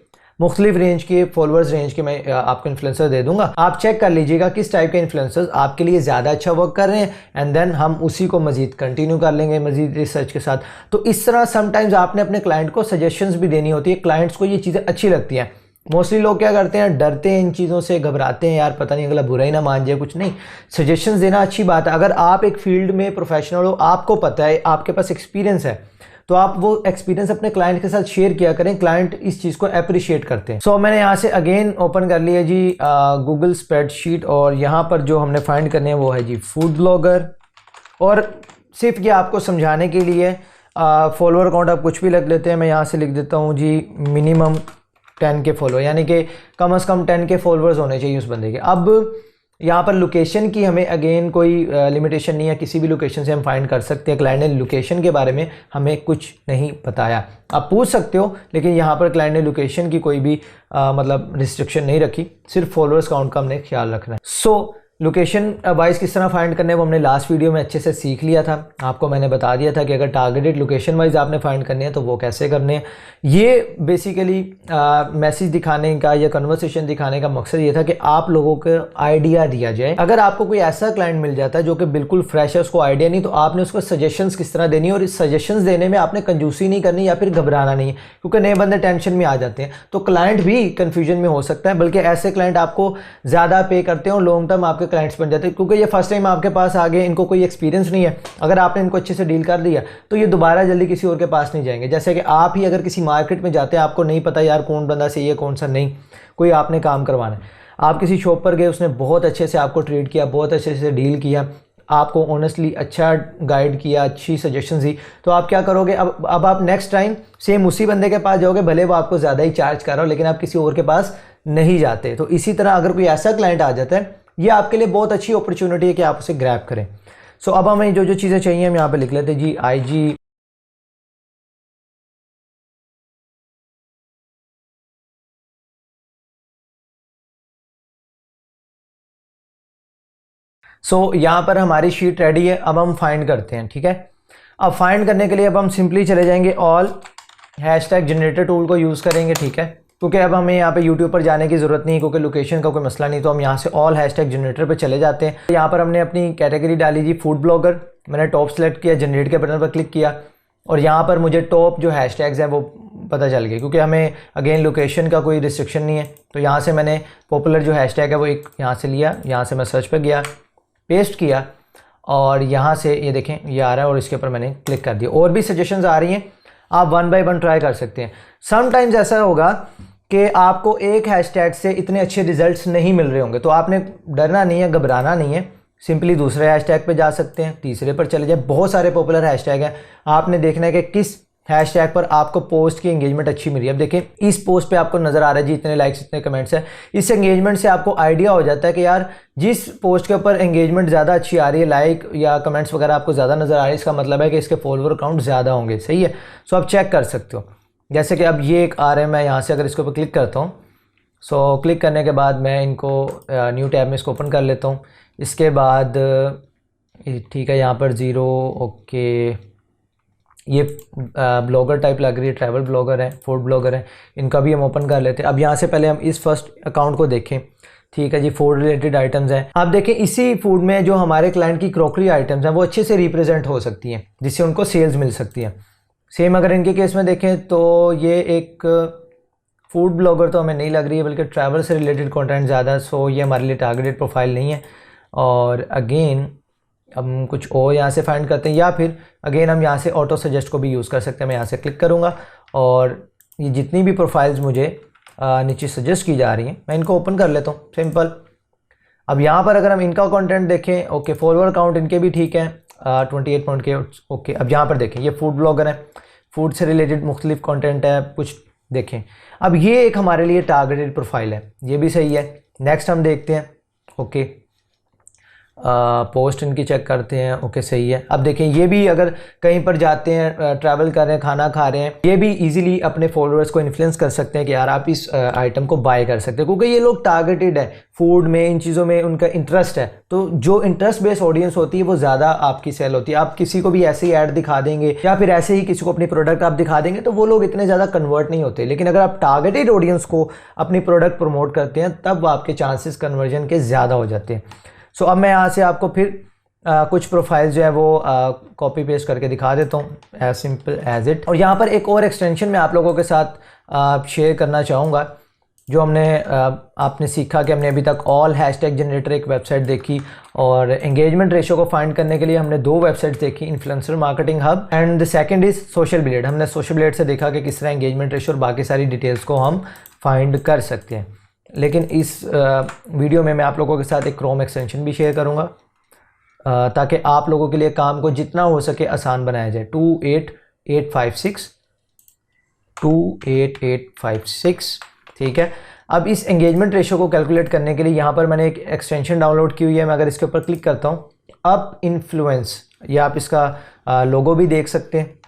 मुख्तलिफ रेंज के फॉलोअर्स रेंज के मैं आपको इन्फ्लुएंसर दे दूंगा। आप चेक कर लीजिएगा किस टाइप के इन्फ्लुएंसर्स आपके लिए ज़्यादा अच्छा वर्क कर रहे हैं एंड देन हम उसी को मजीद कंटिन्यू कर लेंगे मजीद रिसर्च के साथ। तो इस तरह समटाइम्स आपने अपने क्लाइंट को सजेशंस भी देनी होती है। क्लाइंट्स को ये चीज़ें अच्छी लगती हैं। मोस्टली लोग क्या करते हैं, डरते हैं इन चीज़ों से, घबराते हैं, यार पता नहीं अगला बुरा ही ना मान जाए, कुछ नहीं। सजेशंस देना अच्छी बात है। अगर आप एक फील्ड में प्रोफेशनल हो, आपको पता है, आपके पास एक्सपीरियंस है, तो आप वो एक्सपीरियंस अपने क्लाइंट के साथ शेयर किया करें। क्लाइंट इस चीज़ को अप्रिशिएट करते हैं। सो मैंने यहाँ से अगेन ओपन कर लिया जी गूगल स्प्रेडशीट, और यहाँ पर जो हमने फाइंड करने हैं वो है जी फूड ब्लॉगर। और सिर्फ ये आपको समझाने के लिए फॉलोअर अकाउंट आप कुछ भी लिख लेते हैं। मैं यहाँ से लिख देता हूँ जी मिनिमम 10 के फॉलोअर, यानी कि कम से कम 10 के फॉलोअर्स होने चाहिए उस बंदे के। अब यहाँ पर लोकेशन की हमें अगेन कोई लिमिटेशन नहीं है, किसी भी लोकेशन से हम फाइंड कर सकते हैं। क्लाइंट ने लोकेशन के बारे में हमें कुछ नहीं बताया, आप पूछ सकते हो, लेकिन यहाँ पर क्लाइंट ने लोकेशन की कोई भी मतलब रिस्ट्रिक्शन नहीं रखी, सिर्फ फॉलोअर्स काउंट का हमने ख्याल रखना है। सो लोकेशन वाइज किस तरह फाइंड करने है वो हमने लास्ट वीडियो में अच्छे से सीख लिया था। आपको मैंने बता दिया था कि अगर टारगेटेड लोकेशन वाइज आपने फाइंड करनी है तो वो कैसे करने हैं। ये बेसिकली मैसेज दिखाने का या कन्वर्सेशन दिखाने का मकसद ये था कि आप लोगों को आइडिया दिया जाए। अगर आपको कोई ऐसा क्लाइंट मिल जाता है जो कि बिल्कुल फ्रेश है, उसको आइडिया नहीं, तो आपने उसको सजेशंस किस तरह देनी है, और इस सजेशंस देने में आपने कंजूसी नहीं करनी या फिर घबराना नहीं है, क्योंकि नए बंदे टेंशन में आ जाते हैं तो क्लाइंट भी कन्फ्यूजन में हो सकता है। बल्कि ऐसे क्लाइंट आपको ज़्यादा पे करते हैं और लॉन्ग टर्म आपके क्लाइंट्स बन जाते हैं, क्योंकि ये फर्स्ट टाइम आपके पास आ गए, इनको कोई एक्सपीरियंस नहीं है। अगर आपने इनको अच्छे से डील कर दिया तो ये दोबारा जल्दी किसी और के पास नहीं जाएंगे। जैसे कि आप ही अगर किसी मार्केट में जाते हैं, आपको नहीं पता यार कौन बंदा सही है कौन सा नहीं, कोई आपने काम करवाना है, आप किसी शॉप पर गए, उसने बहुत अच्छे से आपको ट्रीट किया, बहुत अच्छे से डील किया, आपको ऑनेस्टली अच्छा गाइड किया, अच्छी सजेशन दी, तो आप क्या करोगे, अब आप नेक्स्ट टाइम सेम उसी बंदे के पास जाओगे, भले वो आपको ज़्यादा ही चार्ज कर रहा हो, लेकिन आप किसी और के पास नहीं जाते। तो इसी तरह अगर कोई ऐसा क्लाइंट आ जाता है, ये आपके लिए बहुत अच्छी अपॉर्चुनिटी है कि आप उसे ग्रैब करें। सो अब हमें जो जो चीज़ें चाहिए हम यहाँ पे लिख लेते हैं जी। IG यहाँ पर हमारी शीट रेडी है। अब हम फाइंड करते हैं, ठीक है। अब फाइंड करने के लिए अब हम सिंपली चले जाएंगे ऑल हैशटैग जनरेटर टूल को यूज़ करेंगे, ठीक है, क्योंकि अब हमें यहाँ पे यूट्यूब पर जाने की ज़रूरत नहीं, क्योंकि लोकेशन का कोई मसला नहीं। तो हम यहाँ से ऑल हैशटैग जनरेटर पे चले जाते हैं। यहाँ पर हमने अपनी कैटेगरी डाली जी फूड ब्लॉगर, मैंने टॉप सेलेक्ट किया, जनरेट के बटन पर क्लिक किया, और यहाँ पर मुझे टॉप जो हैशटैग्स हैं वो पता चल गए, क्योंकि हमें अगेन लोकेशन का कोई रिस्ट्रिक्शन नहीं है। तो यहाँ से मैंने पॉपुलर जो हैशटैग है वो एक यहाँ से लिया, यहाँ से मैं सर्च पर गया, पेस्ट किया, और यहाँ से ये देखें ये आ रहा है, और इसके ऊपर मैंने क्लिक कर दिया। और भी सजेशंस आ रही हैं, आप 1 बाय 1 ट्राई कर सकते हैं। समटाइम्स ऐसा होगा कि आपको एक हैशटैग से इतने अच्छे रिजल्ट्स नहीं मिल रहे होंगे, तो आपने डरना नहीं है, घबराना नहीं है, सिंपली दूसरे हैशटैग पे जा सकते हैं, तीसरे पर चले जाए। बहुत सारे पॉपुलर हैशटैग हैं, आपने देखना है कि किस हैशटैग पर आपको पोस्ट की एंगेजमेंट अच्छी मिली है। अब देखें इस पोस्ट पे आपको नज़र आ रहा है जी इतने लाइक्स इतने कमेंट्स हैं। इस एंगेजमेंट से आपको आइडिया हो जाता है कि यार जिस पोस्ट के ऊपर एंगेजमेंट ज़्यादा अच्छी आ रही है, लाइक या कमेंट्स वगैरह आपको ज़्यादा नज़र आ रही है, इसका मतलब है कि इसके फॉलोअर काउंट ज़्यादा होंगे, सही है। सो आप चेक कर सकते हो, जैसे कि अब ये एक आ रहा है, मैं यहाँ से अगर इसके ऊपर क्लिक करता हूँ, सो क्लिक करने के बाद मैं इनको न्यू टैब में इसको ओपन कर लेता हूँ। इसके बाद ठीक है, यहाँ पर 0, ओके, ये ब्लॉगर टाइप लग रही है, ट्रैवल ब्लॉगर है, फूड ब्लॉगर है, इनका भी हम ओपन कर लेते हैं। अब यहाँ से पहले हम इस फर्स्ट अकाउंट को देखें, ठीक है जी, फूड रिलेटेड आइटम्स हैं। आप देखें इसी फूड में जो हमारे क्लाइंट की क्रॉकरी आइटम्स हैं वो अच्छे से रिप्रेजेंट हो सकती हैं, जिससे उनको सेल्स मिल सकती है। सेम अगर इनके केस में देखें तो ये एक फूड ब्लॉगर तो हमें नहीं लग रही है, बल्कि ट्रैवल से रिलेटेड कंटेंट ज़्यादा, सो ये हमारे लिए टारगेटेड प्रोफाइल नहीं है। और अगेन हम कुछ और यहाँ से फाइंड करते हैं, या फिर अगेन हम यहाँ से ऑटो सजेस्ट को भी यूज़ कर सकते हैं। मैं यहाँ से क्लिक करूँगा और ये जितनी भी प्रोफाइल्स मुझे नीचे सजेस्ट की जा रही हैं मैं इनको ओपन कर लेता हूँ, सिंपल। अब यहाँ पर अगर हम इनका कंटेंट देखें, ओके, फॉलोअर काउंट इनके भी ठीक है 28 पॉइंट के, ओके। अब यहाँ पर देखें ये फूड ब्लॉगर है, फूड से रिलेटेड मुख्तलिफ कंटेंट है, कुछ देखें। अब ये एक हमारे लिए टारगेटेड प्रोफाइल है, ये भी सही है। नेक्स्ट हम देखते हैं, ओके, पोस्ट इनकी चेक करते हैं, ओके सही है। अब देखें ये भी अगर कहीं पर जाते हैं, ट्रैवल कर रहे हैं, खाना खा रहे हैं, ये भी इजीली अपने फॉलोअर्स को इन्फ्लुएंस कर सकते हैं कि यार आप इस आइटम को बाय कर सकते हैं, क्योंकि ये लोग टारगेटेड है, फूड में इन चीज़ों में उनका इंटरेस्ट है। तो जो इंटरेस्ट बेस्ड ऑडियंस होती है वो ज़्यादा आपकी सेल होती है। आप किसी को भी ऐसे ही ऐड दिखा देंगे या फिर ऐसे ही किसी को अपनी प्रोडक्ट आप दिखा देंगे तो वो लोग इतने ज़्यादा कन्वर्ट नहीं होते। लेकिन अगर आप टारगेटेड ऑडियंस को अपनी प्रोडक्ट प्रमोट करते हैं तब आपके चांसेस कन्वर्जन के ज़्यादा हो जाते हैं। सो अब मैं यहाँ से आपको फिर कुछ प्रोफाइल जो है वो कॉपी पेस्ट करके दिखा देता हूँ, एज सिंपल एज इट। और यहाँ पर एक और एक्सटेंशन मैं आप लोगों के साथ शेयर करना चाहूँगा, जो हमने आपने सीखा कि हमने अभी तक ऑल हैशटैग जनरेटर एक वेबसाइट देखी, और एंगेजमेंट रेशियो को फाइंड करने के लिए हमने 2 वेबसाइट्स देखी, influencer marketing hub and the second is social blade. हमने सोशल ब्लेड से देखा कि किस तरह एंगेजमेंट रेशियो और बाकी सारी डिटेल्स को हम फाइंड कर सकते हैं। लेकिन इस वीडियो में मैं आप लोगों के साथ एक क्रोम एक्सटेंशन भी शेयर करूँगा, ताकि आप लोगों के लिए काम को जितना हो सके आसान बनाया जाए। 28856 28856, ठीक है। अब इस एंगेजमेंट रेशो को कैलकुलेट करने के लिए यहाँ पर मैंने एक एक्सटेंशन डाउनलोड की हुई है। मैं अगर इसके ऊपर क्लिक करता हूँ, अप इन्फ्लुएंस, या आप इसका लोगो भी देख सकते हैं।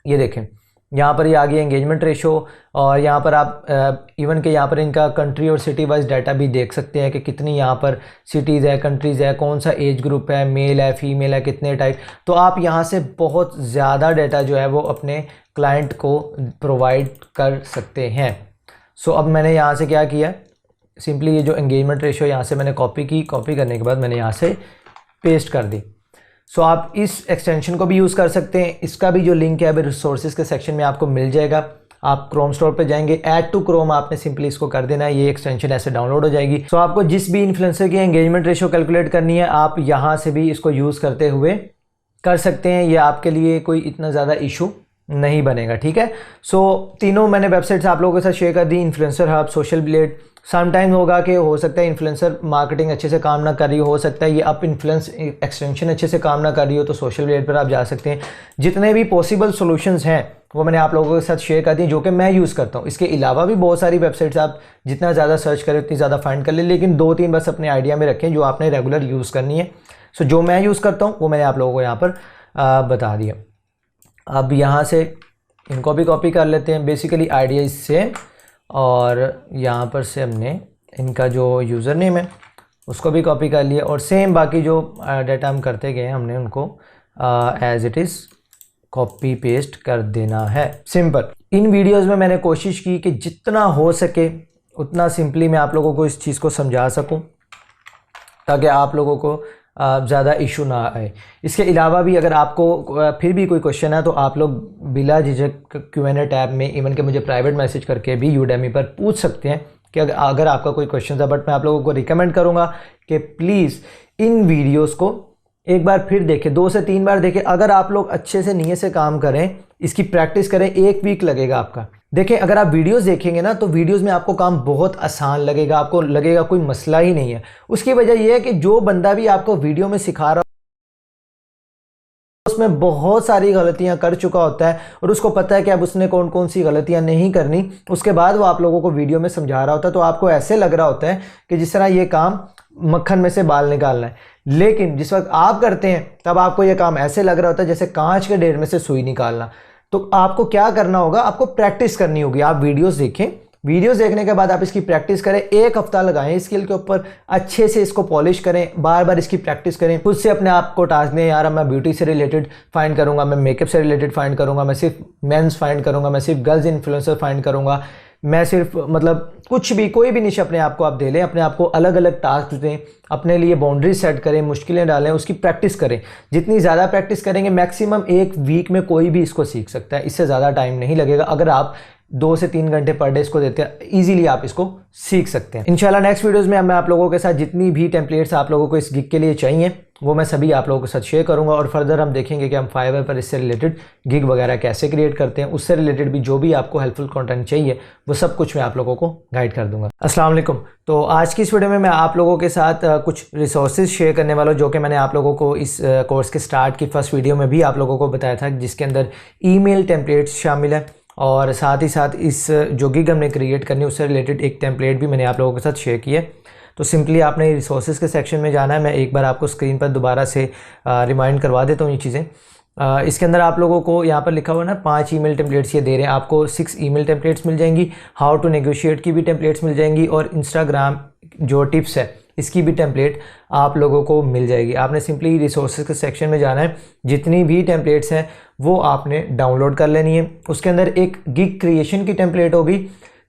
ये देखें, यहाँ पर ये आ गया एंगेजमेंट रेशो, और यहाँ पर आप इवन के यहाँ पर इनका कंट्री और सिटी वाइज डाटा भी देख सकते हैं कि कितनी यहाँ पर सिटीज़ है, कंट्रीज़ है, कौन सा एज ग्रुप है, मेल है, फीमेल है, कितने टाइप। तो आप यहाँ से बहुत ज़्यादा डाटा जो है वो अपने क्लाइंट को प्रोवाइड कर सकते हैं। सो अब मैंने यहाँ से क्या किया, सिंपली ये जो एंगेजमेंट रेशो यहाँ से मैंने कॉपी की, कॉपी करने के बाद मैंने यहाँ से पेस्ट कर दी। सो आप इस एक्सटेंशन को भी यूज़ कर सकते हैं। इसका भी जो लिंक है अभी रिसोर्सेज के सेक्शन में आपको मिल जाएगा। आप क्रोम स्टोर पे जाएंगे, ऐड टू क्रोम आपने सिंपली इसको कर देना है, ये एक्सटेंशन ऐसे डाउनलोड हो जाएगी। सो आपको जिस भी इन्फ्लुएंसर की एंगेजमेंट रेशो कैलकुलेट करनी है, आप यहाँ से भी इसको यूज़ करते हुए कर सकते हैं। ये आपके लिए कोई इतना ज़्यादा इशू नहीं बनेगा, ठीक है। सो तीनों मैंने वेबसाइट्स आप लोगों के साथ शेयर कर दी, influencer hub, social blade. Sometime होगा कि हो सकता है इन्फ्लुएंसर मार्केटिंग अच्छे से काम ना कर रही हो सकता है ये अप इन्फ्लुएंस एक्सटेंशन अच्छे से काम ना कर रही हो, तो सोशल ब्लेड पर आप जा सकते हैं। जितने भी पॉसिबल सॉल्यूशंस हैं वो मैंने आप लोगों के साथ शेयर कर दी, जो कि मैं यूज़ करता हूँ। इसके अलावा भी बहुत सारी वेबसाइट्स आप जितना ज़्यादा सर्च करें उतनी ज़्यादा फाइंड कर ले, लेकिन 2-3 बस अपने आइडिया में रखें जो आपने रेगुलर यूज़ करनी है। सो जो मैं यूज़ करता हूँ वो मैंने आप लोगों को यहाँ पर बता दिया। अब यहाँ से इनको भी कॉपी कर लेते हैं। बेसिकली आइडिया इससे, और यहाँ पर से हमने इनका जो यूज़र नेम है उसको भी कॉपी कर लिया, और सेम बाकी जो डाटा हम करते गए हमने उनको as it is copy paste कर देना है। सिंपल। इन वीडियोस में मैंने कोशिश की कि जितना हो सके उतना सिंपली मैं आप लोगों को इस चीज़ को समझा सकूं, ताकि आप लोगों को ज़्यादा इशू ना आए। इसके अलावा भी अगर आपको फिर भी कोई क्वेश्चन है तो आप लोग बिला झिझक Q&A टैब में, इवन के मुझे प्राइवेट मैसेज करके भी यूडेमी पर पूछ सकते हैं कि अगर आपका कोई क्वेश्चन है। बट मैं आप लोगों को रिकमेंड करूँगा कि प्लीज़ इन वीडियोज़ को एक बार फिर देखें, 2 से 3 बार देखें। अगर आप लोग अच्छे से नीयत से काम करें, इसकी प्रैक्टिस करें, 1 वीक लगेगा आपका। देखें, अगर आप वीडियोस देखेंगे ना तो वीडियोस में आपको काम बहुत आसान लगेगा, आपको लगेगा कोई मसला ही नहीं है। उसकी वजह यह है कि जो बंदा भी आपको वीडियो में सिखा रहा उसमें बहुत सारी गलतियां कर चुका होता है, और उसको पता है कि अब उसने कौन कौन सी गलतियां नहीं करनी। उसके बाद वो आप लोगों को वीडियो में समझा रहा होता है, तो आपको ऐसे लग रहा होता है कि जिस तरह ये काम मक्खन में से बाल निकालना है। लेकिन जिस वक्त आप करते हैं तब आपको यह काम ऐसे लग रहा होता है जैसे कांच के ढेर में से सुई निकालना। तो आपको क्या करना होगा, आपको प्रैक्टिस करनी होगी। आप वीडियोस देखें, वीडियोस देखने के बाद आप इसकी प्रैक्टिस करें, 1 हफ्ता लगाएं स्किल के ऊपर, अच्छे से इसको पॉलिश करें, बार बार इसकी प्रैक्टिस करें। खुद से अपने आप को टास्क दें, यार मैं ब्यूटी से रिलेटेड फाइंड करूंगा, मैं मेकअप से रिलेटेड फाइंड करूंगा, मैं सिर्फ मेंस फाइंड करूंगा, मैं सिर्फ गर्ल्स इन्फ्लुएंसर फाइंड करूंगा, मैं सिर्फ मतलब कुछ भी, कोई भी निश अपने आप को आप दे लें, अपने आप को अलग अलग टास्क दें, अपने लिए बाउंड्री सेट करें, मुश्किलें डालें, उसकी प्रैक्टिस करें। जितनी ज़्यादा प्रैक्टिस करेंगे, मैक्सिमम 1 वीक में कोई भी इसको सीख सकता है, इससे ज़्यादा टाइम नहीं लगेगा। अगर आप 2 से 3 घंटे पर डे इसको देते हैं, इजीली आप इसको सीख सकते हैं। इंशाल्लाह नेक्स्ट वीडियोस में मैं आप लोगों के साथ जितनी भी टेम्पलेट्स आप लोगों को इस गिग के लिए चाहिए वो मैं सभी आप लोगों के साथ शेयर करूंगा, और फर्दर हम देखेंगे कि हम फाइवर पर इससे रिलेटेड गिग वगैरह कैसे क्रिएट करते हैं। उससे रिलेटेड भी जो भी आपको हेल्पफुल कंटेंट चाहिए वो सब कुछ मैं आप लोगों को गाइड कर दूंगा। अस्सलाम वालेकुम। तो आज की इस वीडियो में मैं आप लोगों के साथ कुछ रिसोर्सेज शेयर करने वाला हूँ, जो कि मैंने आप लोगों को इस कोर्स के स्टार्ट की फर्स्ट वीडियो में भी आप लोगों को बताया था, जिसके अंदर ईमेल टेम्पलेट्स शामिल है, और साथ ही साथ इस जो गिग हमने क्रिएट करनी है उससे रिलेटेड एक टेम्पलेट भी मैंने आप लोगों के साथ शेयर किया। तो सिंपली आपने रिसोर्सेज के सेक्शन में जाना है। मैं एक बार आपको स्क्रीन पर दोबारा से रिमाइंड करवा देता हूँ ये चीज़ें। इसके अंदर आप लोगों को यहाँ पर लिखा हुआ ना 5 ईमेल टेम्पलेट्स ये दे रहे हैं आपको। 6 ईमेल टेम्पलेट्स मिल जाएंगी, हाउ टू नेगोशिएट की भी टेम्पलेट्स मिल जाएंगी, और इंस्टाग्राम जो टिप्स है इसकी भी टेम्पलेट आप लोगों को मिल जाएगी। आपने सिंपली रिसोर्सेज के सेक्शन में जाना है, जितनी भी टेम्पलेट्स हैं वो आपने डाउनलोड कर लेनी है। उसके अंदर एक गिग क्रिएशन की टेम्पलेट होगी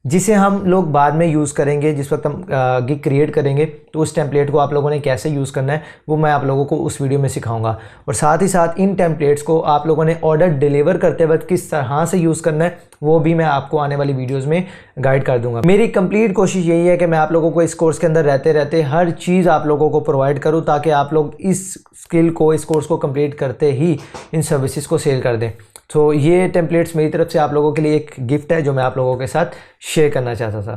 जिसे हम लोग बाद में यूज़ करेंगे। जिस वक्त हम गिग क्रिएट करेंगे तो उस टेम्पलेट को आप लोगों ने कैसे यूज़ करना है वो मैं आप लोगों को उस वीडियो में सिखाऊंगा, और साथ ही साथ इन टेम्पलेट्स को आप लोगों ने ऑर्डर डिलीवर करते वक्त किस तरह से यूज़ करना है वो भी मैं आपको आने वाली वीडियोस में गाइड कर दूंगा। मेरी कंप्लीट कोशिश यही है कि मैं आप लोगों को इस कोर्स के अंदर रहते रहते हर चीज़ आप लोगों को प्रोवाइड करूँ, ताकि आप लोग इस स्किल को, इस कोर्स को कंप्लीट करते ही इन सर्विसेज को सेल कर दें। तो ये टेम्पलेट्स मेरी तरफ से आप लोगों के लिए एक गिफ्ट है जो मैं आप लोगों के साथ शेयर करना चाहता था।